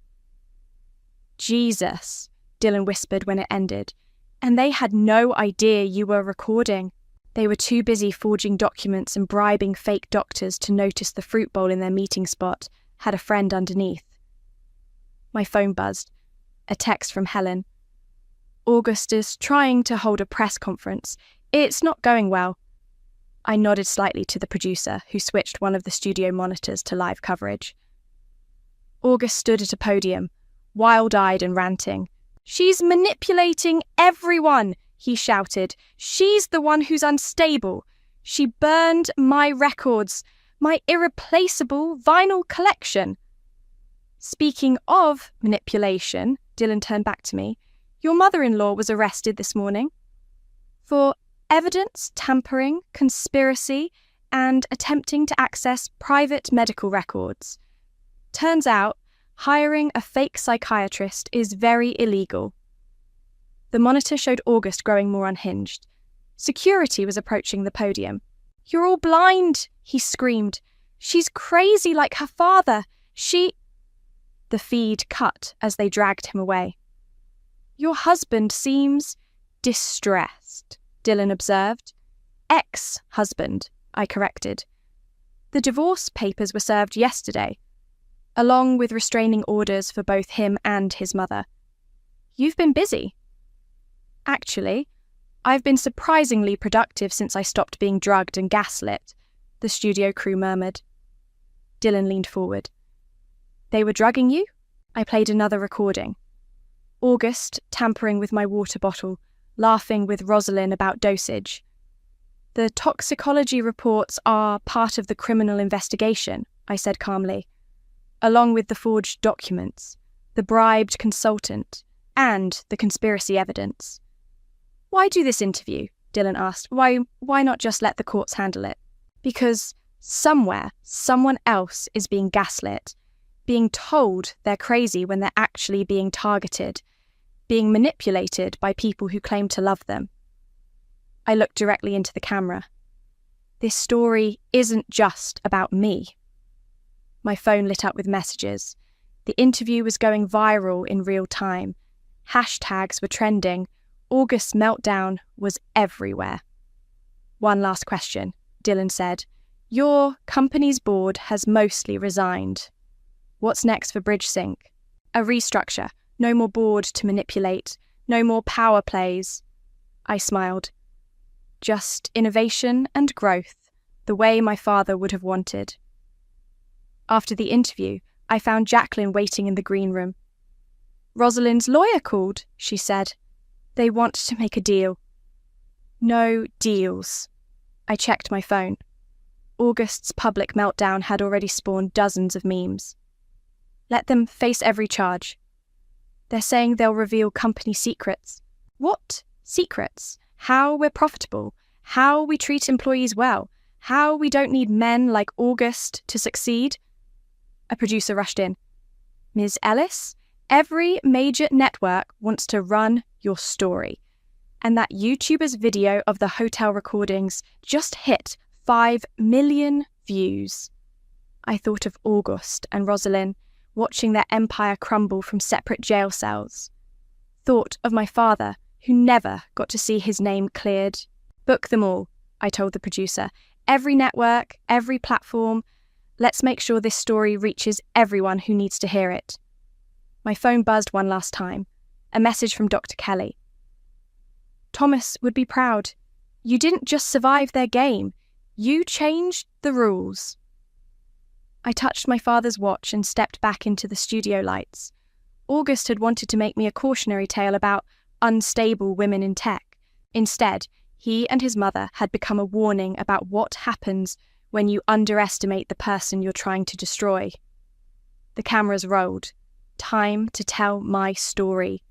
Jesus, Dylan whispered when it ended, and they had no idea you were recording. They were too busy forging documents and bribing fake doctors to notice the fruit bowl in their meeting spot had a friend underneath. My phone buzzed. A text from Helen. August is trying to hold a press conference. It's not going well. I nodded slightly to the producer, who switched one of the studio monitors to live coverage. August stood at a podium, wild-eyed and ranting. She's manipulating everyone, he shouted. She's the one who's unstable. She burned my records, my irreplaceable vinyl collection. Speaking of manipulation, Dylan turned back to me. Your mother-in-law was arrested this morning for evidence tampering, conspiracy, and attempting to access private medical records. Turns out, hiring a fake psychiatrist is very illegal. The monitor showed August growing more unhinged. Security was approaching the podium. You're all blind, he screamed. She's crazy like her father. The feed cut as they dragged him away. Your husband seems distressed, Dylan observed. Ex-husband, I corrected. The divorce papers were served yesterday, along with restraining orders for both him and his mother. You've been busy. Actually, I've been surprisingly productive since I stopped being drugged and gaslit, the studio crew murmured. Dylan leaned forward. They were drugging you? I played another recording. August tampering with my water bottle, laughing with Rosalind about dosage. The toxicology reports are part of the criminal investigation, I said calmly, along with the forged documents, the bribed consultant, and the conspiracy evidence. Why do this interview? Dylan asked. Why not just let the courts handle it? Because somewhere, someone else is being gaslit, being told they're crazy when they're actually being targeted, being manipulated by people who claim to love them. I looked directly into the camera. This story isn't just about me. My phone lit up with messages. The interview was going viral in real time. Hashtags were trending. August's meltdown was everywhere. One last question, Dylan said. Your company's board has mostly resigned. What's next for BridgeSync? A restructure. No more board to manipulate. No more power plays. I smiled. Just innovation and growth, the way my father would have wanted. After the interview, I found Jacqueline waiting in the green room. Rosalind's lawyer called, she said. They want to make a deal. No deals. I checked my phone. August's public meltdown had already spawned dozens of memes. Let them face every charge. They're saying they'll reveal company secrets. What secrets? How we're profitable, how we treat employees well, how we don't need men like August to succeed. A producer rushed in. Ms. Ellis, every major network wants to run your story. And that YouTuber's video of the hotel recordings just hit 5 million views. I thought of August and Rosalind watching their empire crumble from separate jail cells. Thought of my father, who never got to see his name cleared. Book them all, I told the producer. Every network, every platform. Let's make sure this story reaches everyone who needs to hear it. My phone buzzed one last time. A message from Dr. Kelly. Thomas would be proud. You didn't just survive their game. You changed the rules. I touched my father's watch and stepped back into the studio lights. August had wanted to make me a cautionary tale about unstable women in tech. Instead, he and his mother had become a warning about what happens when you underestimate the person you're trying to destroy. The cameras rolled. Time to tell my story.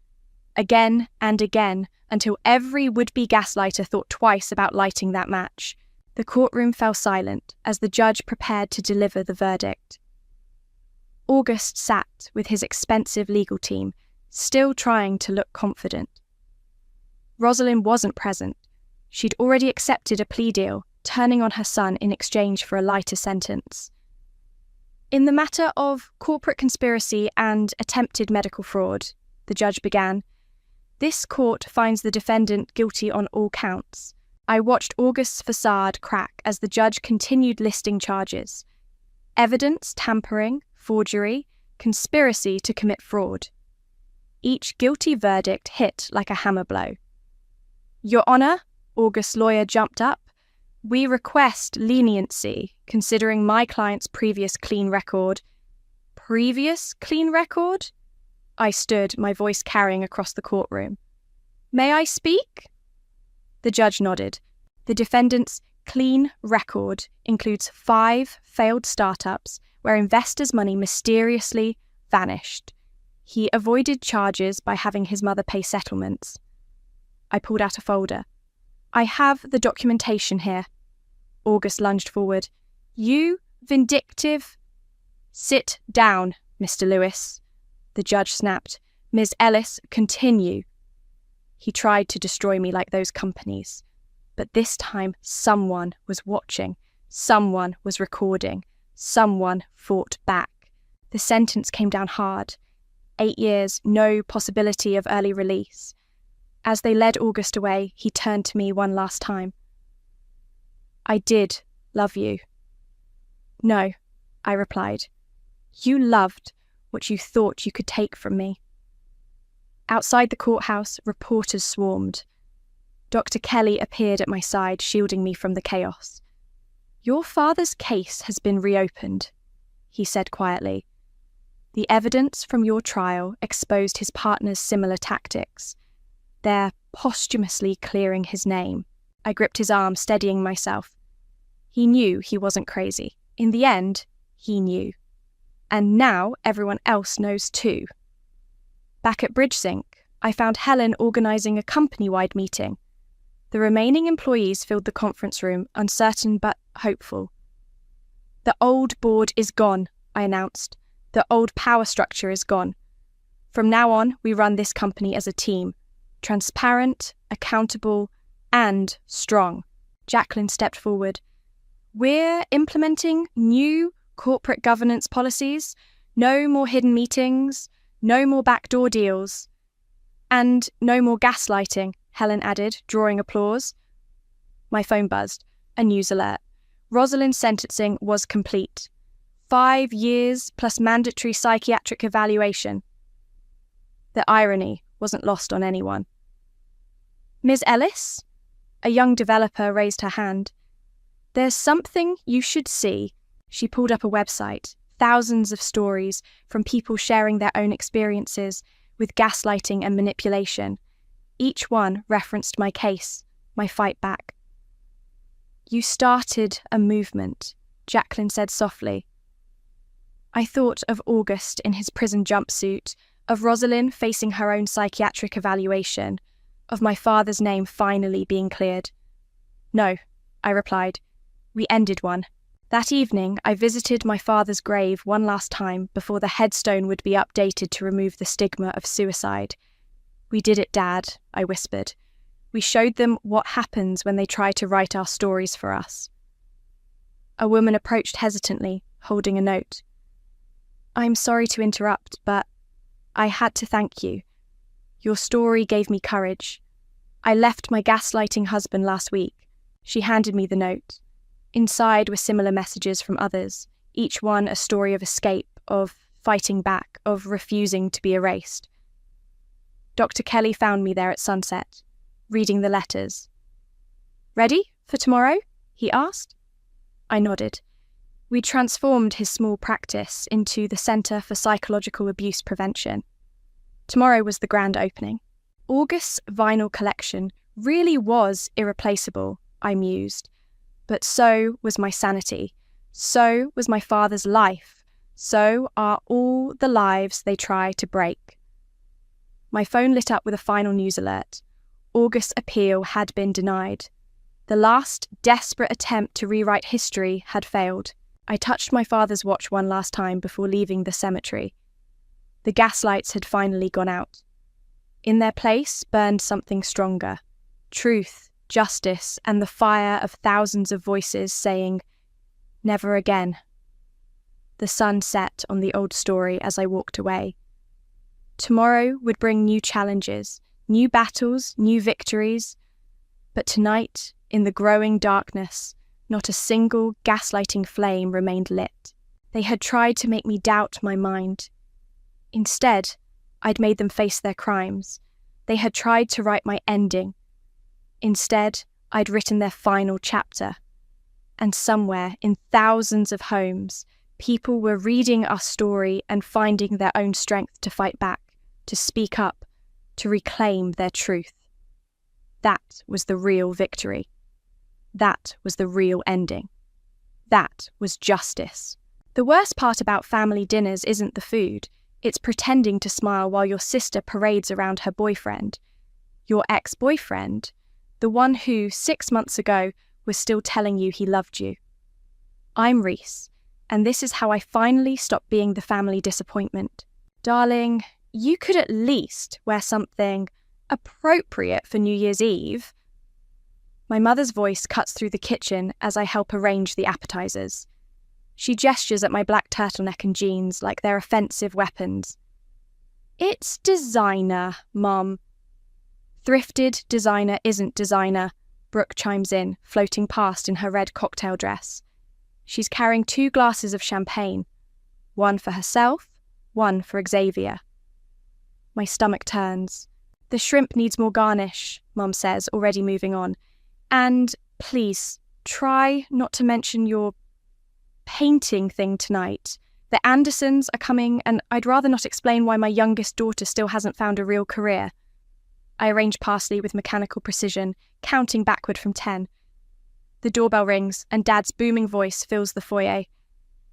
Again and again, until every would-be gaslighter thought twice about lighting that match. The courtroom fell silent as the judge prepared to deliver the verdict. August sat with his expensive legal team, still trying to look confident. Rosalind wasn't present. She'd already accepted a plea deal, turning on her son in exchange for a lighter sentence. In the matter of corporate conspiracy and attempted medical fraud, the judge began, this court finds the defendant guilty on all counts. I watched August's facade crack as the judge continued listing charges. Evidence tampering, forgery, conspiracy to commit fraud. Each guilty verdict hit like a hammer blow. Your Honour, August's lawyer jumped up. We request leniency, considering my client's previous clean record. Previous clean record? I stood, my voice carrying across the courtroom. May I speak? The judge nodded. The defendant's clean record includes 5 failed startups where investors' money mysteriously vanished. He avoided charges by having his mother pay settlements. I pulled out a folder. I have the documentation here. August lunged forward. You vindictive... Sit down, Mr. Lewis. The judge snapped. Ms. Ellis, continue. He tried to destroy me like those companies. But this time, someone was watching. Someone was recording. Someone fought back. The sentence came down hard. 8 years, no possibility of early release. As they led August away, he turned to me one last time. I did love you. No, I replied. You loved what you thought you could take from me. Outside the courthouse, reporters swarmed. Dr. Kelly appeared at my side, shielding me from the chaos. Your father's case has been reopened, he said quietly. The evidence from your trial exposed his partner's similar tactics. They're posthumously clearing his name. I gripped his arm, steadying myself. He knew he wasn't crazy. In the end, he knew. And now everyone else knows too. Back at BridgeSync, I found Helen organising a company-wide meeting. The remaining employees filled the conference room, uncertain but hopeful. The old board is gone, I announced. The old power structure is gone. From now on, we run this company as a team. Transparent, accountable, and strong. Jacqueline stepped forward. We're implementing new corporate governance policies. No more hidden meetings. No more backdoor deals. And no more gaslighting, Helen added, drawing applause. My phone buzzed. A news alert. Rosalind's sentencing was complete. 5 years plus mandatory psychiatric evaluation. The irony wasn't lost on anyone. Ms. Ellis? A young developer raised her hand. There's something you should see. She pulled up a website. Thousands of stories from people sharing their own experiences with gaslighting and manipulation. Each one referenced my case, my fight back. You started a movement, Jacqueline said softly. I thought of August in his prison jumpsuit, of Rosalind facing her own psychiatric evaluation, of my father's name finally being cleared. No, I replied. We ended one. That evening, I visited my father's grave one last time before the headstone would be updated to remove the stigma of suicide. We did it, Dad, I whispered. We showed them what happens when they try to write our stories for us. A woman approached hesitantly, holding a note. I'm sorry to interrupt, but I had to thank you. Your story gave me courage. I left my gaslighting husband last week. She handed me the note. Inside were similar messages from others, each one a story of escape, of fighting back, of refusing to be erased. Dr. Kelly found me there at sunset, reading the letters. Ready for tomorrow? He asked. I nodded. We transformed his small practice into the Centre for Psychological Abuse Prevention. Tomorrow was the grand opening. August's vinyl collection really was irreplaceable, I mused. But so was my sanity. So was my father's life. So are all the lives they try to break. My phone lit up with a final news alert. August's appeal had been denied. The last desperate attempt to rewrite history had failed. I touched my father's watch one last time before leaving the cemetery. The gaslights had finally gone out. In their place burned something stronger. Truth, justice, and the fire of thousands of voices saying, never again. The sun set on the old story as I walked away. Tomorrow would bring new challenges, new battles, new victories. But tonight, in the growing darkness, not a single gaslighting flame remained lit. They had tried to make me doubt my mind. Instead, I'd made them face their crimes. They had tried to write my ending. Instead, I'd written their final chapter. And somewhere in thousands of homes, people were reading our story and finding their own strength to fight back, to speak up, to reclaim their truth. That was the real victory. That was the real ending. That was justice. The worst part about family dinners isn't the food. It's pretending to smile while your sister parades around her boyfriend. Your ex-boyfriend, the one who 6 months ago was still telling you he loved you. I'm Reese, and this is how I finally stopped being the family disappointment. Darling, you could at least wear something appropriate for New Year's Eve. My mother's voice cuts through the kitchen as I help arrange the appetizers. She gestures at my black turtleneck and jeans like they're offensive weapons. It's designer, Mum. Thrifted designer isn't designer, Brooke chimes in, floating past in her red cocktail dress. She's carrying 2 glasses of champagne, one for herself, one for Xavier. My stomach turns. The shrimp needs more garnish, Mum says, already moving on. And please, try not to mention your painting thing tonight. The Andersons are coming, and I'd rather not explain why my youngest daughter still hasn't found a real career. I arrange parsley with mechanical precision, counting backward from 10. The doorbell rings, and Dad's booming voice fills the foyer.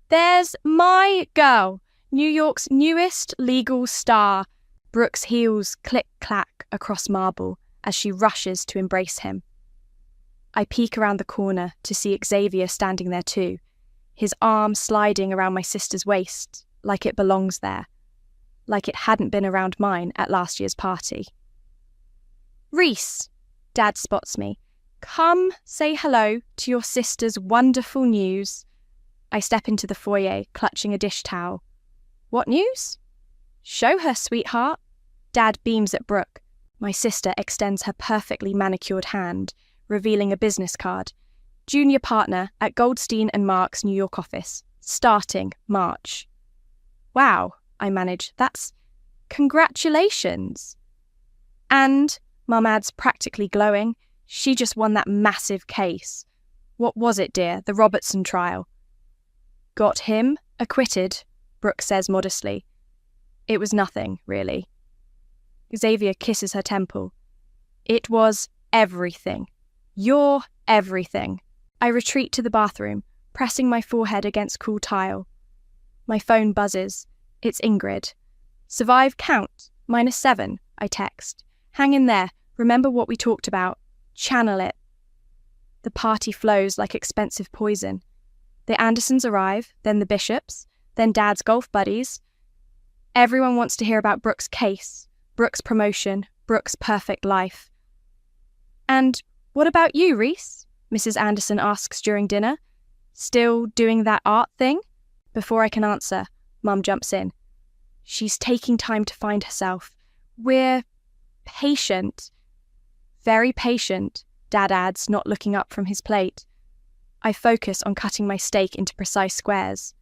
"There's my girl, New York's newest legal star." Brooke's heels click-clack across marble as she rushes to embrace him. I peek around the corner to see Xavier standing there too, his arm sliding around my sister's waist like it belongs there, like it hadn't been around mine at last year's party. "Reese," Dad spots me. "Come say hello to your sister's wonderful news." I step into the foyer, clutching a dish towel. "What news?" "Show her, sweetheart." Dad beams at Brooke. My sister extends her perfectly manicured hand, revealing a business card. "Junior partner at Goldstein & Mark's New York office. Starting March." "Wow," I manage. "That's congratulations." "And," Mum adds, practically glowing, "she just won that massive case." "What was it, dear? The Robertson trial?" "Got him acquitted," Brooke says modestly. "It was nothing, really." Xavier kisses her temple. "It was everything. You're everything." I retreat to the bathroom, pressing my forehead against cool tile. My phone buzzes. It's Ingrid. "Survive count, -7, I text. "Hang in there. Remember what we talked about. Channel it." The party flows like expensive poison. The Andersons arrive, then the Bishops, then Dad's golf buddies. Everyone wants to hear about Brooke's case, Brooke's promotion, Brooke's perfect life. "And what about you, Reese?" Mrs. Anderson asks during dinner. "Still doing that art thing?" Before I can answer, Mum jumps in. "She's taking time to find herself. We're patient." "Very patient," Dad adds, not looking up from his plate. I focus on cutting my steak into precise squares.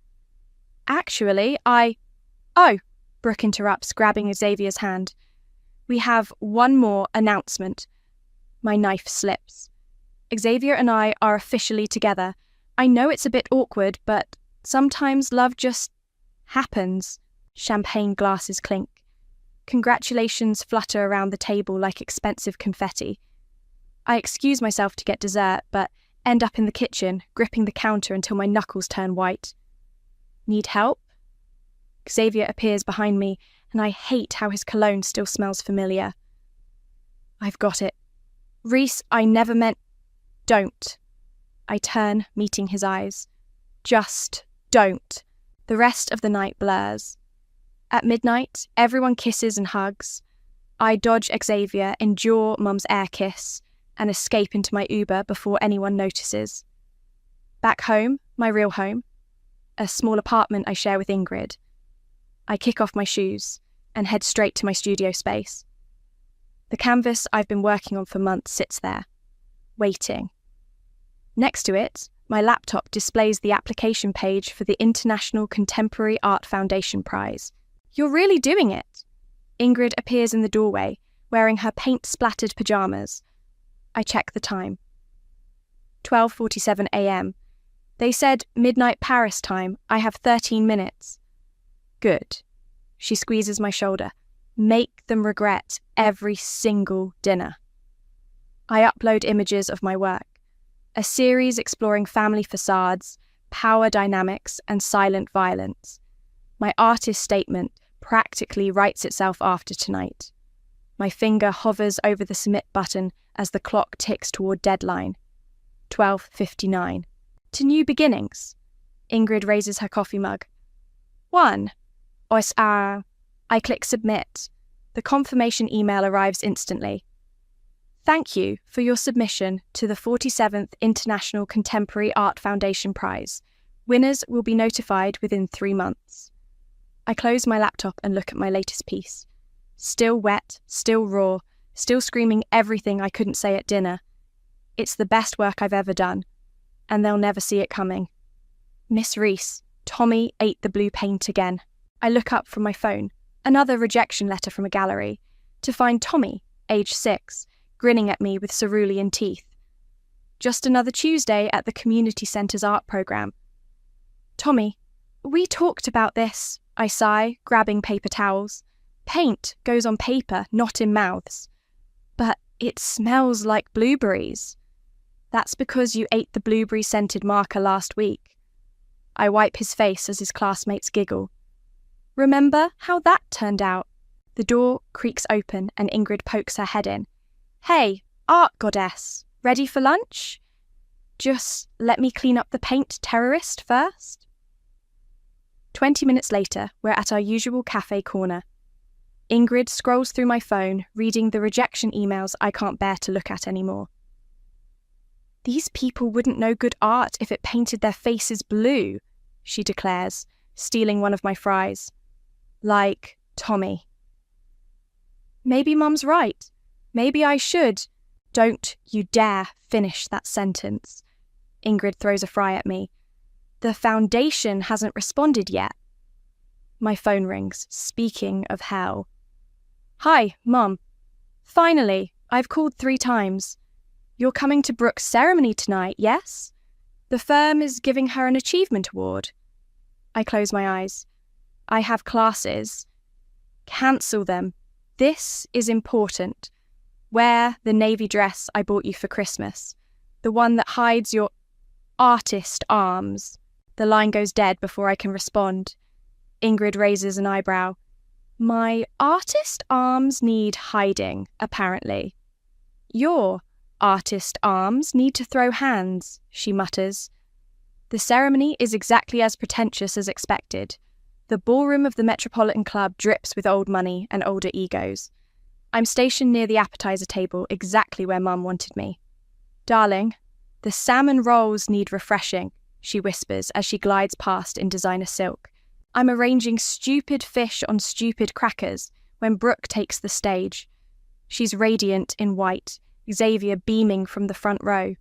"Actually, Oh," Brooke interrupts, grabbing Xavier's hand. "We have one more announcement." My knife slips. Xavier and I are officially together. I know it's a bit awkward, but sometimes love just happens. Champagne glasses clink. Congratulations flutter around the table like expensive confetti. I excuse myself to get dessert, but end up in the kitchen, gripping the counter until my knuckles turn white. "Need help?" Xavier appears behind me, and I hate how his cologne still smells familiar. "I've got it." "Reese, I never meant—" "Don't." I turn, meeting his eyes. "Just don't." The rest of the night blurs. At midnight, everyone kisses and hugs. I dodge Xavier, endure Mum's air kiss, and escape into my Uber before anyone notices. Back home, my real home, a small apartment I share with Ingrid. I kick off my shoes and head straight to my studio space. The canvas I've been working on for months sits there, waiting. Next to it, my laptop displays the application page for the International Contemporary Art Foundation Prize. "You're really doing it." Ingrid appears in the doorway, wearing her paint-splattered pajamas. I check the time. 12:47 a.m. They said midnight Paris time. I have 13 minutes. Good. She squeezes my shoulder. Make them regret every single dinner. I upload images of my work. A series exploring family facades, power dynamics, and silent violence. My artist statement practically writes itself after tonight. My finger hovers over the submit button as the clock ticks toward deadline. 12:59. To new beginnings. Ingrid raises her coffee mug. 1. I click submit. The confirmation email arrives instantly. Thank you for your submission to the 47th International Contemporary Art Foundation Prize. Winners will be notified within 3 months. I close my laptop and look at my latest piece. Still wet, still raw, still screaming everything I couldn't say at dinner. It's the best work I've ever done, and they'll never see it coming. Miss Reese, Tommy ate the blue paint again. I look up from my phone, another rejection letter from a gallery, to find Tommy, age 6, grinning at me with cerulean teeth. Just another Tuesday at the community centre's art programme. Tommy, we talked about this, I sigh, grabbing paper towels. Paint goes on paper, not in mouths. But it smells like blueberries. That's because you ate the blueberry-scented marker last week. I wipe his face as his classmates giggle. Remember how that turned out? The door creaks open and Ingrid pokes her head in. Hey, art goddess, ready for lunch? Just let me clean up the paint, terrorist, first. 20 minutes later, we're at our usual cafe corner. Ingrid scrolls through my phone, reading the rejection emails I can't bear to look at anymore. These people wouldn't know good art if it painted their faces blue, she declares, stealing one of my fries. Like Tommy. Maybe Mum's right. Maybe I should. Don't you dare finish that sentence. Ingrid throws a fry at me. The foundation hasn't responded yet. My phone rings, speaking of hell. Hi, Mum. Finally, I've called 3 times. You're coming to Brooke's ceremony tonight, yes? The firm is giving her an achievement award. I close my eyes. I have classes. Cancel them. This is important. Wear the navy dress I bought you for Christmas. The one that hides your artist arms. The line goes dead before I can respond. Ingrid raises an eyebrow. My artist arms need hiding, apparently. Your artist arms need to throw hands, she mutters. The ceremony is exactly as pretentious as expected. The ballroom of the Metropolitan Club drips with old money and older egos. I'm stationed near the appetizer table, exactly where Mum wanted me. Darling, the salmon rolls need refreshing, she whispers as she glides past in designer silk. I'm arranging stupid fish on stupid crackers when Brooke takes the stage. She's radiant in white, Xavier beaming from the front row.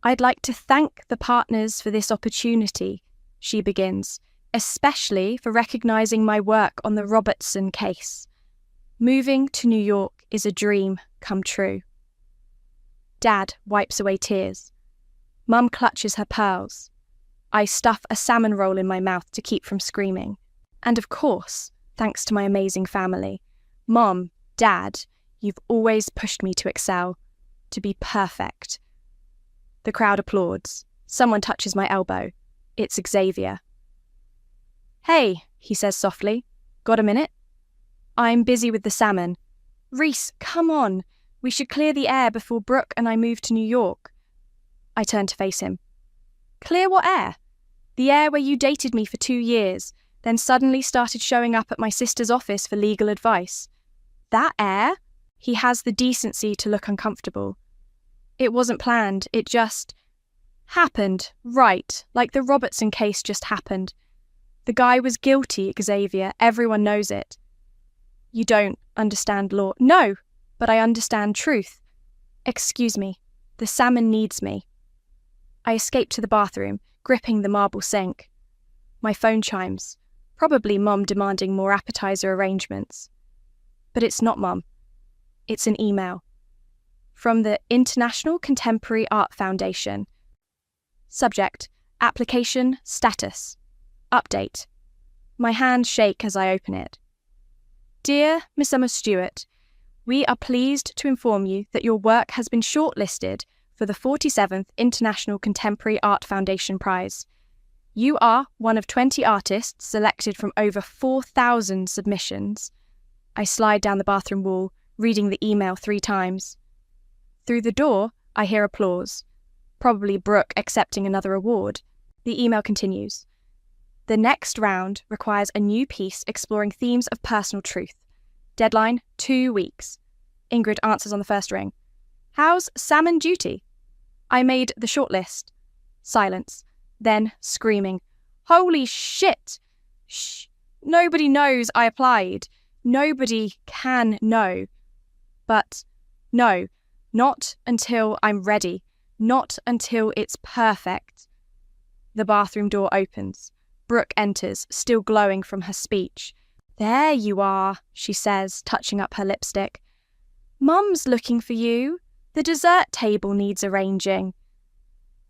I'd like to thank the partners for this opportunity, she begins, especially for recognizing my work on the Robertson case. Moving to New York is a dream come true. Dad wipes away tears. Mum clutches her pearls. I stuff a salmon roll in my mouth to keep from screaming. And of course, thanks to my amazing family, Mom, Dad, you've always pushed me to excel, to be perfect. The crowd applauds. Someone touches my elbow. It's Xavier. Hey, he says softly. Got a minute? I'm busy with the salmon. Reese, come on. We should clear the air before Brooke and I move to New York. I turn to face him. Clear what air? The air where you dated me for 2 years, then suddenly started showing up at my sister's office for legal advice. That air? He has the decency to look uncomfortable. It wasn't planned, it just happened, right, like the Robertson case just happened. The guy was guilty, Xavier, everyone knows it. You don't understand law. No, but I understand truth. Excuse me, the salmon needs me. I escape to the bathroom, gripping the marble sink. My phone chimes, probably Mum demanding more appetizer arrangements. But it's not Mum. It's an email. From the International Contemporary Art Foundation. Subject, application status. Update. My hands shake as I open it. Dear Miss Emma Stewart, we are pleased to inform you that your work has been shortlisted for the 47th International Contemporary Art Foundation Prize. You are one of 20 artists selected from over 4,000 submissions. I slide down the bathroom wall, reading the email 3 times. Through the door, I hear applause. Probably Brooke accepting another award. The email continues. The next round requires a new piece exploring themes of personal truth. Deadline, 2 weeks. Ingrid answers on the first ring. How's salmon duty? I made the shortlist. Silence. Then screaming. Holy shit! Shh. Nobody knows I applied. Nobody can know. But no, not until I'm ready. Not until it's perfect. The bathroom door opens. Brooke enters, still glowing from her speech. There you are, she says, touching up her lipstick. Mum's looking for you. The dessert table needs arranging.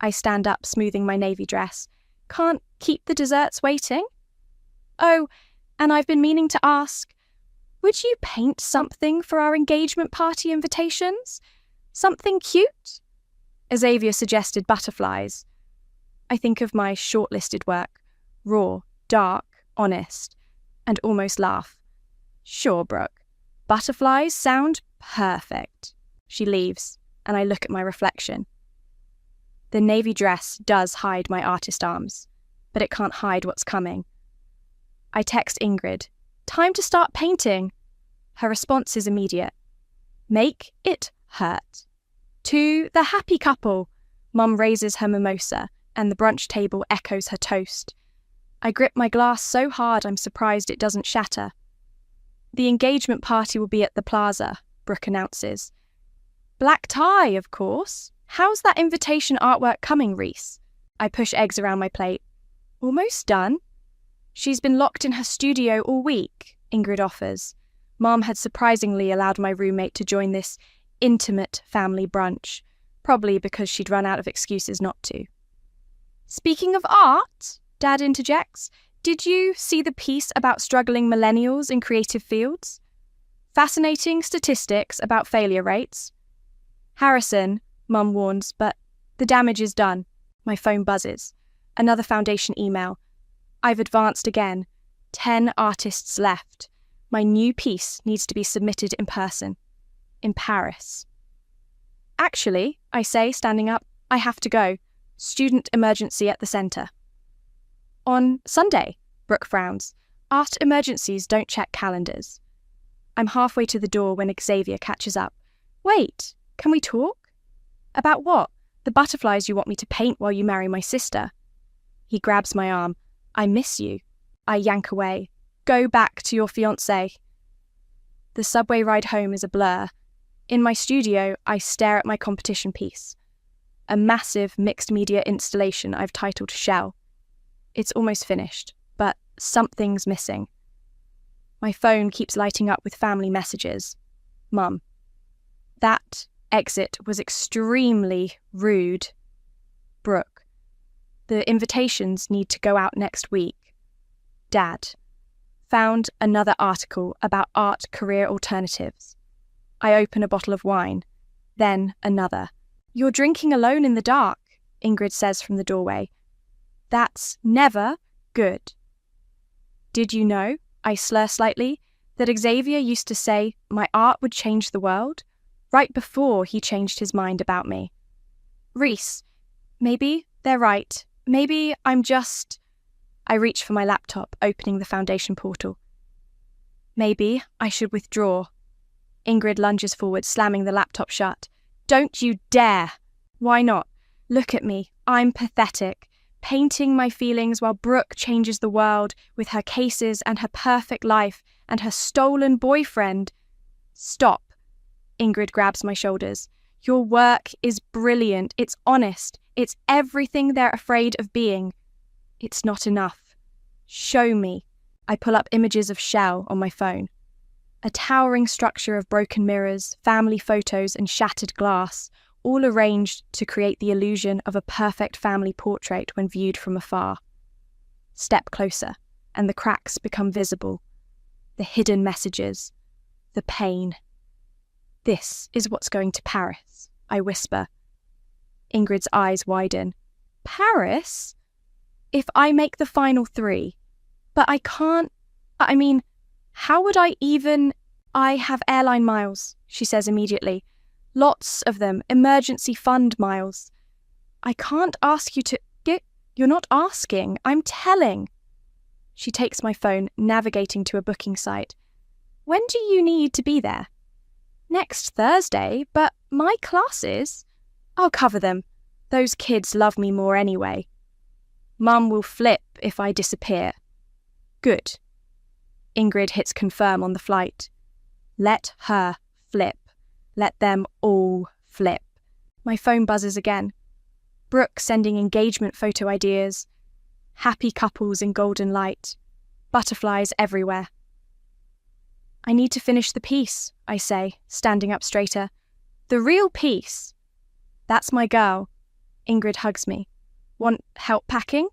I stand up, smoothing my navy dress. Can't keep the desserts waiting? Oh, and I've been meaning to ask, would you paint something for our engagement party invitations? Something cute? Xavier suggested butterflies. I think of my shortlisted work, raw, dark, honest, and almost laugh. Sure, Brooke. Butterflies sound perfect. She leaves, and I look at my reflection. The navy dress does hide my artist arms, but it can't hide what's coming. I text Ingrid, "Time to start painting." Her response is immediate. "Make it hurt." To the happy couple, Mum raises her mimosa, and the brunch table echoes her toast. I grip my glass so hard I'm surprised it doesn't shatter. "The engagement party will be at the plaza," Brooke announces. "Black tie, of course. How's that invitation artwork coming, Reese?" I push eggs around my plate. "Almost done." "She's been locked in her studio all week," Ingrid offers. Mom had surprisingly allowed my roommate to join this intimate family brunch, probably because she'd run out of excuses not to. "Speaking of art," Dad interjects, "did you see the piece about struggling millennials in creative fields? Fascinating statistics about failure rates." "Harrison," Mum warns, but the damage is done. My phone buzzes. Another foundation email. I've advanced again. 10 artists left. My new piece needs to be submitted in person. In Paris. "Actually," I say, standing up, "I have to go. Student emergency at the centre." "On Sunday," Brooke frowns. "Art emergencies don't check calendars." I'm halfway to the door when Xavier catches up. "Wait, can we talk?" "About what? The butterflies you want me to paint while you marry my sister." He grabs my arm. "I miss you." I yank away. "Go back to your fiancé." The subway ride home is a blur. In my studio, I stare at my competition piece. A massive mixed media installation I've titled Shell. It's almost finished, but something's missing. My phone keeps lighting up with family messages. Mum. "That exit was extremely rude." Brooke. "The invitations need to go out next week." Dad. "Found another article about art career alternatives." I open a bottle of wine. Then another. "You're drinking alone in the dark," Ingrid says from the doorway. "That's never good." "Did you know," I slur slightly, "that Xavier used to say my art would change the world, right before he changed his mind about me?" "Reese, maybe they're right. Maybe I'm just..." I reach for my laptop, opening the foundation portal. "Maybe I should withdraw." Ingrid lunges forward, slamming the laptop shut. "Don't you dare!" "Why not? Look at me. I'm pathetic. Painting my feelings while Brooke changes the world with her cases and her perfect life and her stolen boyfriend." "Stop." Ingrid grabs my shoulders. "Your work is brilliant. It's honest. It's everything they're afraid of being. It's not enough. Show me." I pull up images of Shell on my phone. A towering structure of broken mirrors, family photos, and shattered glass, all arranged to create the illusion of a perfect family portrait when viewed from afar. Step closer, and the cracks become visible. The hidden messages. The pain. "This is what's going to Paris," I whisper. Ingrid's eyes widen. "Paris? If I make the final 3. But I can't... how would I even... "I have airline miles," she says immediately. "Lots of them, emergency fund miles." "I can't ask you to... You're not asking, I'm telling." She takes my phone, navigating to a booking site. "When do you need to be there?" "Next Thursday, but my classes..." "I'll cover them. Those kids love me more anyway." "Mum will flip if I disappear." "Good." Ingrid hits confirm on the flight. Let her flip. Let them all flip. My phone buzzes again. Brooke sending engagement photo ideas. Happy couples in golden light. Butterflies everywhere. "I need to finish the piece," I say, standing up straighter. "The real piece." "That's my girl." Ingrid hugs me. "Want help packing?"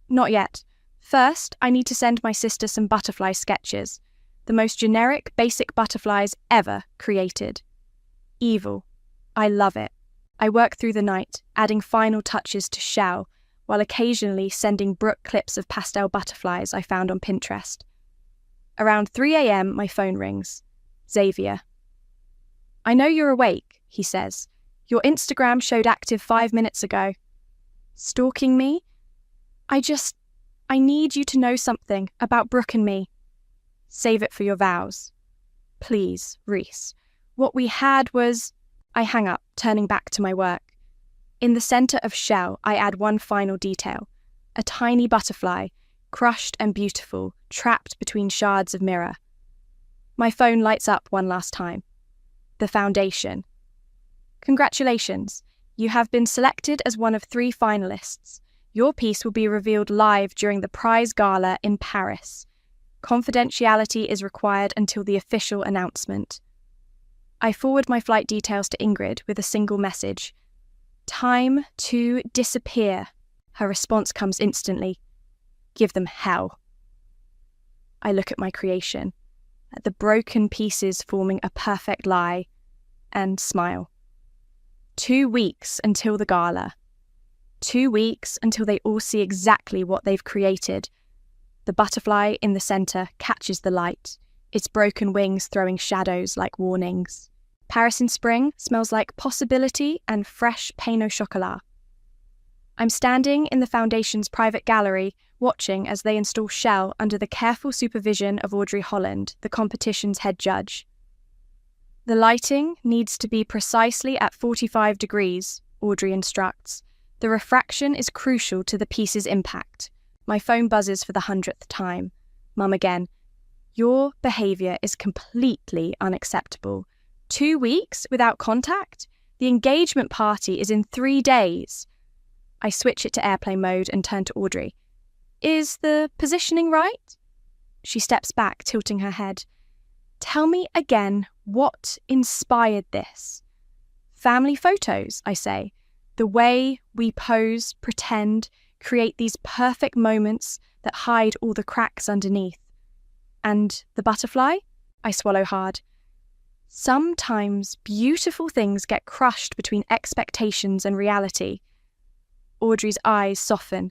"Not yet. First, I need to send my sister some butterfly sketches. The most generic, basic butterflies ever created. Evil. I love it. I work through the night, adding final touches to shell, while occasionally sending Brooke clips of pastel butterflies I found on Pinterest. Around 3 a.m, my phone rings. Xavier. I know you're awake, he says. Your Instagram showed active 5 minutes ago. Stalking me? I need you to know something about Brooke and me. Save it for your vows. Please, Reese. What we had was... I hang up, turning back to my work. In the centre of shell, I add one final detail. A tiny butterfly, crushed and beautiful, trapped between shards of mirror. My phone lights up one last time. The foundation. Congratulations. You have been selected as one of 3 finalists. Your piece will be revealed live during the prize gala in Paris. Confidentiality is required until the official announcement. I forward my flight details to Ingrid with a single message. Time to disappear. Her response comes instantly. Give them hell. I look at my creation, at the broken pieces forming a perfect lie, and smile. 2 weeks until the gala. 2 weeks until they all see exactly what they've created. The butterfly in the centre catches the light, its broken wings throwing shadows like warnings. Paris in spring smells like possibility and fresh pain au chocolat. I'm standing in the Foundation's private gallery, watching as they install shell under the careful supervision of Audrey Holland, the competition's head judge. The lighting needs to be precisely at 45 degrees, Audrey instructs. The refraction is crucial to the piece's impact. My phone buzzes for the 100th time. Mum again. Your behaviour is completely unacceptable. 2 weeks without contact? The engagement party is in 3 days. I switch it to airplane mode and turn to Audrey. Is the positioning right? She steps back, tilting her head. Tell me again what inspired this. Family photos, I say. The way we pose, pretend, create these perfect moments that hide all the cracks underneath. And the butterfly? I swallow hard. Sometimes beautiful things get crushed between expectations and reality. Audrey's eyes soften.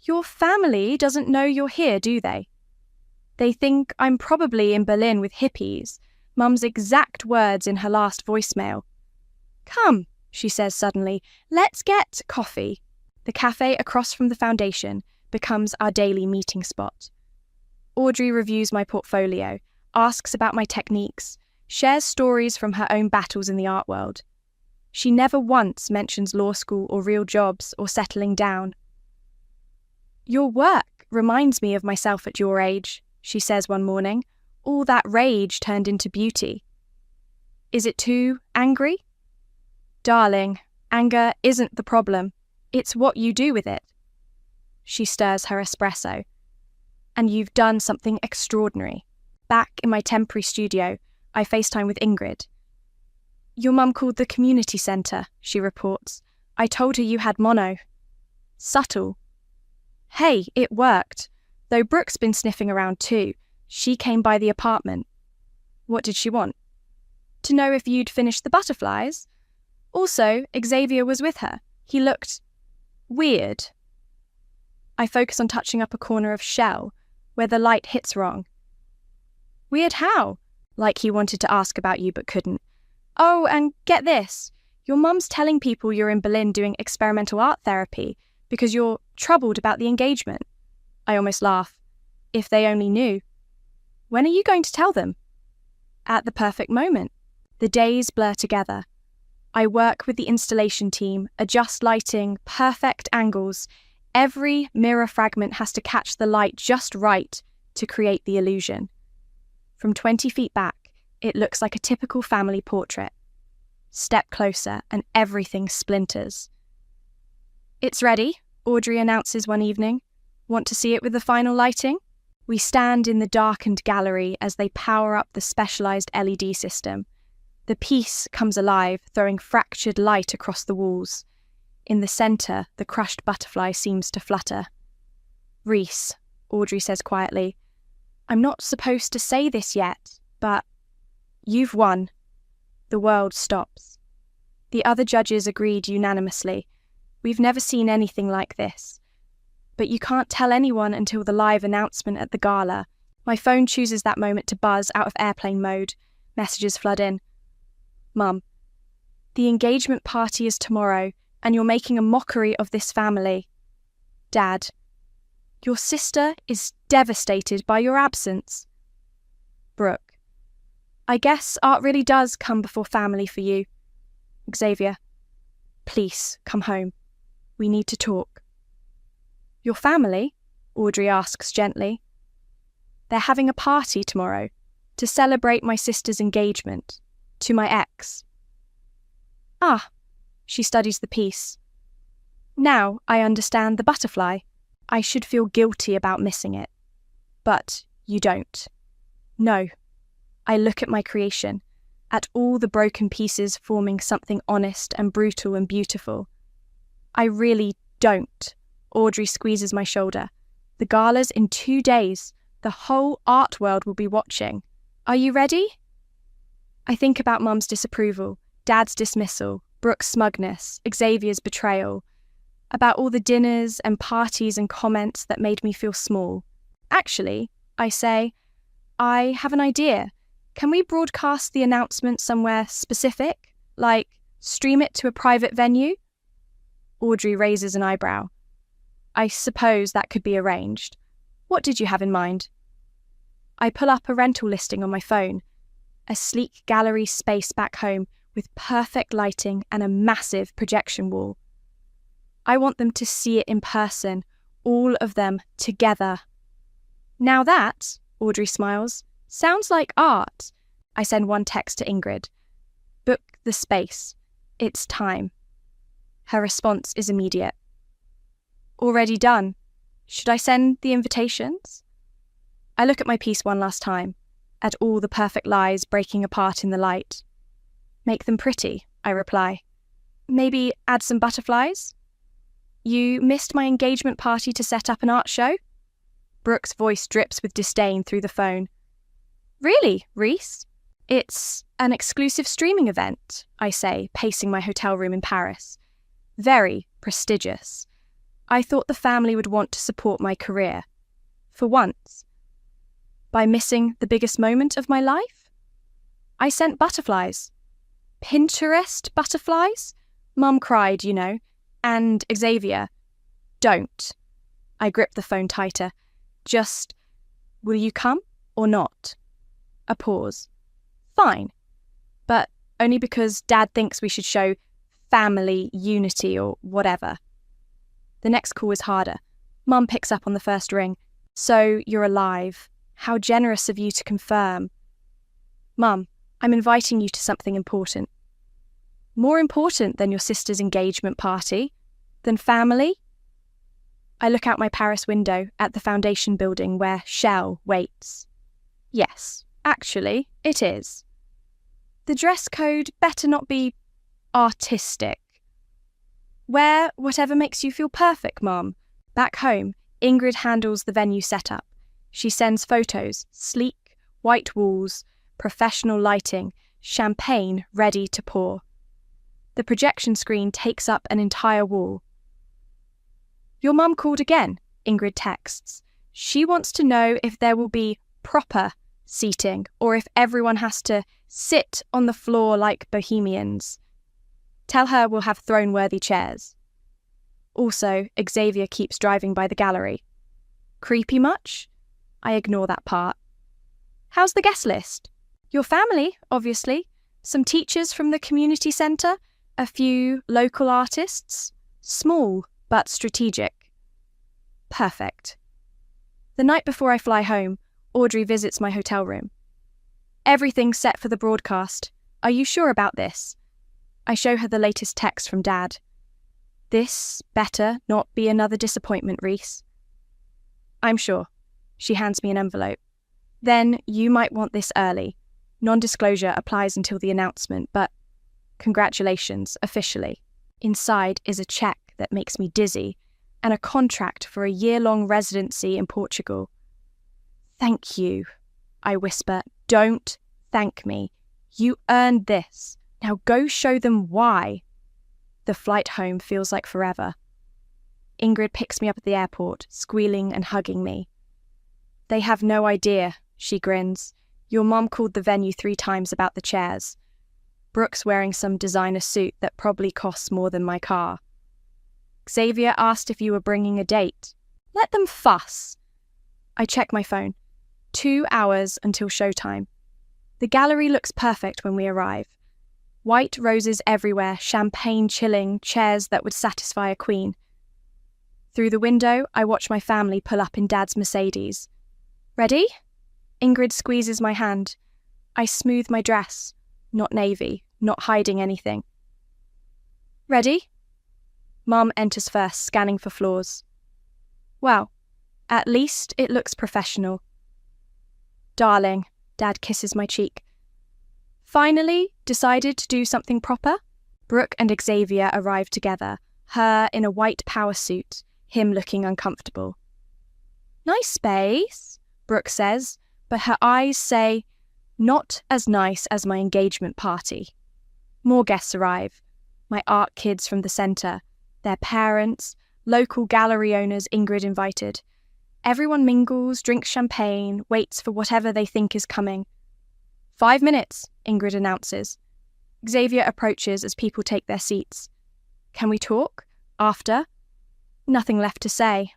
Your family doesn't know you're here, do they? They think I'm probably in Berlin with hippies, Mum's exact words in her last voicemail. Come, she says suddenly, let's get coffee. The cafe across from the Foundation becomes our daily meeting spot. Audrey reviews my portfolio, asks about my techniques, shares stories from her own battles in the art world. She never once mentions law school or real jobs or settling down. Your work reminds me of myself at your age, she says one morning. All that rage turned into beauty. Is it too angry? Darling, anger isn't the problem. It's what you do with it. She stirs her espresso. And you've done something extraordinary. Back in my temporary studio, I FaceTime with Ingrid. Your mum called the community centre, she reports. I told her you had mono. Subtle. Hey, it worked. Though Brooke's been sniffing around too. She came by the apartment. What did she want? To know if you'd finished the butterflies. Also, Xavier was with her. He looked weird. I focus on touching up a corner of shell, where the light hits wrong. Weird how? Like he wanted to ask about you but couldn't. Oh, and get this. Your mum's telling people you're in Berlin doing experimental art therapy because you're troubled about the engagement. I almost laugh. If they only knew. When are you going to tell them? At the perfect moment. The days blur together. I work with the installation team, adjust lighting, perfect angles. Every mirror fragment has to catch the light just right to create the illusion. From 20 feet back, it looks like a typical family portrait. Step closer and everything splinters. It's ready, Audrey announces one evening. Want to see it with the final lighting? We stand in the darkened gallery as they power up the specialized LED system. The piece comes alive, throwing fractured light across the walls. In the center, the crushed butterfly seems to flutter. Reese, Audrey says quietly, I'm not supposed to say this yet, but you've won. The world stops. The other judges agreed unanimously. We've never seen anything like this. But you can't tell anyone until the live announcement at the gala. My phone chooses that moment to buzz out of airplane mode. Messages flood in. Mum, the engagement party is tomorrow, and you're making a mockery of this family. Dad, your sister is devastated by your absence. Brooke, I guess art really does come before family for you. Xavier, please come home. We need to talk. Your family? Audrey asks gently. They're having a party tomorrow to celebrate my sister's engagement to my ex. Ah, she studies the piece. Now I understand the butterfly. I should feel guilty about missing it. But you don't. No. I look at my creation, at all the broken pieces forming something honest and brutal and beautiful. I really don't. Audrey squeezes my shoulder. The gala's in 2 days. The whole art world will be watching. Are you ready? I think about Mum's disapproval, Dad's dismissal, Brooke's smugness, Xavier's betrayal, about all the dinners and parties and comments that made me feel small. Actually, I say, I have an idea. Can we broadcast the announcement somewhere specific? Like, stream it to a private venue? Audrey raises an eyebrow. I suppose that could be arranged. What did you have in mind? I pull up a rental listing on my phone. A sleek gallery space back home with perfect lighting and a massive projection wall. I want them to see it in person, all of them together. Now that, Audrey smiles, sounds like art. I send one text to Ingrid. Book the space. It's time. Her response is immediate. Already done. Should I send the invitations? I look at my piece one last time, at all the perfect lies breaking apart in the light. Make them pretty, I reply. Maybe add some butterflies? You missed my engagement party to set up an art show? Brooke's voice drips with disdain through the phone. Really, Reese? It's an exclusive streaming event, I say, pacing my hotel room in Paris. Very prestigious. I thought the family would want to support my career. For once. By missing the biggest moment of my life? I sent butterflies. Pinterest butterflies? Mum cried, you know. And Xavier. Don't. I grip the phone tighter. Just, will you come or not? A pause. Fine. But only because Dad thinks we should show family unity or whatever. The next call is harder. Mum picks up on the first ring. So you're alive. How generous of you to confirm. Mum, I'm inviting you to something important. More important than your sister's engagement party? Than family? I look out my Paris window at the foundation building where Shell waits. Yes, actually, it is. The dress code better not be artistic. Wear whatever makes you feel perfect, Mum. Back home, Ingrid handles the venue setup. She sends photos, sleek, white walls, professional lighting, champagne ready to pour. The projection screen takes up an entire wall. Your mum called again, Ingrid texts. She wants to know if there will be proper seating or if everyone has to sit on the floor like bohemians. Tell her we'll have throne-worthy chairs. Also, Xavier keeps driving by the gallery. Creepy much? I ignore that part. How's the guest list? Your family, obviously. Some teachers from the community centre. A few local artists. Small, but strategic. Perfect. The night before I fly home, Audrey visits my hotel room. Everything's set for the broadcast. Are you sure about this? I show her the latest text from Dad. This better not be another disappointment, Reese. I'm sure. She hands me an envelope. Then you might want this early. Non-disclosure applies until the announcement, but congratulations, officially. Inside is a check that makes me dizzy and a contract for a year-long residency in Portugal. Thank you, I whisper. Don't thank me. You earned this. Now go show them why. The flight home feels like forever. Ingrid picks me up at the airport, squealing and hugging me. They have no idea, she grins. Your mom called the venue 3 times about the chairs. Brooke's wearing some designer suit that probably costs more than my car. Xavier asked if you were bringing a date. Let them fuss. I check my phone. 2 hours until showtime. The gallery looks perfect when we arrive. White roses everywhere, champagne chilling, chairs that would satisfy a queen. Through the window, I watch my family pull up in Dad's Mercedes. Ready? Ingrid squeezes my hand. I smooth my dress. Not navy, not hiding anything. Ready? Mum enters first, scanning for flaws. Well, at least it looks professional. Darling, Dad kisses my cheek. Finally decided to do something proper? Brooke and Xavier arrive together, her in a white power suit, him looking uncomfortable. Nice space, Brooke says, but her eyes say, not as nice as my engagement party. More guests arrive. My art kids from the centre, their parents, local gallery owners Ingrid invited. Everyone mingles, drinks champagne, waits for whatever they think is coming. 5 minutes, Ingrid announces. Xavier approaches as people take their seats. Can we talk? After? Nothing left to say.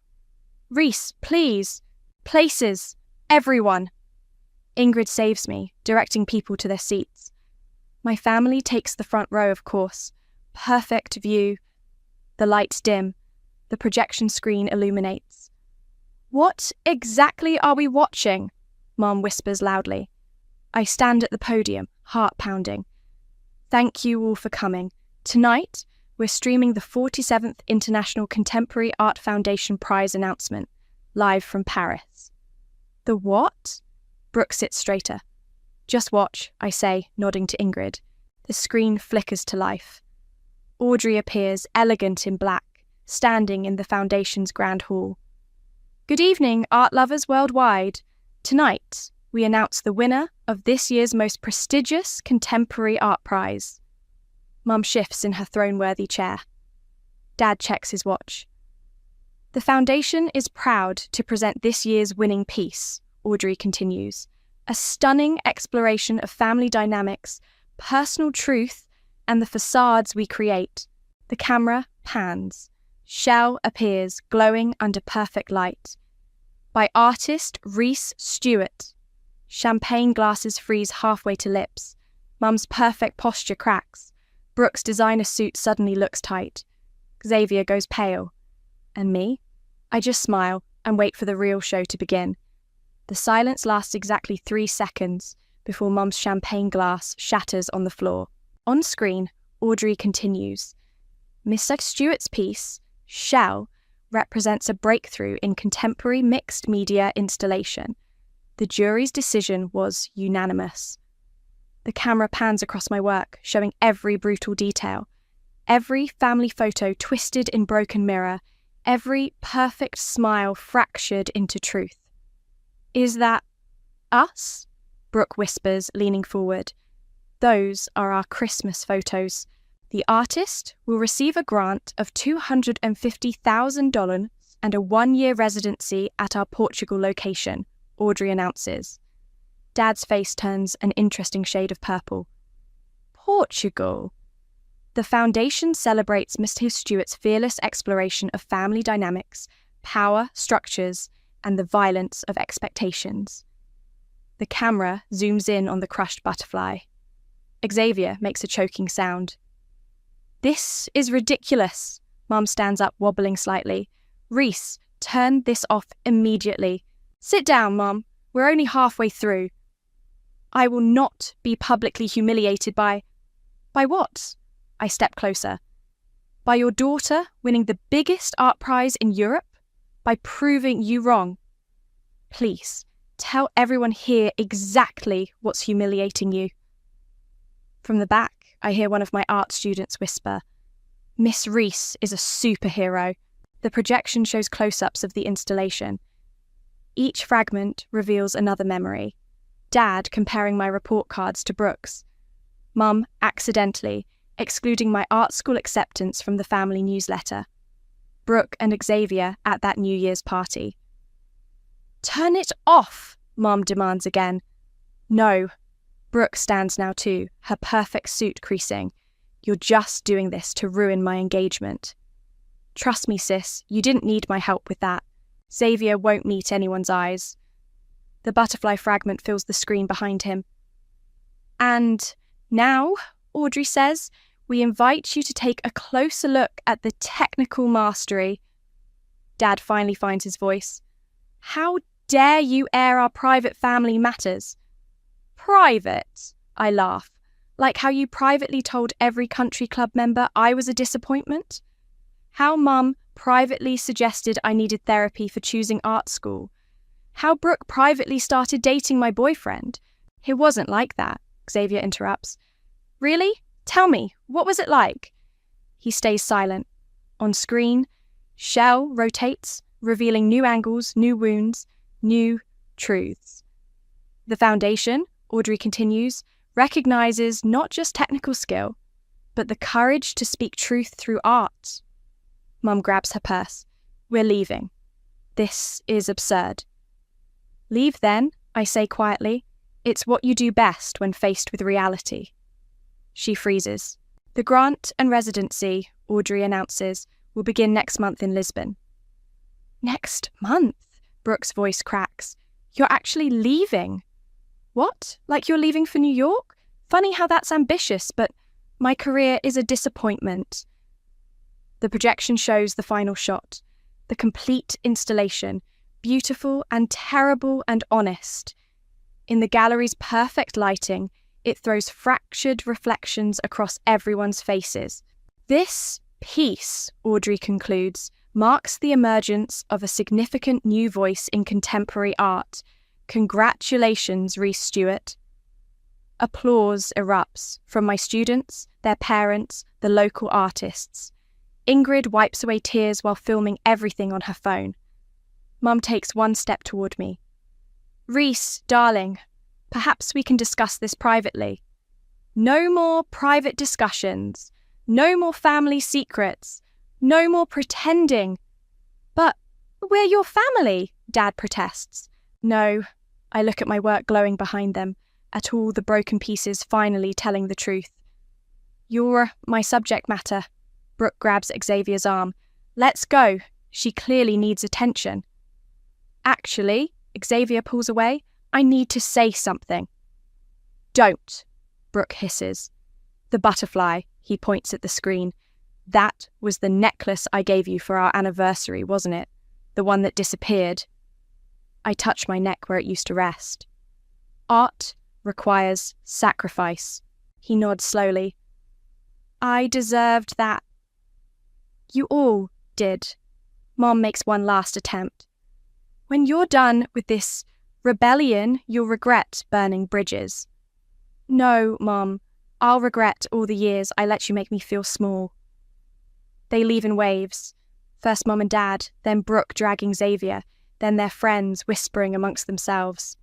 Reese, please. Places. Everyone. Ingrid saves me, directing people to their seats. My family takes the front row, of course. Perfect view. The lights dim. The projection screen illuminates. What exactly are we watching? Mom whispers loudly. I stand at the podium, heart pounding. Thank you all for coming. Tonight, we're streaming the 47th International Contemporary Art Foundation Prize announcement, live from Paris. The what? Brooke sits straighter. Just watch, I say, nodding to Ingrid. The screen flickers to life. Audrey appears, elegant in black, standing in the Foundation's grand hall. Good evening, art lovers worldwide. Tonight, we announce the winner of this year's most prestigious contemporary art prize. Mum shifts in her throne-worthy chair. Dad checks his watch. The Foundation is proud to present this year's winning piece, Audrey continues. A stunning exploration of family dynamics, personal truth, and the facades we create. The camera pans. Shell appears, glowing under perfect light. By artist Reese Stewart. Champagne glasses freeze halfway to lips. Mum's perfect posture cracks. Brooke's designer suit suddenly looks tight. Xavier goes pale. And me? I just smile and wait for the real show to begin. The silence lasts exactly 3 seconds before Mum's champagne glass shatters on the floor. On screen, Audrey continues. Mr. Stewart's piece, Shell, represents a breakthrough in contemporary mixed media installation. The jury's decision was unanimous. The camera pans across my work, showing every brutal detail. Every family photo twisted in broken mirror, every perfect smile fractured into truth. Is that us? Brooke whispers, leaning forward. Those are our Christmas photos. The artist will receive a grant of $250,000 and a 1-year residency at our Portugal location, Audrey announces. Dad's face turns an interesting shade of purple. Portugal. The Foundation celebrates Mr. Stewart's fearless exploration of family dynamics, power, structures, and the violence of expectations. The camera zooms in on the crushed butterfly. Xavier makes a choking sound. This is ridiculous. Mum stands up, wobbling slightly. Reese, turn this off immediately. Sit down, Mum. We're only halfway through. I will not be publicly humiliated by what? I step closer. By your daughter winning the biggest art prize in Europe? By proving you wrong? Please, tell everyone here exactly what's humiliating you. From the back, I hear one of my art students whisper, Miss Reese is a superhero. The projection shows close-ups of the installation. Each fragment reveals another memory. Dad comparing my report cards to Brooke's. Mum accidentally excluding my art school acceptance from the family newsletter. Brooke and Xavier at that New Year's party. "Turn it off," Mum demands again. "No." Brooke stands now too, her perfect suit creasing. "You're just doing this to ruin my engagement." "Trust me, sis, you didn't need my help with that. Xavier won't meet anyone's eyes." The butterfly fragment fills the screen behind him. "And now," Audrey says, "we invite you to take a closer look at the technical mastery." Dad finally finds his voice. "How dare you air our private family matters?" "Private?" I laugh. "Like how you privately told every country club member I was a disappointment? How Mum privately suggested I needed therapy for choosing art school? How Brooke privately started dating my boyfriend? It wasn't like that," Xavier interrupts. "Really? Tell me, what was it like?" He stays silent. On screen, shell rotates, revealing new angles, new wounds, new truths. The foundation, Audrey continues, recognizes not just technical skill, but the courage to speak truth through art. Mum grabs her purse. "We're leaving. This is absurd." "Leave then," I say quietly. "It's what you do best when faced with reality." She freezes. "The grant and residency," Audrey announces, "will begin next month in Lisbon." "Next month?" Brooke's voice cracks. "You're actually leaving?" "What? Like you're leaving for New York? Funny how that's ambitious, but my career is a disappointment." The projection shows the final shot, the complete installation, beautiful and terrible and honest. In the gallery's perfect lighting, it throws fractured reflections across everyone's faces. "This piece," Audrey concludes, "marks the emergence of a significant new voice in contemporary art. Congratulations, Rhys Stewart." Applause erupts from my students, their parents, the local artists. Ingrid wipes away tears while filming everything on her phone. Mum takes one step toward me. "Rhys, darling, perhaps we can discuss this privately." "No more private discussions. No more family secrets. No more pretending." "But we're your family," Dad protests. "No." I look at my work glowing behind them, at all the broken pieces finally telling the truth. "You're my subject matter." Brooke grabs Xavier's arm. "Let's go. She clearly needs attention." "Actually," Xavier pulls away, "I need to say something." "Don't," Brooke hisses. "The butterfly," he points at the screen. "That was the necklace I gave you for our anniversary, wasn't it? The one that disappeared." I touch my neck where it used to rest. "Art requires sacrifice." He nods slowly. "I deserved that." "You all did." Mom makes one last attempt. "When you're done with this rebellion, you'll regret burning bridges." "No, Mom. I'll regret all the years I let you make me feel small." They leave in waves. First Mom and Dad, then Brooke dragging Xavier, then their friends whispering amongst themselves.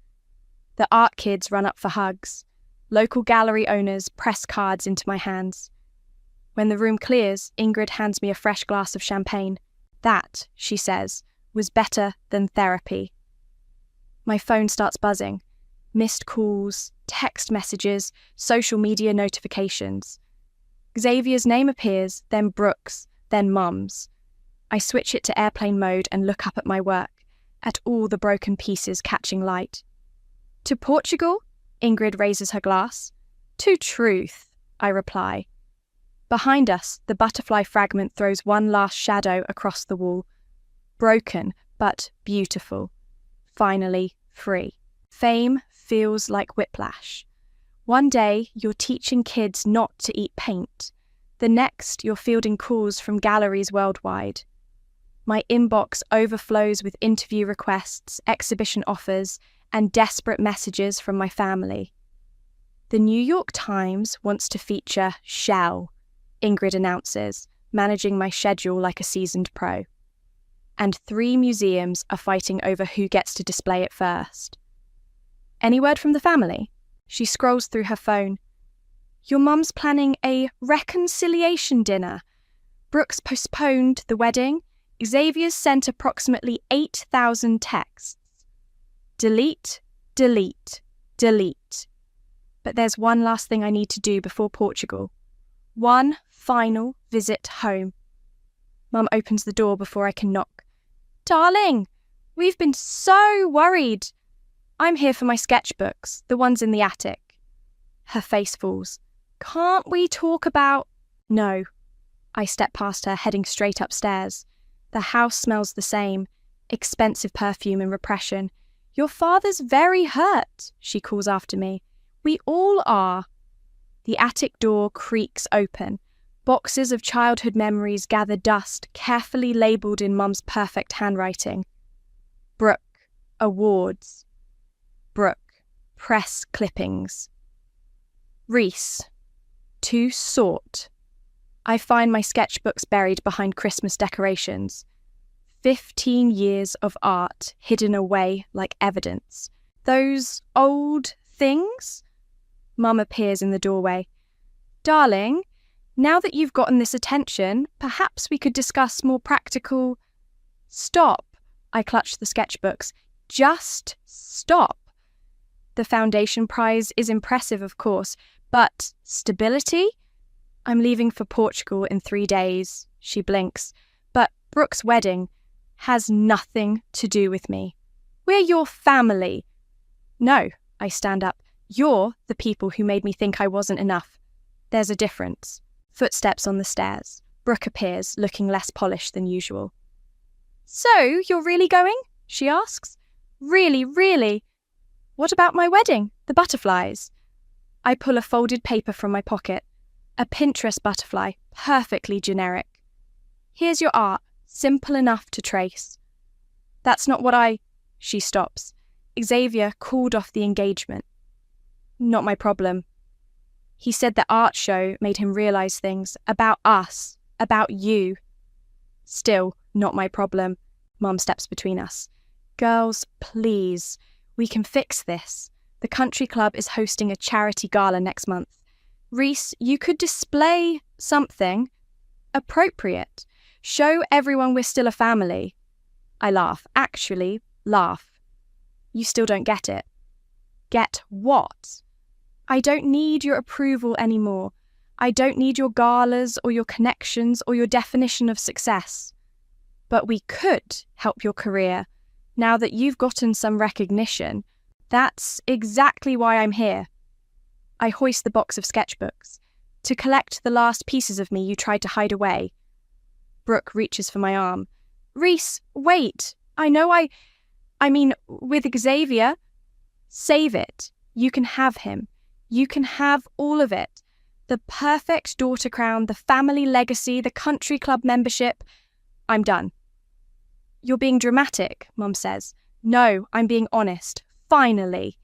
The art kids run up for hugs. Local gallery owners press cards into my hands. When the room clears, Ingrid hands me a fresh glass of champagne. "That," she says, "was better than therapy." My phone starts buzzing. Missed calls, text messages, social media notifications. Xavier's name appears, then Brooke's, then Mum's. I switch it to airplane mode and look up at my work, at all the broken pieces catching light. "To Portugal?" Ingrid raises her glass. "To truth," I reply. Behind us, the butterfly fragment throws one last shadow across the wall. Broken, but beautiful. Finally free. Fame feels like whiplash. One day, you're teaching kids not to eat paint. The next, you're fielding calls from galleries worldwide. My inbox overflows with interview requests, exhibition offers, and desperate messages from my family. "The New York Times wants to feature Shell," Ingrid announces, managing my schedule like a seasoned pro. and 3 museums are fighting over who gets to display it first. Any word from the family? She scrolls through her phone. Your mum's planning a reconciliation dinner. Brooks postponed the wedding. Xavier's sent approximately 8,000 texts. Delete, delete, delete. But there's one last thing I need to do before Portugal. One final visit home. Mum opens the door before I can knock. Darling, we've been so worried. I'm here for my sketchbooks, the ones in the attic. Her face falls. Can't we talk about... No. I step past her, heading straight upstairs. The house smells the same. Expensive perfume and repression. Your father's very hurt, she calls after me. We all are. The attic door creaks open. Boxes of childhood memories gather dust, carefully labelled in Mum's perfect handwriting. Brooke, awards. Brooke, press clippings. Reese, to sort. I find my sketchbooks buried behind Christmas decorations. 15 years of art hidden away like evidence. Those old things? Mum appears in the doorway. Darling, now that you've gotten this attention, perhaps we could discuss more practical... Stop. I clutch the sketchbooks. Just stop. The foundation prize is impressive, of course, but stability? I'm leaving for Portugal in 3 days. She blinks. But Brooke's wedding has nothing to do with me. We're your family. No, I stand up. You're the people who made me think I wasn't enough. There's a difference. Footsteps on the stairs. Brooke appears, looking less polished than usual. So, you're really going? She asks. Really, really? What about my wedding? The butterflies? I pull a folded paper from my pocket. A Pinterest butterfly, perfectly generic. Here's your art, simple enough to trace. That's not what I... She stops. Xavier called off the engagement. Not my problem. He said the art show made him realise things about us, about you. Still, not my problem. Mum steps between us. Girls, please, we can fix this. The country club is hosting a charity gala next month. Reese, you could display something appropriate. Show everyone we're still a family. I laugh. Actually, laugh. You still don't get it. Get what? I don't need your approval anymore. I don't need your galas or your connections or your definition of success. But we could help your career. Now that you've gotten some recognition, that's exactly why I'm here. I hoist the box of sketchbooks. To collect the last pieces of me you tried to hide away. Brooke reaches for my arm. Reese, wait. I know I mean, with Xavier. Save it. You can have him. You can have all of it. The perfect daughter crown, the family legacy, the country club membership. I'm done. You're being dramatic, Mum says. No, I'm being honest. Finally.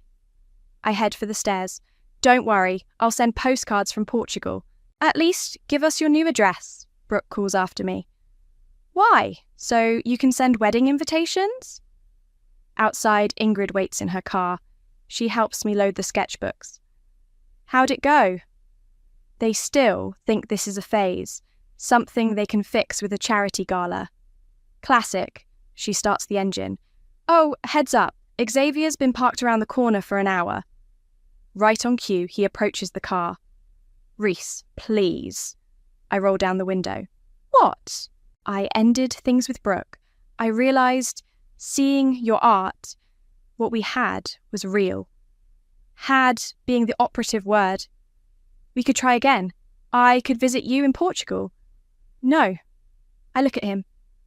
I head for the stairs. Don't worry, I'll send postcards from Portugal. At least give us your new address, Brooke calls after me. Why? So you can send wedding invitations? Outside, Ingrid waits in her car. She helps me load the sketchbooks. How'd it go? They still think this is a phase, something they can fix with a charity gala. Classic. She starts the engine. Oh, heads up, Xavier's been parked around the corner for an hour. Right on cue, he approaches the car. Reese, please. I roll down the window. What? I ended things with Brooke. I realised, seeing your art, what we had was real. Had being the operative word. We could try again. I could visit you in Portugal. No. I look at him.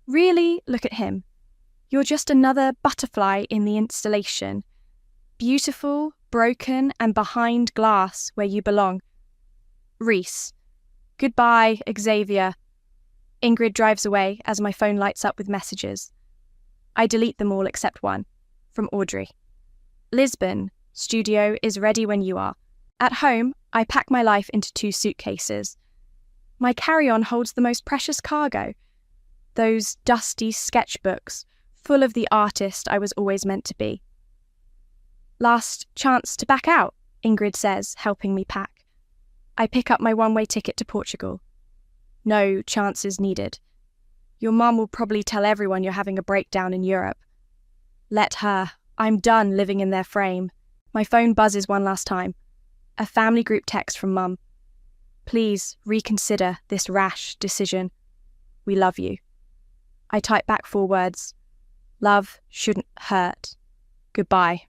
Really look at him. You're just another butterfly in the installation. Beautiful, broken, and behind glass where you belong. Reese. Goodbye, Xavier. Ingrid drives away as my phone lights up with messages. I delete them all except one. From Audrey. Lisbon. Studio is ready when you are. At home, I pack my life into 2 suitcases. My carry-on holds the most precious cargo. those dusty sketchbooks full of the artist I was always meant to be. Last chance to back out, Ingrid says, helping me pack. I pick up my one-way ticket to Portugal. No chances needed. Your mum will probably tell everyone you're having a breakdown in Europe. Let her. I'm done living in their frame. My phone buzzes one last time. A family group text from Mum. Please reconsider this rash decision. We love you. I type back 4 words. Love shouldn't hurt. Goodbye.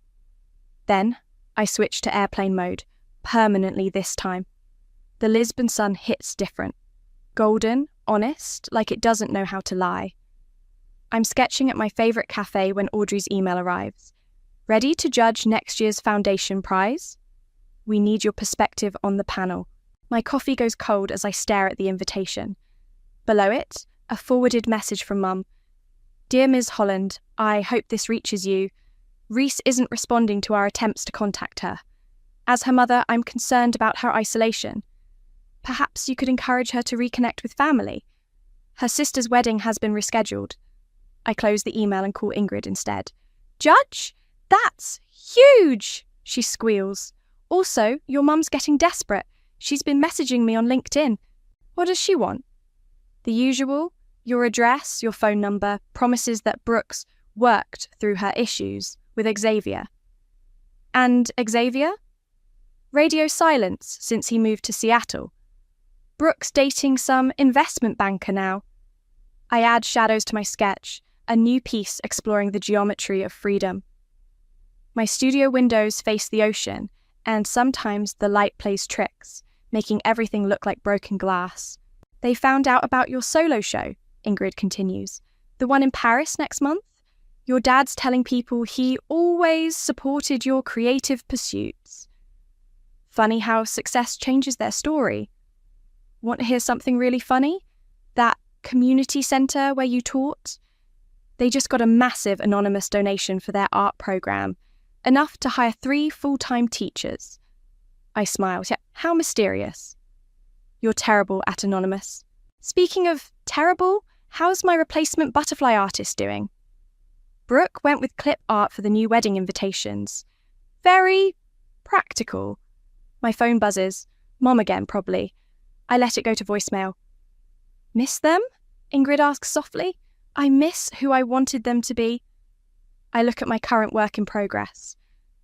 Then I switch to airplane mode, permanently this time. The Lisbon sun hits different. Golden, honest, like it doesn't know how to lie. I'm sketching at my favourite cafe when Audrey's email arrives. Ready to judge next year's foundation prize? We need your perspective on the panel. My coffee goes cold as I stare at the invitation. Below it, a forwarded message from Mum. Dear Ms. Holland, I hope this reaches you. Reese isn't responding to our attempts to contact her. As her mother, I'm concerned about her isolation. Perhaps you could encourage her to reconnect with family. Her sister's wedding has been rescheduled. I close the email and call Ingrid instead. Judge? That's huge, she squeals. Also, your mum's getting desperate. She's been messaging me on LinkedIn. What does she want? The usual, your address, your phone number, promises that Brooks worked through her issues with Xavier. And Xavier? Radio silence since he moved to Seattle. Brooks dating some investment banker now. I add shadows to my sketch, a new piece exploring the geometry of freedom. My studio windows face the ocean, and sometimes the light plays tricks, making everything look like broken glass. They found out about your solo show, Ingrid continues. The one in Paris next month? Your dad's telling people he always supported your creative pursuits. Funny how success changes their story. Want to hear something really funny? That community centre where you taught? They just got a massive anonymous donation for their art programme, enough to hire 3 full-time teachers. I smile. Yeah, how mysterious. You're terrible at anonymous. Speaking of terrible, how's my replacement butterfly artist doing? Brooke went with clip art for the new wedding invitations. Very practical. My phone buzzes. Mom again, probably. I let it go to voicemail. Miss them? Ingrid asks softly. I miss who I wanted them to be. I look at my current work in progress.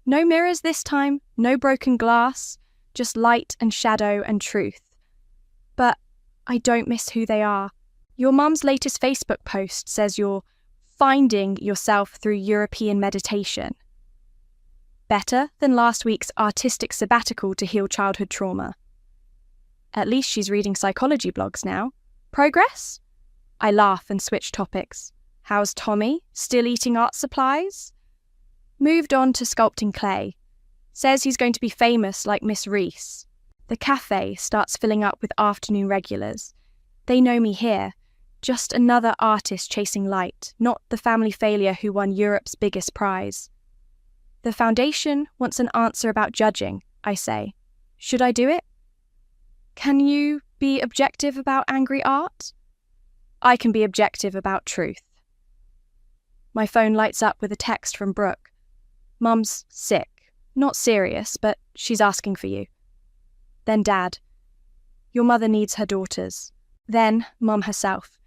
No mirrors this time, no broken glass, just light and shadow and truth. But I don't miss who they are. Your mum's latest Facebook post says you're finding yourself through European meditation. Better than last week's artistic sabbatical to heal childhood trauma. At least she's reading psychology blogs now. Progress? I laugh and switch topics. How's Tommy? Still eating art supplies? Moved on to sculpting clay. Says he's going to be famous like Miss Reese. The cafe starts filling up with afternoon regulars. They know me here. Just another artist chasing light, not the family failure who won Europe's biggest prize. The foundation wants an answer about judging, I say. Should I do it? Can you be objective about angry art? I can be objective about truth. My phone lights up with a text from Brooke. Mum's sick. Not serious, but she's asking for you. Then Dad. Your mother needs her daughters. Then Mum herself.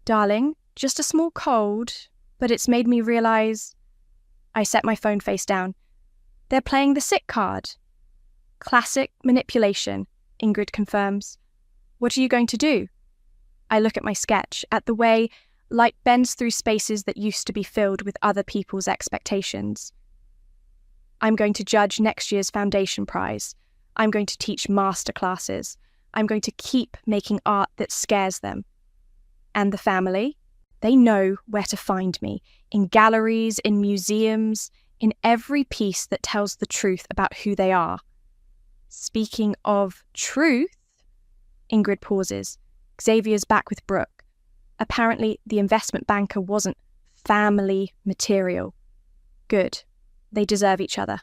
Darling, just a small cold, but it's made me realise... I set my phone face down. They're playing the sick card. Classic manipulation, Ingrid confirms. What are you going to do? I look at my sketch, at the way light bends through spaces that used to be filled with other people's expectations. I'm going to judge next year's foundation prize. I'm going to teach master classes. I'm going to keep making art that scares them. And the family? They know where to find me. In galleries, in museums, in every piece that tells the truth about who they are. Speaking of truth, Ingrid pauses. Xavier's back with Brooke. Apparently, the investment banker wasn't family material. Good. They deserve each other.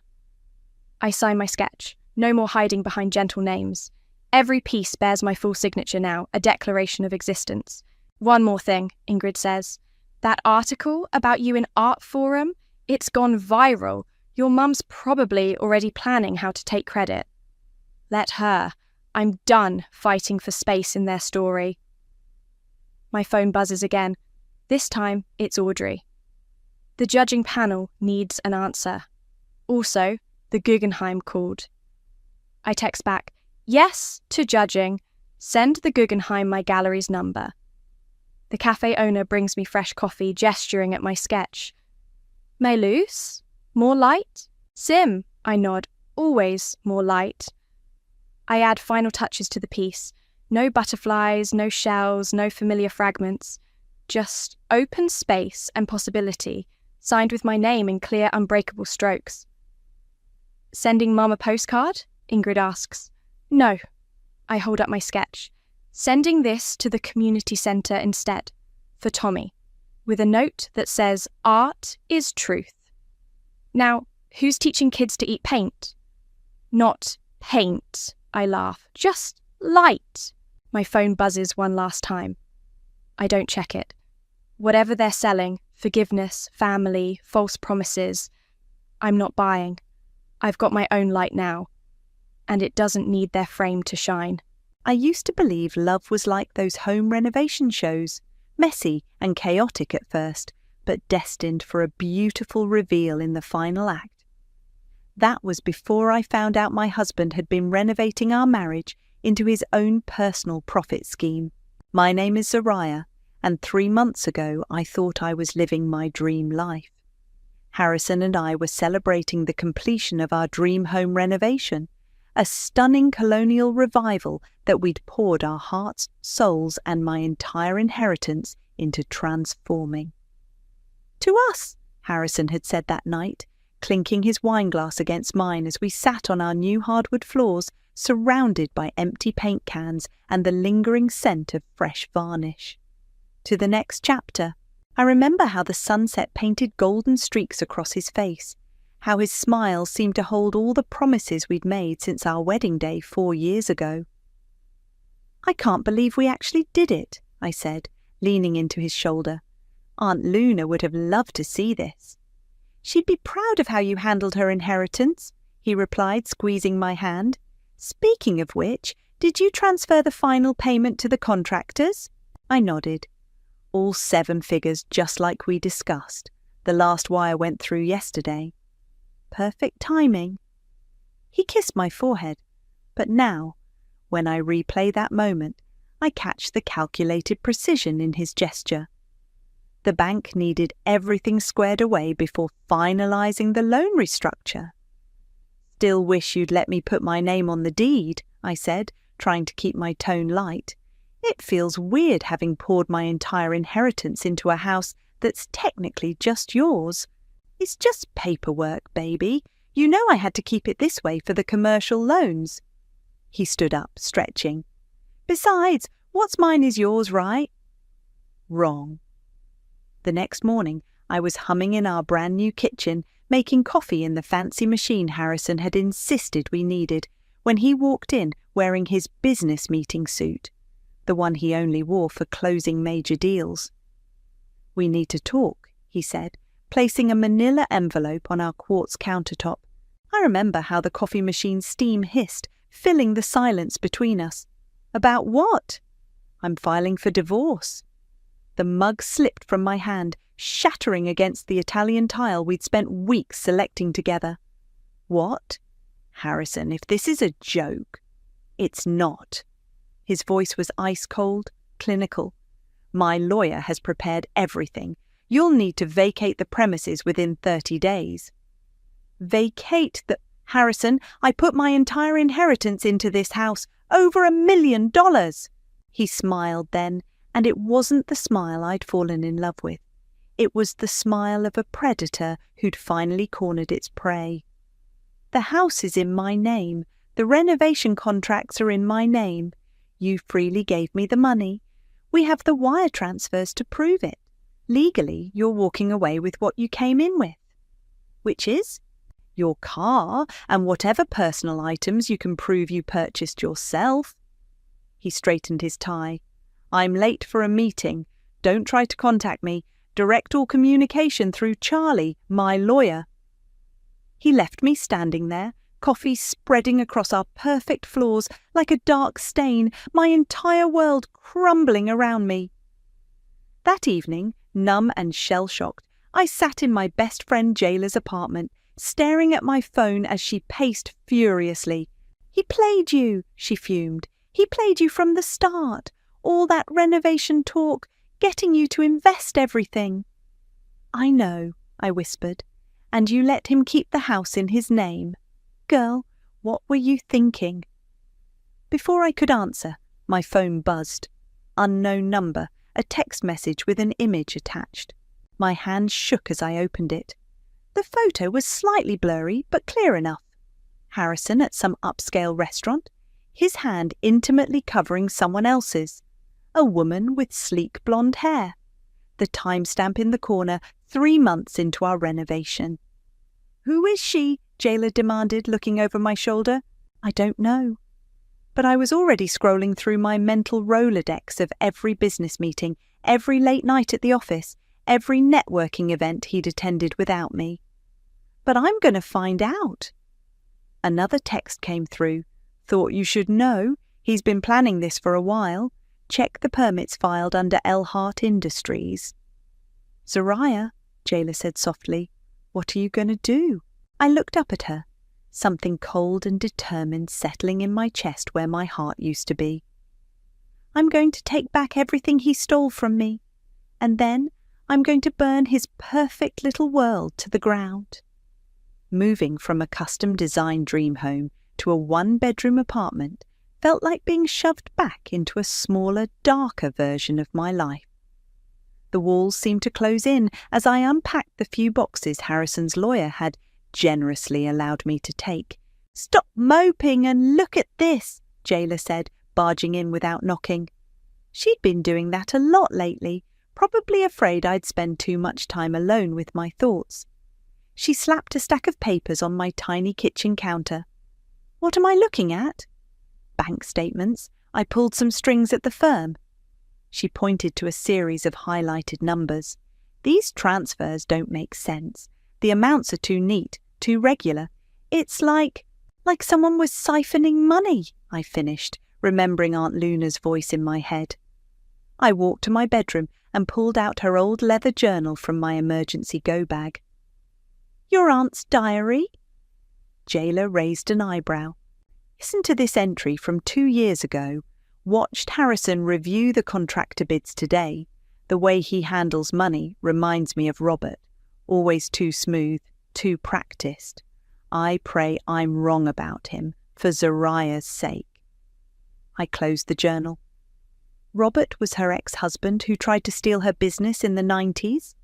I sign my sketch. No more hiding behind gentle names. Every piece bears my full signature now, a declaration of existence. One more thing, Ingrid says. That article about you in Art Forum, it's gone viral. Your mum's probably already planning how to take credit. Let her. I'm done fighting for space in their story. My phone buzzes again. This time, it's Audrey. The judging panel needs an answer. Also, the Guggenheim called. I text back, yes to judging. Send the Guggenheim my gallery's number. The cafe owner brings me fresh coffee, gesturing at my sketch. Mais loose? More light? Sim, I nod. Always more light. I add final touches to the piece. No butterflies, no shells, no familiar fragments. Just open space and possibility, signed with my name in clear, unbreakable strokes. Sending Mum a postcard? Ingrid asks. No. I hold up my sketch. Sending this to the community centre instead, for Tommy, with a note that says, art is truth. Now, who's teaching kids to eat paint? Not paint, I laugh. Just light. My phone buzzes one last time. I don't check it. Whatever they're selling, forgiveness, family, false promises, I'm not buying. I've got my own light now, and it doesn't need their frame to shine. I used to believe love was like those home renovation shows, messy and chaotic at first, but destined for a beautiful reveal in the final act. That was before I found out my husband had been renovating our marriage into his own personal profit scheme. My name is Zariah, and 3 months ago I thought I was living my dream life. Harrison and I were celebrating the completion of our dream home renovation, a stunning colonial revival that we'd poured our hearts, souls, and my entire inheritance into transforming. To us, Harrison had said that night, clinking his wineglass against mine as we sat on our new hardwood floors, surrounded by empty paint cans and the lingering scent of fresh varnish. To the next chapter, I remember how the sunset painted golden streaks across his face, how his smile seemed to hold all the promises we'd made since our wedding day 4 years ago. I can't believe we actually did it, I said, leaning into his shoulder. Aunt Luna would have loved to see this. She'd be proud of how you handled her inheritance, he replied, squeezing my hand. Speaking of which, did you transfer the final payment to the contractors? I nodded. All 7 figures, just like we discussed. The last wire went through yesterday. Perfect timing. He kissed my forehead, but now, when I replay that moment, I catch the calculated precision in his gesture. The bank needed everything squared away before finalising the loan restructure. Still wish you'd let me put my name on the deed, I said, trying to keep my tone light. It feels weird having poured my entire inheritance into a house that's technically just yours. It's just paperwork, baby. You know I had to keep it this way for the commercial loans. He stood up, stretching. Besides, what's mine is yours, right? Wrong. The next morning, I was humming in our brand new kitchen, making coffee in the fancy machine Harrison had insisted we needed, when he walked in wearing his business meeting suit, the one he only wore for closing major deals. We need to talk, he said, placing a manila envelope on our quartz countertop. I remember how the coffee machine's steam hissed, filling the silence between us. About what? I'm filing for divorce. The mug slipped from my hand, shattering against the Italian tile we'd spent weeks selecting together. What? Harrison, if this is a joke. It's not. His voice was ice-cold, clinical. My lawyer has prepared everything. You'll need to vacate the premises within 30 days. Vacate the... Harrison, I put my entire inheritance into this house, over $1 million. He smiled then, and it wasn't the smile I'd fallen in love with. It was the smile of a predator who'd finally cornered its prey. The house is in my name. The renovation contracts are in my name. You freely gave me the money. We have the wire transfers to prove it. Legally, you're walking away with what you came in with. Which is? Your car and whatever personal items you can prove you purchased yourself. He straightened his tie. I'm late for a meeting. Don't try to contact me. Direct all communication through Charlie, my lawyer." He left me standing there, coffee spreading across our perfect floors like a dark stain, my entire world crumbling around me. That evening, numb and shell-shocked, I sat in my best friend Jayla's apartment, staring at my phone as she paced furiously. "He played you," she fumed. "He played you from the start. All that renovation talk, getting you to invest everything." "I know," I whispered. "And you let him keep the house in his name. Girl, what were you thinking?" Before I could answer, my phone buzzed. Unknown number, a text message with an image attached. My hand shook as I opened it. The photo was slightly blurry, but clear enough. Harrison at some upscale restaurant, his hand intimately covering someone else's. A woman with sleek blonde hair. The timestamp in the corner, 3 months into our renovation. "Who is she?" Jayla demanded, looking over my shoulder. "I don't know." But I was already scrolling through my mental Rolodex of every business meeting, every late night at the office, every networking event he'd attended without me. "But I'm going to find out." Another text came through. "Thought you should know. He's been planning this for a while. Check the permits filed under Elhart Industries." "Zariah," Jayla said softly, "what are you going to do?" I looked up at her, something cold and determined settling in my chest where my heart used to be. "I'm going to take back everything he stole from me, and then I'm going to burn his perfect little world to the ground." Moving from a custom-designed dream home to a one-bedroom apartment felt like being shoved back into a smaller, darker version of my life. The walls seemed to close in as I unpacked the few boxes Harrison's lawyer had generously allowed me to take. "Stop moping and look at this," Jayla said, barging in without knocking. She'd been doing that a lot lately, probably afraid I'd spend too much time alone with my thoughts. She slapped a stack of papers on my tiny kitchen counter. "What am I looking at?" "Bank statements. I pulled some strings at the firm." She pointed to a series of highlighted numbers. "These transfers don't make sense. The amounts are too neat, too regular. It's like someone was siphoning money," I finished, remembering Aunt Luna's voice in my head. I walked to my bedroom and pulled out her old leather journal from my emergency go-bag. "Your aunt's diary?" Jayla raised an eyebrow. "Listen to this entry from 2 years ago. Watched Harrison review the contractor bids today. The way he handles money reminds me of Robert. Always too smooth, too practiced. I pray I'm wrong about him, for Zariah's sake." I closed the journal. Robert was her ex-husband who tried to steal her business in the 90s?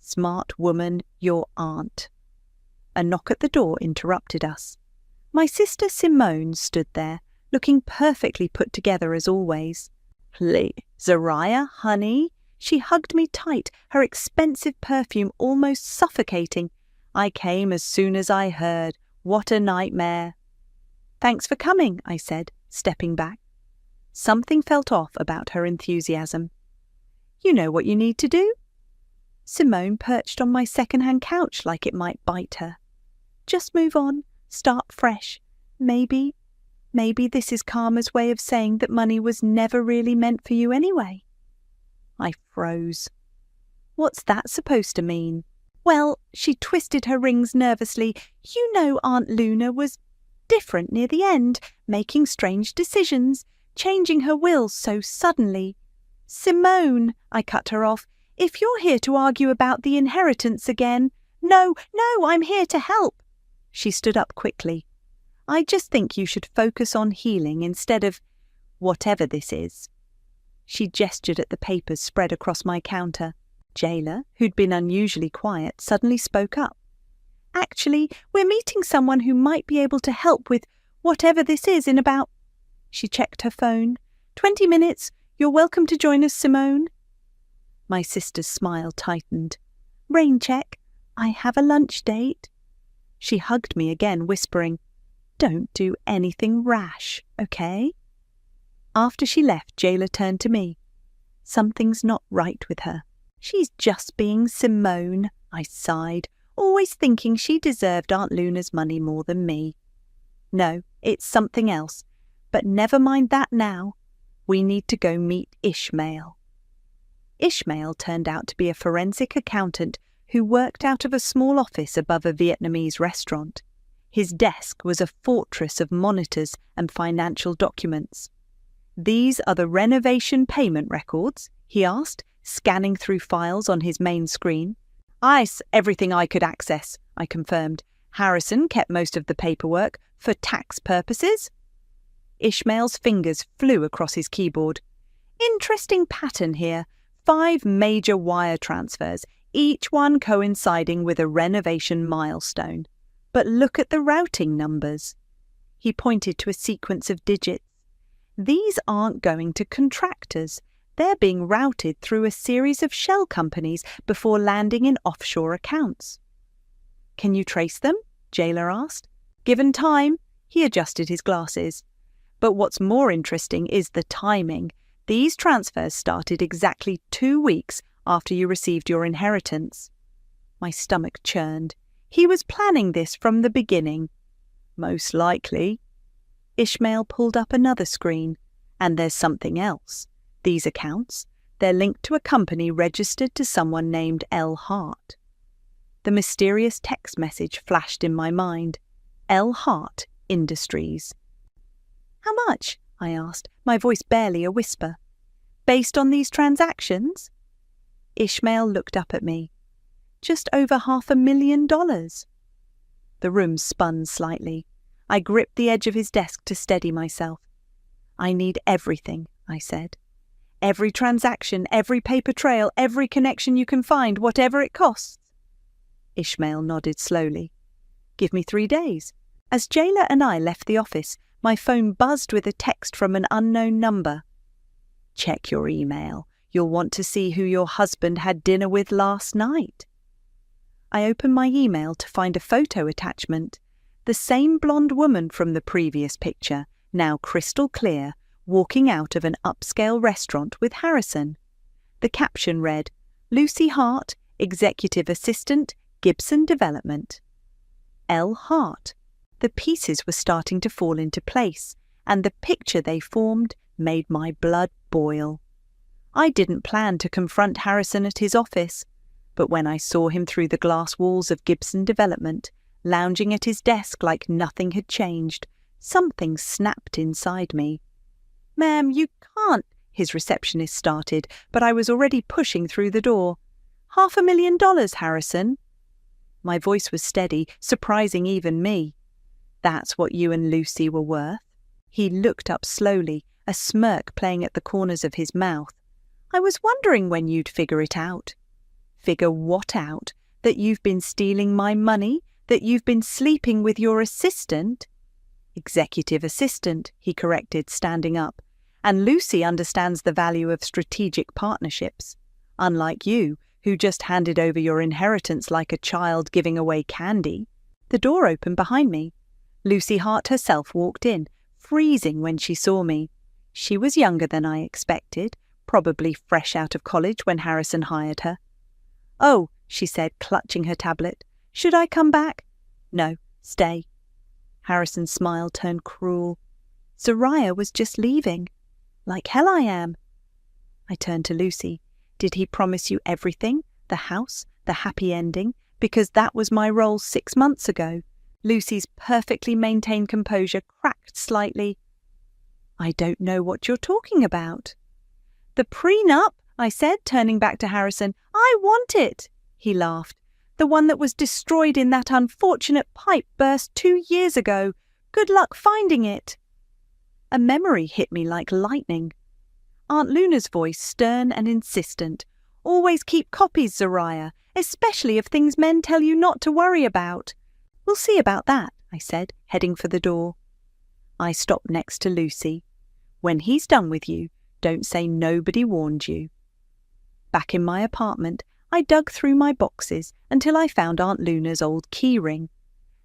Smart woman, your aunt. A knock at the door interrupted us. My sister Simone stood there, looking perfectly put together as always. "Please, Zariah, honey." She hugged me tight, her expensive perfume almost suffocating. "I came as soon as I heard. What a nightmare." "Thanks for coming," I said, stepping back. Something felt off about her enthusiasm. "You know what you need to do?" Simone perched on my second-hand couch like it might bite her. "Just move on, start fresh. Maybe this is Karma's way of saying that money was never really meant for you anyway." I froze. "What's that supposed to mean?" "Well," she twisted her rings nervously, "you know Aunt Luna was different near the end, making strange decisions, changing her will so suddenly." "Simone," I cut her off, "if you're here to argue about the inheritance again—" No, I'm here to help." She stood up quickly. "I just think you should focus on healing instead of whatever this is." She gestured at the papers spread across my counter. Jayla, who'd been unusually quiet, suddenly spoke up. "Actually, we're meeting someone who might be able to help with whatever this is in about—" She checked her phone. "20 minutes. You're welcome to join us, Simone." My sister's smile tightened. "Rain check. I have a lunch date." She hugged me again, whispering, "Don't do anything rash, okay?" After she left, Jayla turned to me. Something's not right with her. She's just being Simone, I sighed, always thinking she deserved Aunt Luna's money more than me. No, it's something else. But never mind that now. We need to go meet Ishmael. Ishmael turned out to be a forensic accountant who worked out of a small office above a Vietnamese restaurant. His desk was a fortress of monitors and financial documents. "These are the renovation payment records?" he asked, scanning through files on his main screen. Everything I could access," I confirmed. "Harrison kept most of the paperwork for tax purposes." Ishmael's fingers flew across his keyboard. "Interesting pattern here. 5 major wire transfers, each one coinciding with a renovation milestone. But look at the routing numbers." He pointed to a sequence of digits. "These aren't going to contractors. They're being routed through a series of shell companies before landing in offshore accounts." "Can you trace them?" Jayla asked. "Given time." He adjusted his glasses. "But what's more interesting is the timing. These transfers started exactly 2 weeks after you received your inheritance." My stomach churned. He was planning this from the beginning. "Most likely." Ishmael pulled up another screen. "And there's something else. These accounts, they're linked to a company registered to someone named L. Hart." The mysterious text message flashed in my mind. L. Hart Industries. "How much?" I asked, my voice barely a whisper. "Based on these transactions?" Ishmael looked up at me. "Just over $500,000. The room spun slightly. I gripped the edge of his desk to steady myself. "I need everything," I said. "Every transaction, every paper trail, every connection you can find, whatever it costs." Ishmael nodded slowly. "Give me 3 days." As Jayla and I left the office, my phone buzzed with a text from an unknown number. "Check your email. You'll want to see who your husband had dinner with last night." I opened my email to find a photo attachment. The same blonde woman from the previous picture, now crystal clear, walking out of an upscale restaurant with Harrison. The caption read, "Lucy Hart, Executive Assistant, Gibson Development." L. Hart. The pieces were starting to fall into place, and the picture they formed made my blood boil. I didn't plan to confront Harrison at his office, but when I saw him through the glass walls of Gibson Development, lounging at his desk like nothing had changed, something snapped inside me. "Ma'am, you can't," his receptionist started, but I was already pushing through the door. $500,000, Harrison." My voice was steady, surprising even me. "That's what you and Lucy were worth." He looked up slowly, a smirk playing at the corners of his mouth. "I was wondering when you'd figure it out." "Figure what out? That you've been stealing my money? That you've been sleeping with your assistant?" "Executive assistant," he corrected, standing up. "And Lucy understands the value of strategic partnerships. Unlike you, who just handed over your inheritance like a child giving away candy." The door opened behind me. Lucy Hart herself walked in, freezing when she saw me. She was younger than I expected, probably fresh out of college when Harrison hired her. "Oh," she said, clutching her tablet. "Should I come back?" "No, stay." Harrison's smile turned cruel. "Zariah was just leaving." "Like hell I am." I turned to Lucy. "Did he promise you everything? The house, the happy ending? Because that was my role 6 months ago." Lucy's perfectly maintained composure cracked slightly. "I don't know what you're talking about." "The prenup," I said, turning back to Harrison. "I want it." He laughed. "The one that was destroyed in that unfortunate pipe burst 2 years ago. Good luck finding it." A memory hit me like lightning. Aunt Luna's voice, stern and insistent. "Always keep copies, Zariah, especially of things men tell you not to worry about." "We'll see about that," I said, heading for the door. I stopped next to Lucy. "When he's done with you, don't say nobody warned you." Back in my apartment, I dug through my boxes until I found Aunt Luna's old key ring.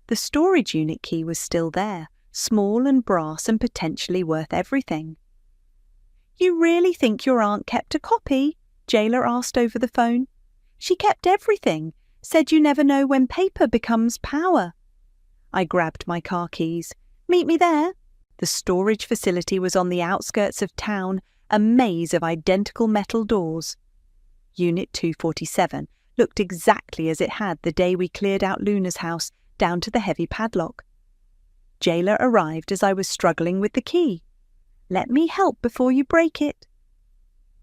The storage unit key was still there, small and brass and potentially worth everything. You really think your aunt kept a copy? Jailer asked over the phone. She kept everything, said you never know when paper becomes power. I grabbed my car keys. Meet me there. The storage facility was on the outskirts of town, a maze of identical metal doors. Unit 247 looked exactly as it had the day we cleared out Luna's house, down to the heavy padlock. Jailer arrived as I was struggling with the key. Let me help before you break it.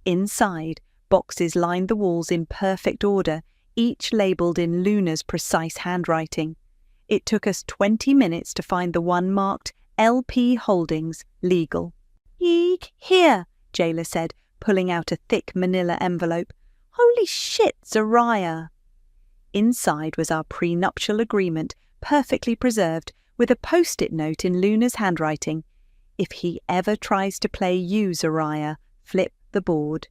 Inside, boxes lined the walls in perfect order, each labelled in Luna's precise handwriting. It took us 20 minutes to find the one marked LP Holdings, legal. Eek, here, Jailer said, pulling out a thick manila envelope. Holy shit, Zariah! Inside was our prenuptial agreement, perfectly preserved, with a post-it note in Luna's handwriting. If he ever tries to play you, Zariah, flip the board.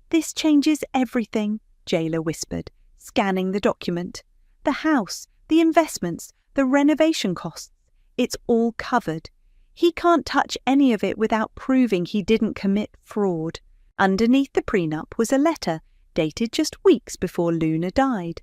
This changes everything, Jailer whispered, scanning the document. The house, the investments, the renovation costs. It's all covered. He can't touch any of it without proving he didn't commit fraud. Underneath the prenup was a letter dated just weeks before Luna died.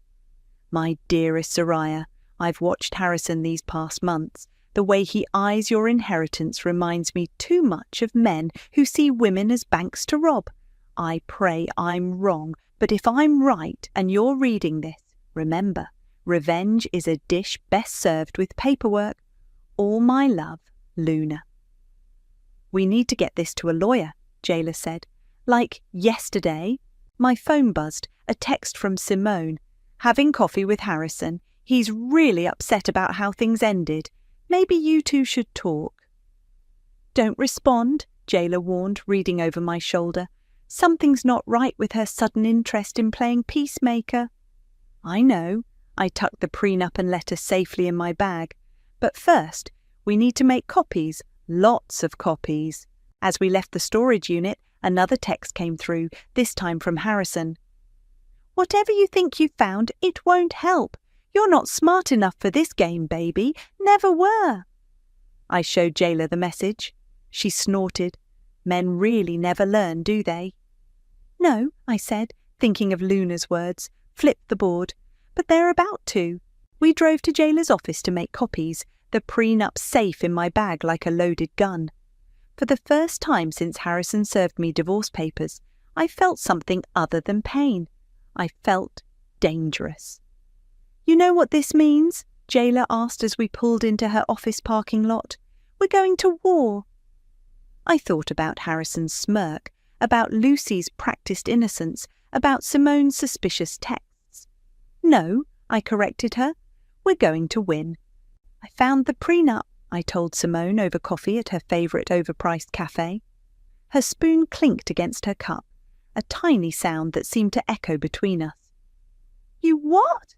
My dearest Zariah, I've watched Harrison these past months. The way he eyes your inheritance reminds me too much of men who see women as banks to rob. I pray I'm wrong, but if I'm right and you're reading this, remember, revenge is a dish best served with paperwork. All my love, Luna. We need to get this to a lawyer, Jailer said. Like yesterday. My phone buzzed, a text from Simone. Having coffee with Harrison. He's really upset about how things ended. Maybe you two should talk. Don't respond, Jailer warned, reading over my shoulder. Something's not right with her sudden interest in playing peacemaker. I know. I tucked the prenup and letter safely in my bag. But first, we need to make copies, lots of copies. As we left the storage unit, another text came through, this time from Harrison. Whatever you think you found, it won't help. You're not smart enough for this game, baby. Never were. I showed Jailer the message. She snorted. Men really never learn, do they? No, I said, thinking of Luna's words. Flipped the board. But they're about to. We drove to Jailer's office to make copies, the prenup safe in my bag like a loaded gun. For the first time since Harrison served me divorce papers, I felt something other than pain. I felt dangerous. You know what this means? Jailer asked as we pulled into her office parking lot. We're going to war. I thought about Harrison's smirk, about Lucy's practiced innocence, about Simone's suspicious texts. No, I corrected her. We're going to win. I found the prenup, I told Simone over coffee at her favourite overpriced cafe. Her spoon clinked against her cup, a tiny sound that seemed to echo between us. You what?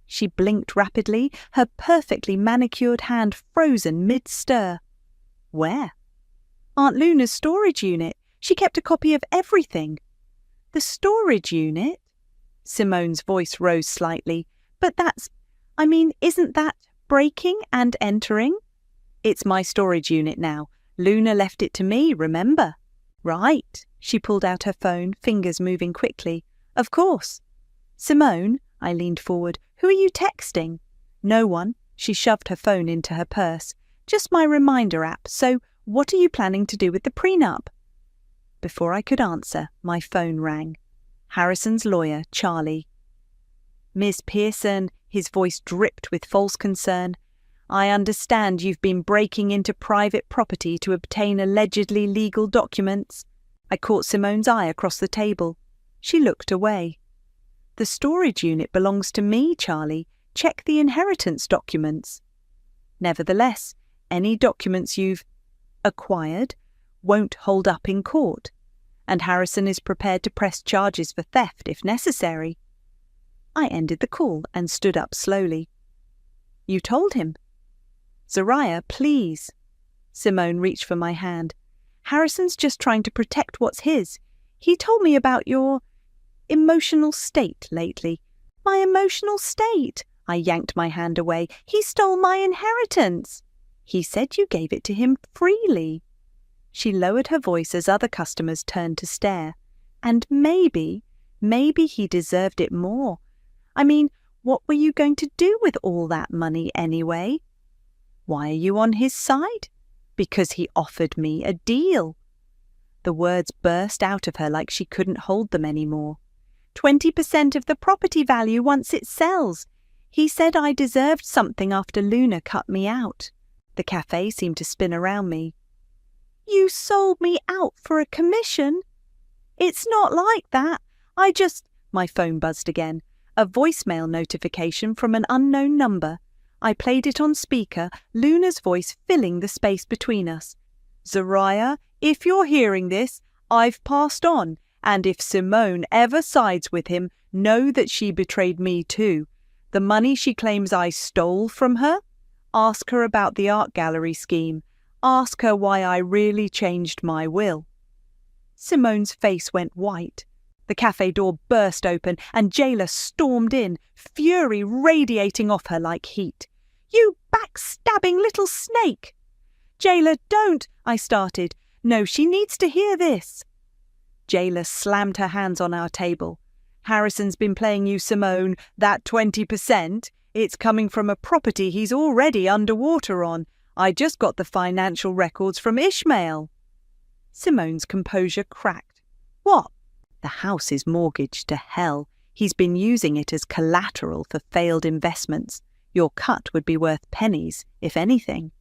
She blinked rapidly, her perfectly manicured hand frozen mid-stir. Where? Aunt Luna's storage unit. She kept a copy of everything. The storage unit? Simone's voice rose slightly. But isn't that breaking and entering? It's my storage unit now. Luna left it to me, remember? Right. She pulled out her phone, fingers moving quickly. Of course. Simone, I leaned forward. Who are you texting? No one. She shoved her phone into her purse. Just my reminder app. So, what are you planning to do with the prenup? Before I could answer, my phone rang. Harrison's lawyer, Charlie. Miss Pearson, his voice dripped with false concern. I understand you've been breaking into private property to obtain allegedly legal documents. I caught Simone's eye across the table. She looked away. The storage unit belongs to me, Charlie. Check the inheritance documents. Nevertheless, any documents you've acquired won't hold up in court, and Harrison is prepared to press charges for theft if necessary. I ended the call and stood up slowly. You told him? Zariah, please. Simone reached for my hand. Harrison's just trying to protect what's his. He told me about your emotional state lately. My emotional state? I yanked my hand away. He stole my inheritance. He said you gave it to him freely. She lowered her voice as other customers turned to stare. And maybe he deserved it more. I mean, what were you going to do with all that money anyway? Why are you on his side? Because he offered me a deal. The words burst out of her like she couldn't hold them anymore. 20% of the property value once it sells. He said I deserved something after Luna cut me out. The cafe seemed to spin around me. You sold me out for a commission? It's not like that. My phone buzzed again. A voicemail notification from an unknown number. I played it on speaker, Luna's voice filling the space between us. Zariah, if you're hearing this, I've passed on, and if Simone ever sides with him, know that she betrayed me too. The money she claims I stole from her? Ask her about the art gallery scheme. Ask her why I really changed my will. Simone's face went white. The cafe door burst open and Jailer stormed in, fury radiating off her like heat. You backstabbing little snake! Jailer, don't, I started. No, she needs to hear this. Jailer slammed her hands on our table. Harrison's been playing you, Simone. That 20%, it's coming from a property he's already underwater on. I just got the financial records from Ishmael. Simone's composure cracked. What? The house is mortgaged to hell. He's been using it as collateral for failed investments. Your cut would be worth pennies, if anything.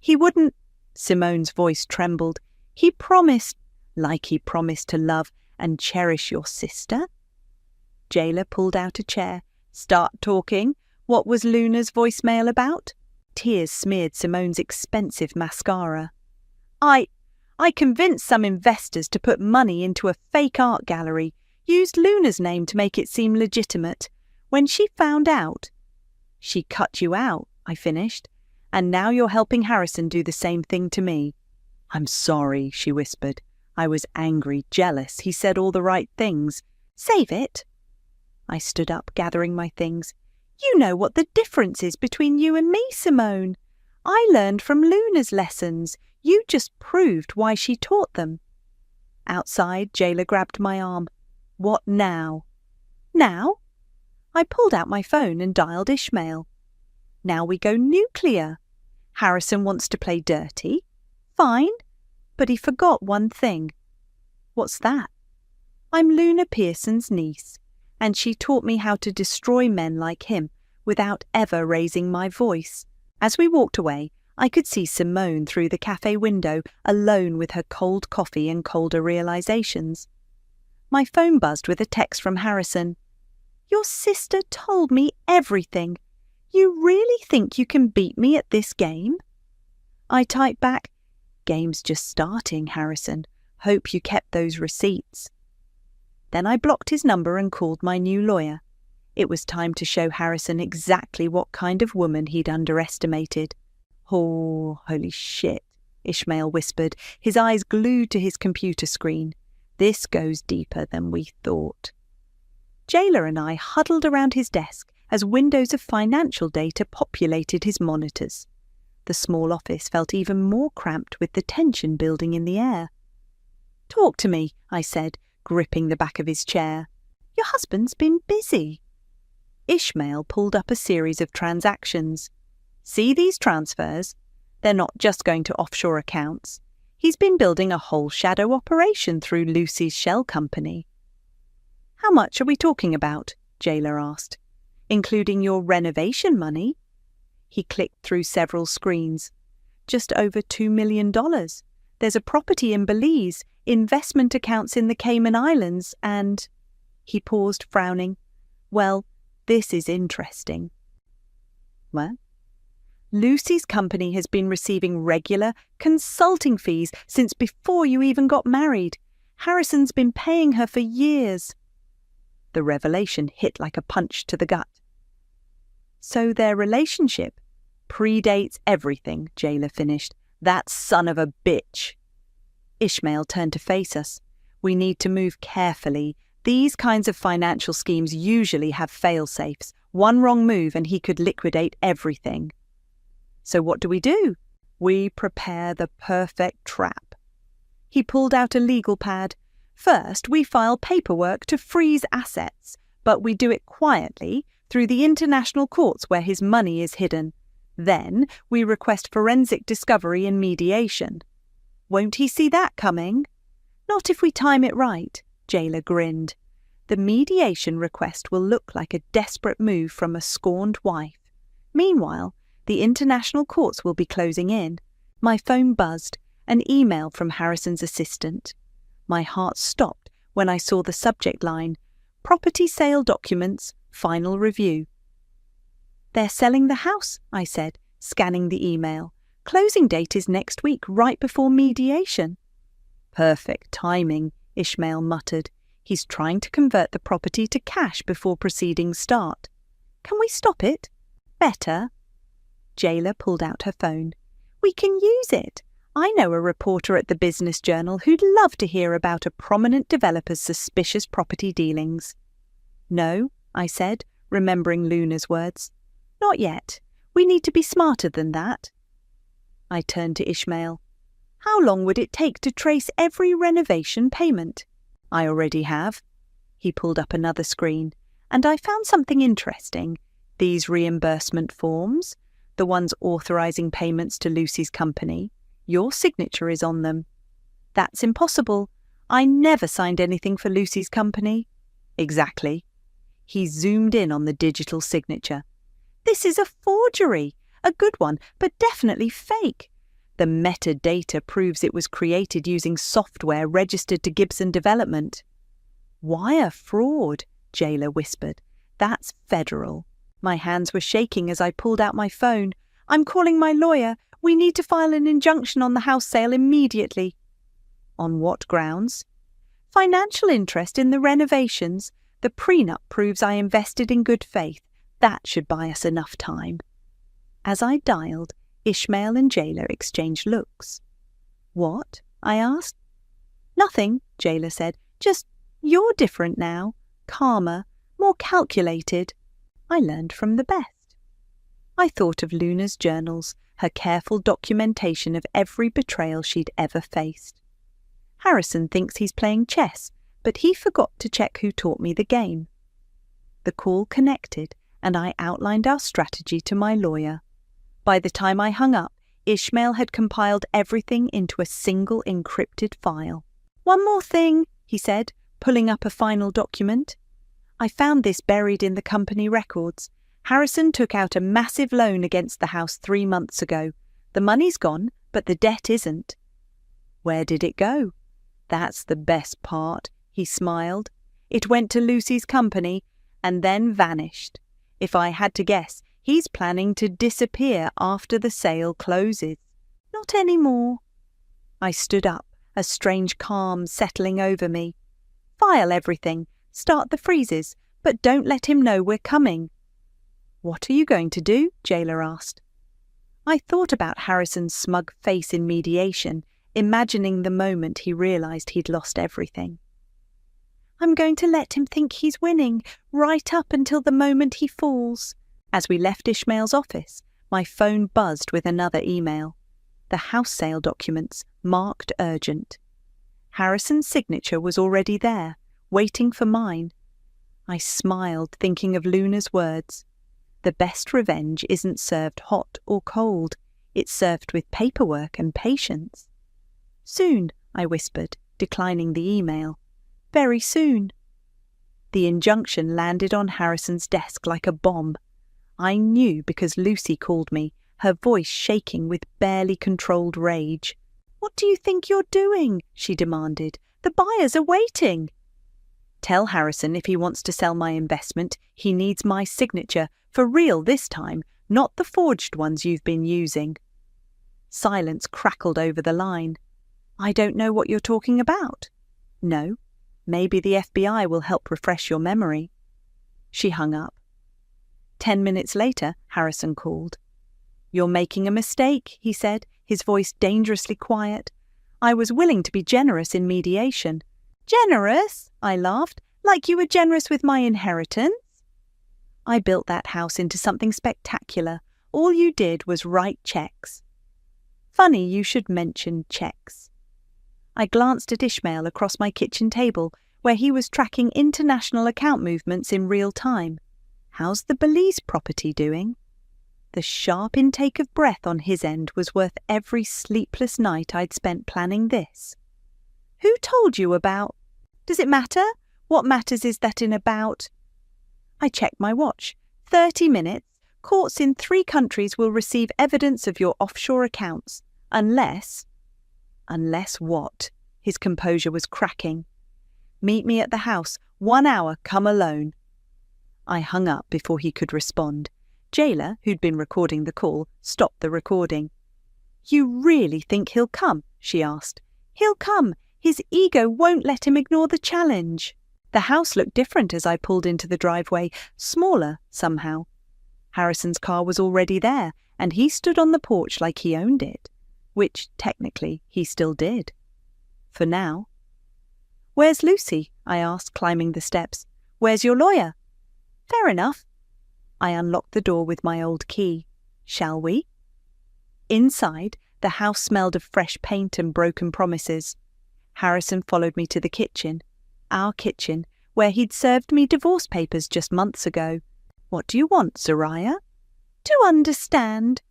He wouldn't... Simone's voice trembled. He promised, like he promised to love and cherish your sister? Jailer pulled out a chair. Start talking. What was Luna's voicemail about? Tears smeared Simone's expensive mascara. I convinced some investors to put money into a fake art gallery, used Luna's name to make it seem legitimate. When she found out, she cut you out, I finished, and now you're helping Harrison do the same thing to me. I'm sorry, she whispered. I was angry, jealous. He said all the right things. Save it. I stood up, gathering my things. You know what the difference is between you and me, Simone. I learned from Luna's lessons. You just proved why she taught them. Outside, Jailer grabbed my arm. What now? Now? I pulled out my phone and dialed Ishmael. Now we go nuclear. Harrison wants to play dirty. Fine. But he forgot one thing. What's that? I'm Luna Pearson's niece, and she taught me how to destroy men like him without ever raising my voice. As we walked away, I could see Simone through the cafe window, alone with her cold coffee and colder realizations. My phone buzzed with a text from Harrison. Your sister told me everything. You really think you can beat me at this game? I typed back, Game's just starting, Harrison. Hope you kept those receipts. Then I blocked his number and called my new lawyer. It was time to show Harrison exactly what kind of woman he'd underestimated. Oh, holy shit, Ishmael whispered, his eyes glued to his computer screen. This goes deeper than we thought. Jailer and I huddled around his desk as windows of financial data populated his monitors. The small office felt even more cramped with the tension building in the air. Talk to me, I said, gripping the back of his chair. Your husband's been busy. Ishmael pulled up a series of transactions. See these transfers? They're not just going to offshore accounts. He's been building a whole shadow operation through Lucy's shell company. How much are we talking about? Jailer asked. Including your renovation money? He clicked through several screens. Just over $2 million. There's a property in Belize, investment accounts in the Cayman Islands, and... He paused, frowning. Well, this is interesting. Well? Lucy's company has been receiving regular consulting fees since before you even got married. Harrison's been paying her for years. The revelation hit like a punch to the gut. So their relationship predates everything, Jailer finished. That son of a bitch. Ishmael turned to face us. We need to move carefully. These kinds of financial schemes usually have fail-safes. One wrong move and he could liquidate everything. So what do? We prepare the perfect trap. He pulled out a legal pad. First, we file paperwork to freeze assets, but we do it quietly through the international courts where his money is hidden. Then, we request forensic discovery and mediation. Won't he see that coming? Not if we time it right, Jailer grinned. The mediation request will look like a desperate move from a scorned wife. Meanwhile, the international courts will be closing in. My phone buzzed, an email from Harrison's assistant. My heart stopped when I saw the subject line, Property Sale Documents, Final Review. They're selling the house, I said, scanning the email. Closing date is next week, right before mediation. Perfect timing, Ishmael muttered. He's trying to convert the property to cash before proceedings start. Can we stop it? Better. Jailer pulled out her phone. We can use it. I know a reporter at the Business Journal who'd love to hear about a prominent developer's suspicious property dealings. No, I said, remembering Luna's words. Not yet. We need to be smarter than that. I turned to Ishmael. How long would it take to trace every renovation payment? I already have. He pulled up another screen, and I found something interesting. These reimbursement forms, the ones authorizing payments to Lucy's company, your signature is on them. That's impossible. I never signed anything for Lucy's company. Exactly. He zoomed in on the digital signature. This is a forgery. A good one, but definitely fake. The metadata proves it was created using software registered to Gibson Development. Wire fraud, Jailer whispered. That's federal. My hands were shaking as I pulled out my phone. I'm calling my lawyer. We need to file an injunction on the house sale immediately. On what grounds? Financial interest in the renovations. The prenup proves I invested in good faith. That should buy us enough time. As I dialed, Ishmael and Jailer exchanged looks. What? I asked. Nothing, Jailer said. Just, you're different now. Calmer, more calculated. I learned from the best. I thought of Luna's journals, her careful documentation of every betrayal she'd ever faced. Harrison thinks he's playing chess, but he forgot to check who taught me the game. The call connected, and I outlined our strategy to my lawyer. By the time I hung up, Ishmael had compiled everything into a single encrypted file. One more thing, he said, pulling up a final document. I found this buried in the company records. Harrison took out a massive loan against the house 3 months ago. The money's gone, but the debt isn't. Where did it go? That's the best part, he smiled. It went to Lucy's company and then vanished. If I had to guess, he's planning to disappear after the sale closes. Not anymore. I stood up, a strange calm settling over me. File everything, start the freezes, but don't let him know we're coming. What are you going to do? Jailer asked. I thought about Harrison's smug face in mediation, imagining the moment he realized he'd lost everything. I'm going to let him think he's winning, right up until the moment he falls. As we left Ishmael's office, my phone buzzed with another email. The house sale documents, marked urgent. Harrison's signature was already there, waiting for mine. I smiled, thinking of Luna's words. The best revenge isn't served hot or cold. It's served with paperwork and patience. Soon, I whispered, declining the email. Very soon. The injunction landed on Harrison's desk like a bomb. I knew because Lucy called me, her voice shaking with barely controlled rage. What do you think you're doing? She demanded. The buyers are waiting. Tell Harrison if he wants to sell my investment, he needs my signature, for real this time, not the forged ones you've been using. Silence crackled over the line. I don't know what you're talking about. No. Maybe the FBI will help refresh your memory. She hung up. 10 minutes later, Harrison called. You're making a mistake, he said, his voice dangerously quiet. I was willing to be generous in mediation. Generous? I laughed. Like you were generous with my inheritance? I built that house into something spectacular. All you did was write checks. Funny you should mention checks. I glanced at Ishmael across my kitchen table, where he was tracking international account movements in real time. How's the Belize property doing? The sharp intake of breath on his end was worth every sleepless night I'd spent planning this. Who told you about? Does it matter? What matters is that in about... I checked my watch. 30 minutes. Courts in 3 countries will receive evidence of your offshore accounts. Unless... Unless what? His composure was cracking. Meet me at the house. 1 hour, come alone. I hung up before he could respond. Jayla, who'd been recording the call, stopped the recording. You really think he'll come? She asked. He'll come. His ego won't let him ignore the challenge. The house looked different as I pulled into the driveway, smaller somehow. Harrison's car was already there, and he stood on the porch like he owned it, which technically he still did. For now. Where's Lucy? I asked, climbing the steps. Where's your lawyer? Fair enough. I unlocked the door with my old key. Shall we? Inside, the house smelled of fresh paint and broken promises. Harrison followed me to the kitchen, our kitchen, where he'd served me divorce papers just months ago. What do you want, Zariah? To understand.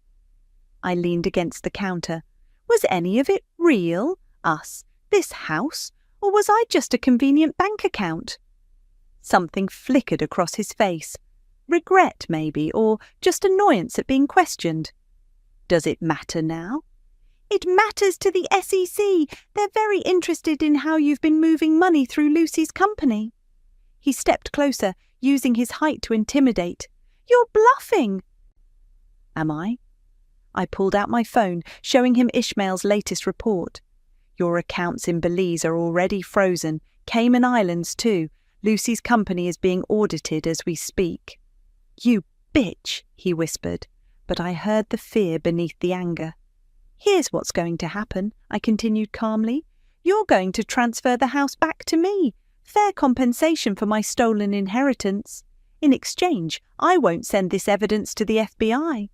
I leaned against the counter. Was any of it real? Us? This house? Or was I just a convenient bank account? Something flickered across his face. Regret, maybe, or just annoyance at being questioned. Does it matter now? It matters to the SEC. They're very interested in how you've been moving money through Lucy's company. He stepped closer, using his height to intimidate. You're bluffing. Am I? I pulled out my phone, showing him Ishmael's latest report. Your accounts in Belize are already frozen. Cayman Islands too. Lucy's company is being audited as we speak. You bitch, he whispered, but I heard the fear beneath the anger. Here's what's going to happen, I continued calmly. You're going to transfer the house back to me. Fair compensation for my stolen inheritance. In exchange, I won't send this evidence to the FBI.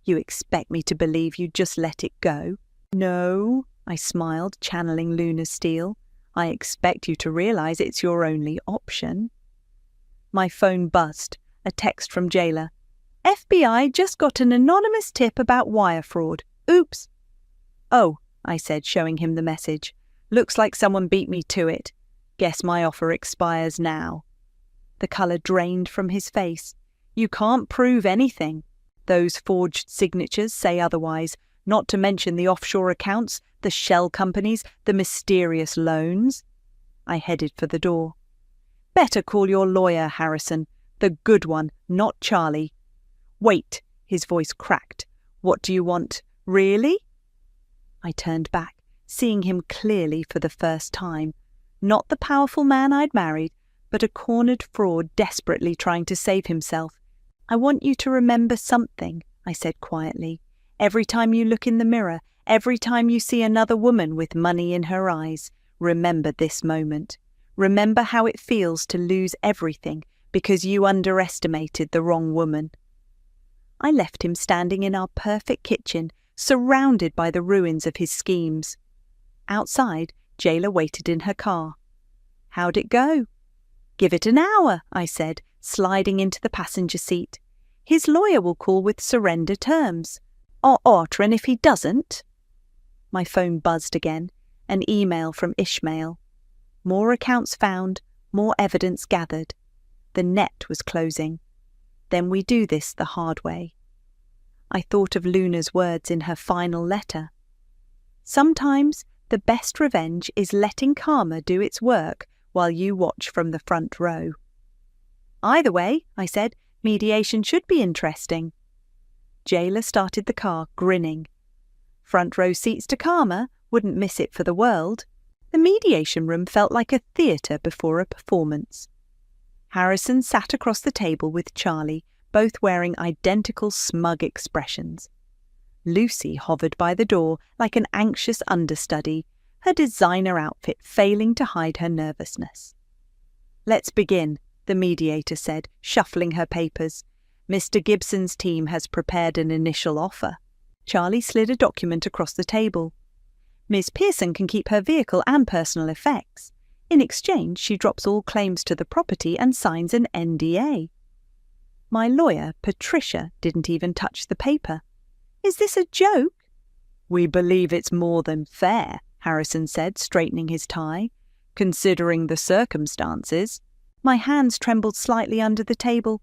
You expect me to believe you just let it go? No, I smiled, channeling Luna's steel. I expect you to realize it's your only option. My phone buzzed, a text from Jayla. FBI just got an anonymous tip about wire fraud. Oops. Oh, I said, showing him the message. Looks like someone beat me to it. Guess my offer expires now. The colour drained from his face. You can't prove anything. Those forged signatures say otherwise, not to mention the offshore accounts, the shell companies, the mysterious loans. I headed for the door. Better call your lawyer, Harrison. The good one, not Charlie. Wait, his voice cracked. What do you want? Really? I turned back, seeing him clearly for the first time. Not the powerful man I'd married, but a cornered fraud desperately trying to save himself. I want you to remember something, I said quietly. Every time you look in the mirror, every time you see another woman with money in her eyes, remember this moment. Remember how it feels to lose everything because you underestimated the wrong woman. I left him standing in our perfect kitchen, surrounded by the ruins of his schemes. Outside, Jayla waited in her car. How'd it go? Give it an hour, I said, sliding into the passenger seat. His lawyer will call with surrender terms. And if he doesn't? My phone buzzed again, an email from Ishmael. More accounts found, more evidence gathered. The net was closing. Then we do this the hard way. I thought of Luna's words in her final letter. Sometimes the best revenge is letting karma do its work while you watch from the front row. Either way, I said, mediation should be interesting. Jayla started the car, grinning. Front row seats to karma, wouldn't miss it for the world. The mediation room felt like a theatre before a performance. Harrison sat across the table with Charlie, both wearing identical smug expressions. Lucy hovered by the door like an anxious understudy, her designer outfit failing to hide her nervousness. Let's begin, the mediator said, shuffling her papers. Mr. Gibson's team has prepared an initial offer. Charlie slid a document across the table. Ms. Pearson can keep her vehicle and personal effects. In exchange, she drops all claims to the property and signs an NDA. My lawyer, Patricia, didn't even touch the paper. Is this a joke? We believe it's more than fair, Harrison said, straightening his tie. Considering the circumstances. My hands trembled slightly under the table,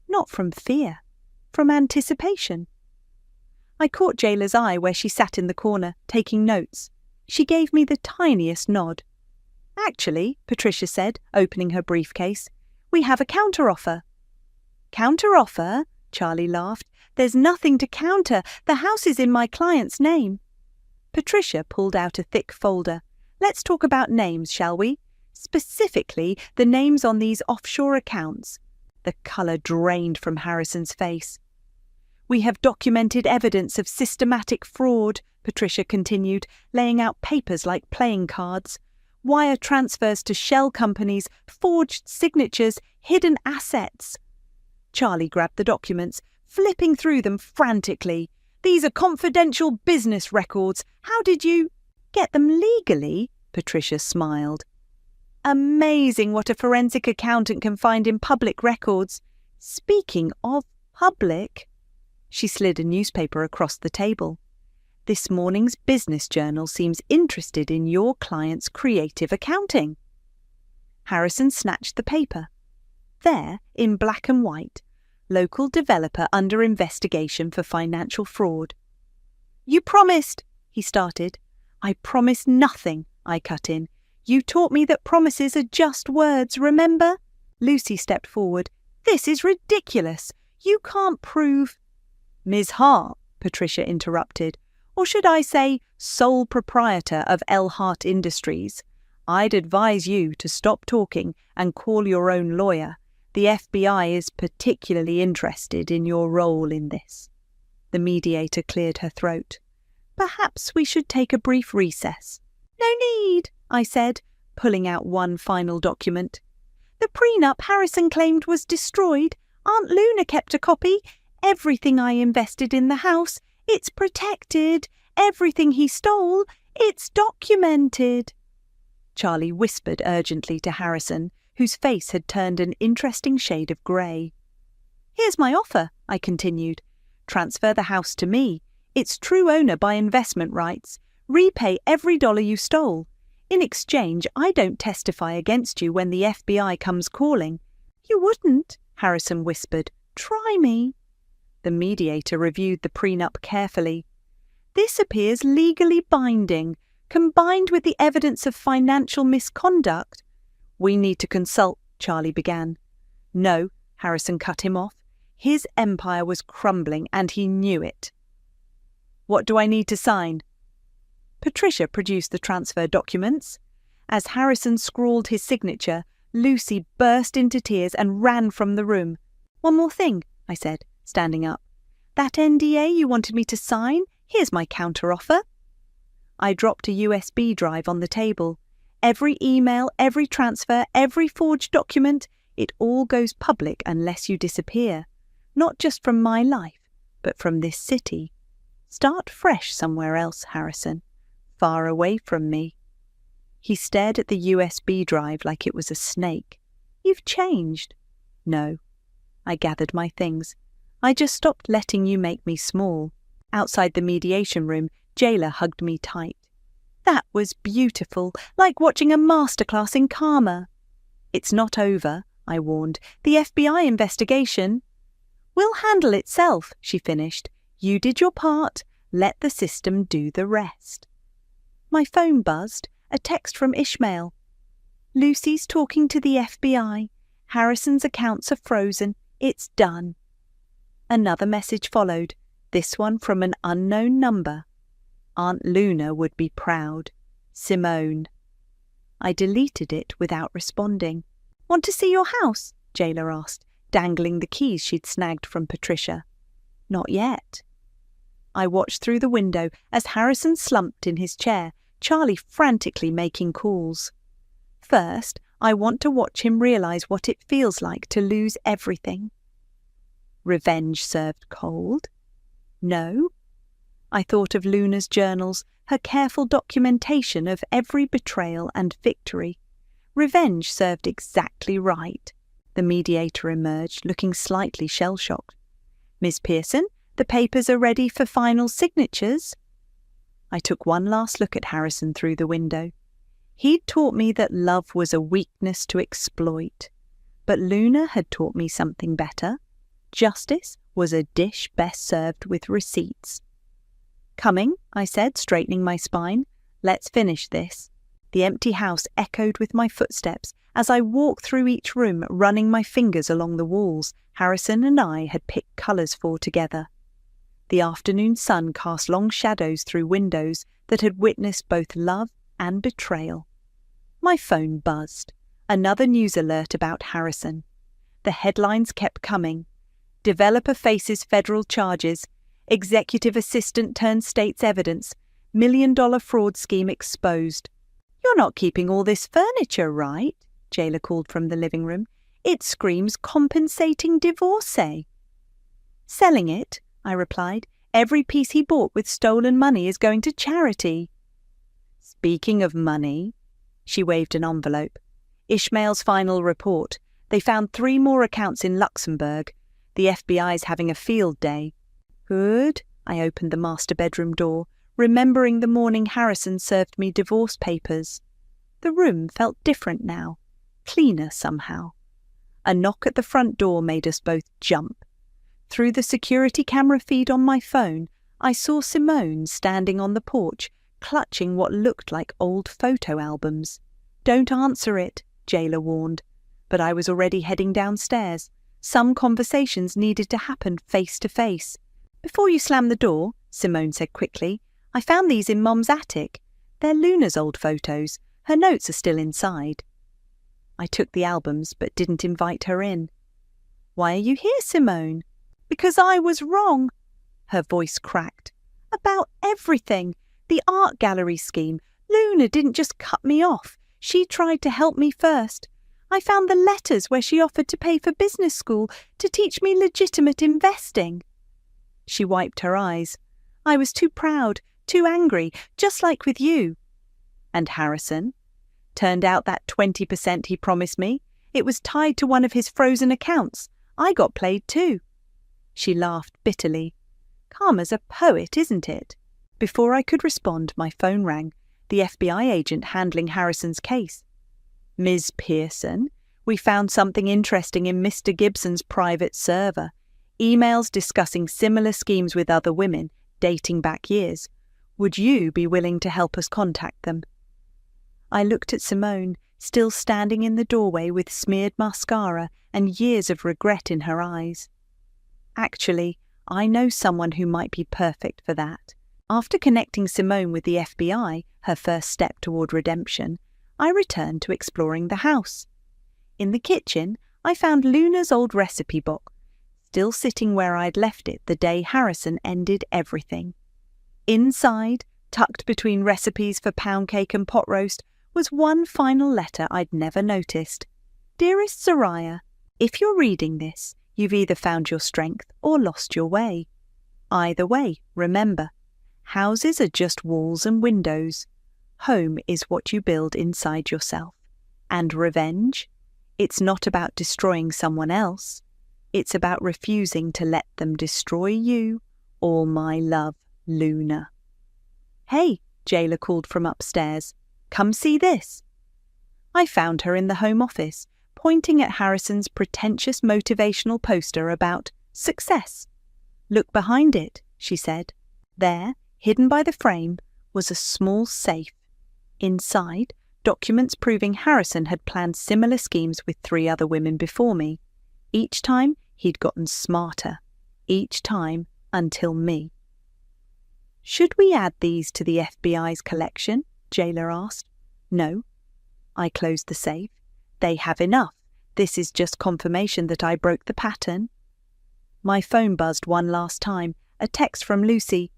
not from fear, from anticipation. I caught Jayla's eye where she sat in the corner, taking notes. She gave me the tiniest nod. Actually, Patricia said, opening her briefcase, we have a counteroffer. Counteroffer? Charlie laughed. There's nothing to counter. The house is in my client's name. Patricia pulled out a thick folder. Let's talk about names, shall we? Specifically, the names on these offshore accounts. The colour drained from Harrison's face. We have documented evidence of systematic fraud, Patricia continued, laying out papers like playing cards. Wire transfers to shell companies, forged signatures, hidden assets. Charlie grabbed the documents, flipping through them frantically. These are confidential business records. How did you get them legally? Patricia smiled. Amazing what a forensic accountant can find in public records. Speaking of public, she slid a newspaper across the table. This morning's business journal seems interested in your client's creative accounting. Harrison snatched the paper. There, in black and white, local developer under investigation for financial fraud. You promised, he started. I promised nothing, I cut in. You taught me that promises are just words, remember? Lucy stepped forward. This is ridiculous. You can't prove... Ms. Hart, Patricia interrupted, or should I say sole proprietor of L. Hart Industries. I'd advise you to stop talking and call your own lawyer. The FBI is particularly interested in your role in this. The mediator cleared her throat. Perhaps we should take a brief recess. No need, I said, pulling out one final document. The prenup Harrison claimed was destroyed. Aunt Luna kept a copy. Everything I invested in the house, it's protected. Everything he stole, it's documented. Charlie whispered urgently to Harrison, whose face had turned an interesting shade of grey. Here's my offer, I continued. Transfer the house to me. It's true owner by investment rights. Repay every dollar you stole. In exchange, I don't testify against you when the FBI comes calling. You wouldn't, Harrison whispered. Try me. The mediator reviewed the prenup carefully. This appears legally binding, combined with the evidence of financial misconduct. We need to consult, Charlie began. No, Harrison cut him off. His empire was crumbling and he knew it. What do I need to sign? Patricia produced the transfer documents. As Harrison scrawled his signature, Lucy burst into tears and ran from the room. One more thing, I said, standing up. That NDA you wanted me to sign? Here's my counteroffer. I dropped a USB drive on the table. Every email, every transfer, every forged document, it all goes public unless you disappear. Not just from my life, but from this city. Start fresh somewhere else, Harrison. Far away from me. He stared at the USB drive like it was a snake. You've changed. No. I gathered my things. I just stopped letting you make me small. Outside the mediation room, Jayla hugged me tight. That was beautiful, like watching a masterclass in karma. It's not over, I warned. The FBI investigation will handle itself, she finished. You did your part. Let the system do the rest. My phone buzzed. A text from Ishmael. Lucy's talking to the FBI. Harrison's accounts are frozen. It's done. Another message followed, this one from an unknown number. Aunt Luna would be proud. Simone. I deleted it without responding. Want to see your house? Jayla asked, dangling the keys she'd snagged from Patricia. Not yet. I watched through the window as Harrison slumped in his chair, Charlie frantically making calls. First, I want to watch him realise what it feels like to lose everything. Revenge served cold? No. I thought of Luna's journals, her careful documentation of every betrayal and victory. Revenge served exactly right. The mediator emerged, looking slightly shell-shocked. "Miss Pearson, the papers are ready for final signatures." I took one last look at Harrison through the window. He'd taught me that love was a weakness to exploit. But Luna had taught me something better. Justice was a dish best served with receipts. "Coming," I said, straightening my spine. "Let's finish this." The empty house echoed with my footsteps as I walked through each room, running my fingers along the walls Harrison and I had picked colours for together. The afternoon sun cast long shadows through windows that had witnessed both love and betrayal. My phone buzzed. Another news alert about Harrison. The headlines kept coming. Developer faces federal charges. Executive assistant turns state's evidence. $1 million fraud scheme exposed. "You're not keeping all this furniture, right?" Jayla called from the living room. "It screams compensating divorcee." "Selling it," I replied. "Every piece he bought with stolen money is going to charity." "Speaking of money," she waved an envelope. "Ishmael's final report. They found 3 more accounts in Luxembourg. The FBI's having a field day." "Good." I opened the master bedroom door, remembering the morning Harrison served me divorce papers. The room felt different now, cleaner somehow. A knock at the front door made us both jump. Through the security camera feed on my phone, I saw Simone standing on the porch, clutching what looked like old photo albums. "Don't answer it," Jayla warned. But I was already heading downstairs. Some conversations needed to happen face to face. "Before you slam the door," Simone said quickly, "I found these in Mom's attic. They're Luna's old photos. Her notes are still inside." I took the albums but didn't invite her in. "Why are you here, Simone?" "Because I was wrong." Her voice cracked. "About everything. The art gallery scheme. Luna didn't just cut me off. She tried to help me first. I found the letters where she offered to pay for business school to teach me legitimate investing." She wiped her eyes. "I was too proud, too angry, just like with you." "And Harrison? Turned out that 20% he promised me, it was tied to one of his frozen accounts. I got played too." She laughed bitterly. "Karma's a poet, isn't it?" Before I could respond, my phone rang. The FBI agent handling Harrison's case. "Ms. Pearson, we found something interesting in Mr. Gibson's private server. Emails discussing similar schemes with other women, dating back years. Would you be willing to help us contact them?" I looked at Simone, still standing in the doorway with smeared mascara and years of regret in her eyes. "Actually, I know someone who might be perfect for that." After connecting Simone with the FBI, her first step toward redemption, I returned to exploring the house. In the kitchen, I found Luna's old recipe book, still sitting where I'd left it the day Harrison ended everything. Inside, tucked between recipes for pound cake and pot roast, was one final letter I'd never noticed. "Dearest Soraya, if you're reading this, you've either found your strength or lost your way. Either way, remember, houses are just walls and windows. Home is what you build inside yourself. And revenge? It's not about destroying someone else. It's about refusing to let them destroy you. All my love, Luna." "Hey," Jayla called from upstairs. "Come see this." I found her in the home office, pointing at Harrison's pretentious motivational poster about success. "Look behind it," she said. There, hidden by the frame, was a small safe. Inside, documents proving Harrison had planned similar schemes with 3 other women before me. Each time, he'd gotten smarter. Each time, until me. "Should we add these to the FBI's collection?" Jayla asked. "No." I closed the safe. "They have enough. This is just confirmation that I broke the pattern." My phone buzzed one last time. A text from Lucy.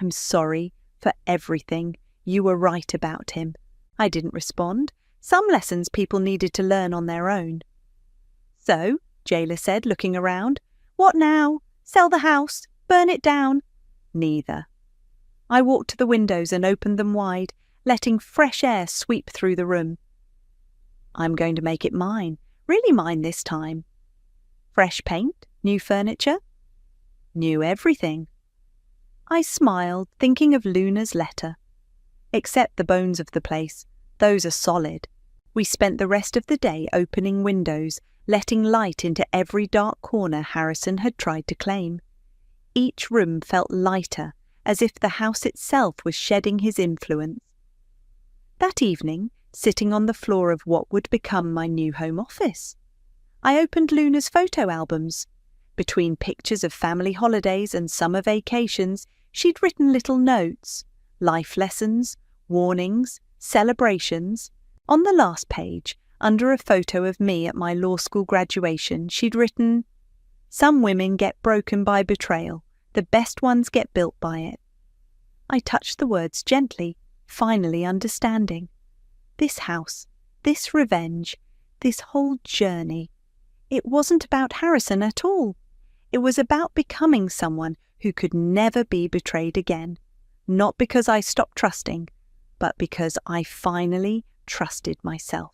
"I'm sorry for everything. You were right about him." I didn't respond. Some lessons people needed to learn on their own. "So," Jayla said, looking around, "what now? Sell the house? Burn it down?" "Neither." I walked to the windows and opened them wide, letting fresh air sweep through the room. I'm going to make it mine, really mine this time. Fresh paint, new furniture, new everything. I smiled, thinking of Luna's letter. Except the bones of the place, those are solid. We spent the rest of the day opening windows, letting light into every dark corner Harrison had tried to claim. Each room felt lighter, as if the house itself was shedding his influence. That evening, sitting on the floor of what would become my new home office, I opened Luna's photo albums. Between pictures of family holidays and summer vacations, she'd written little notes, life lessons, warnings, celebrations. On the last page, under a photo of me at my law school graduation, she'd written, "Some women get broken by betrayal. The best ones get built by it." I touched the words gently, finally understanding. This house, this revenge, this whole journey, it wasn't about Harrison at all. It was about becoming someone who could never be betrayed again. Not because I stopped trusting, but because I finally trusted myself.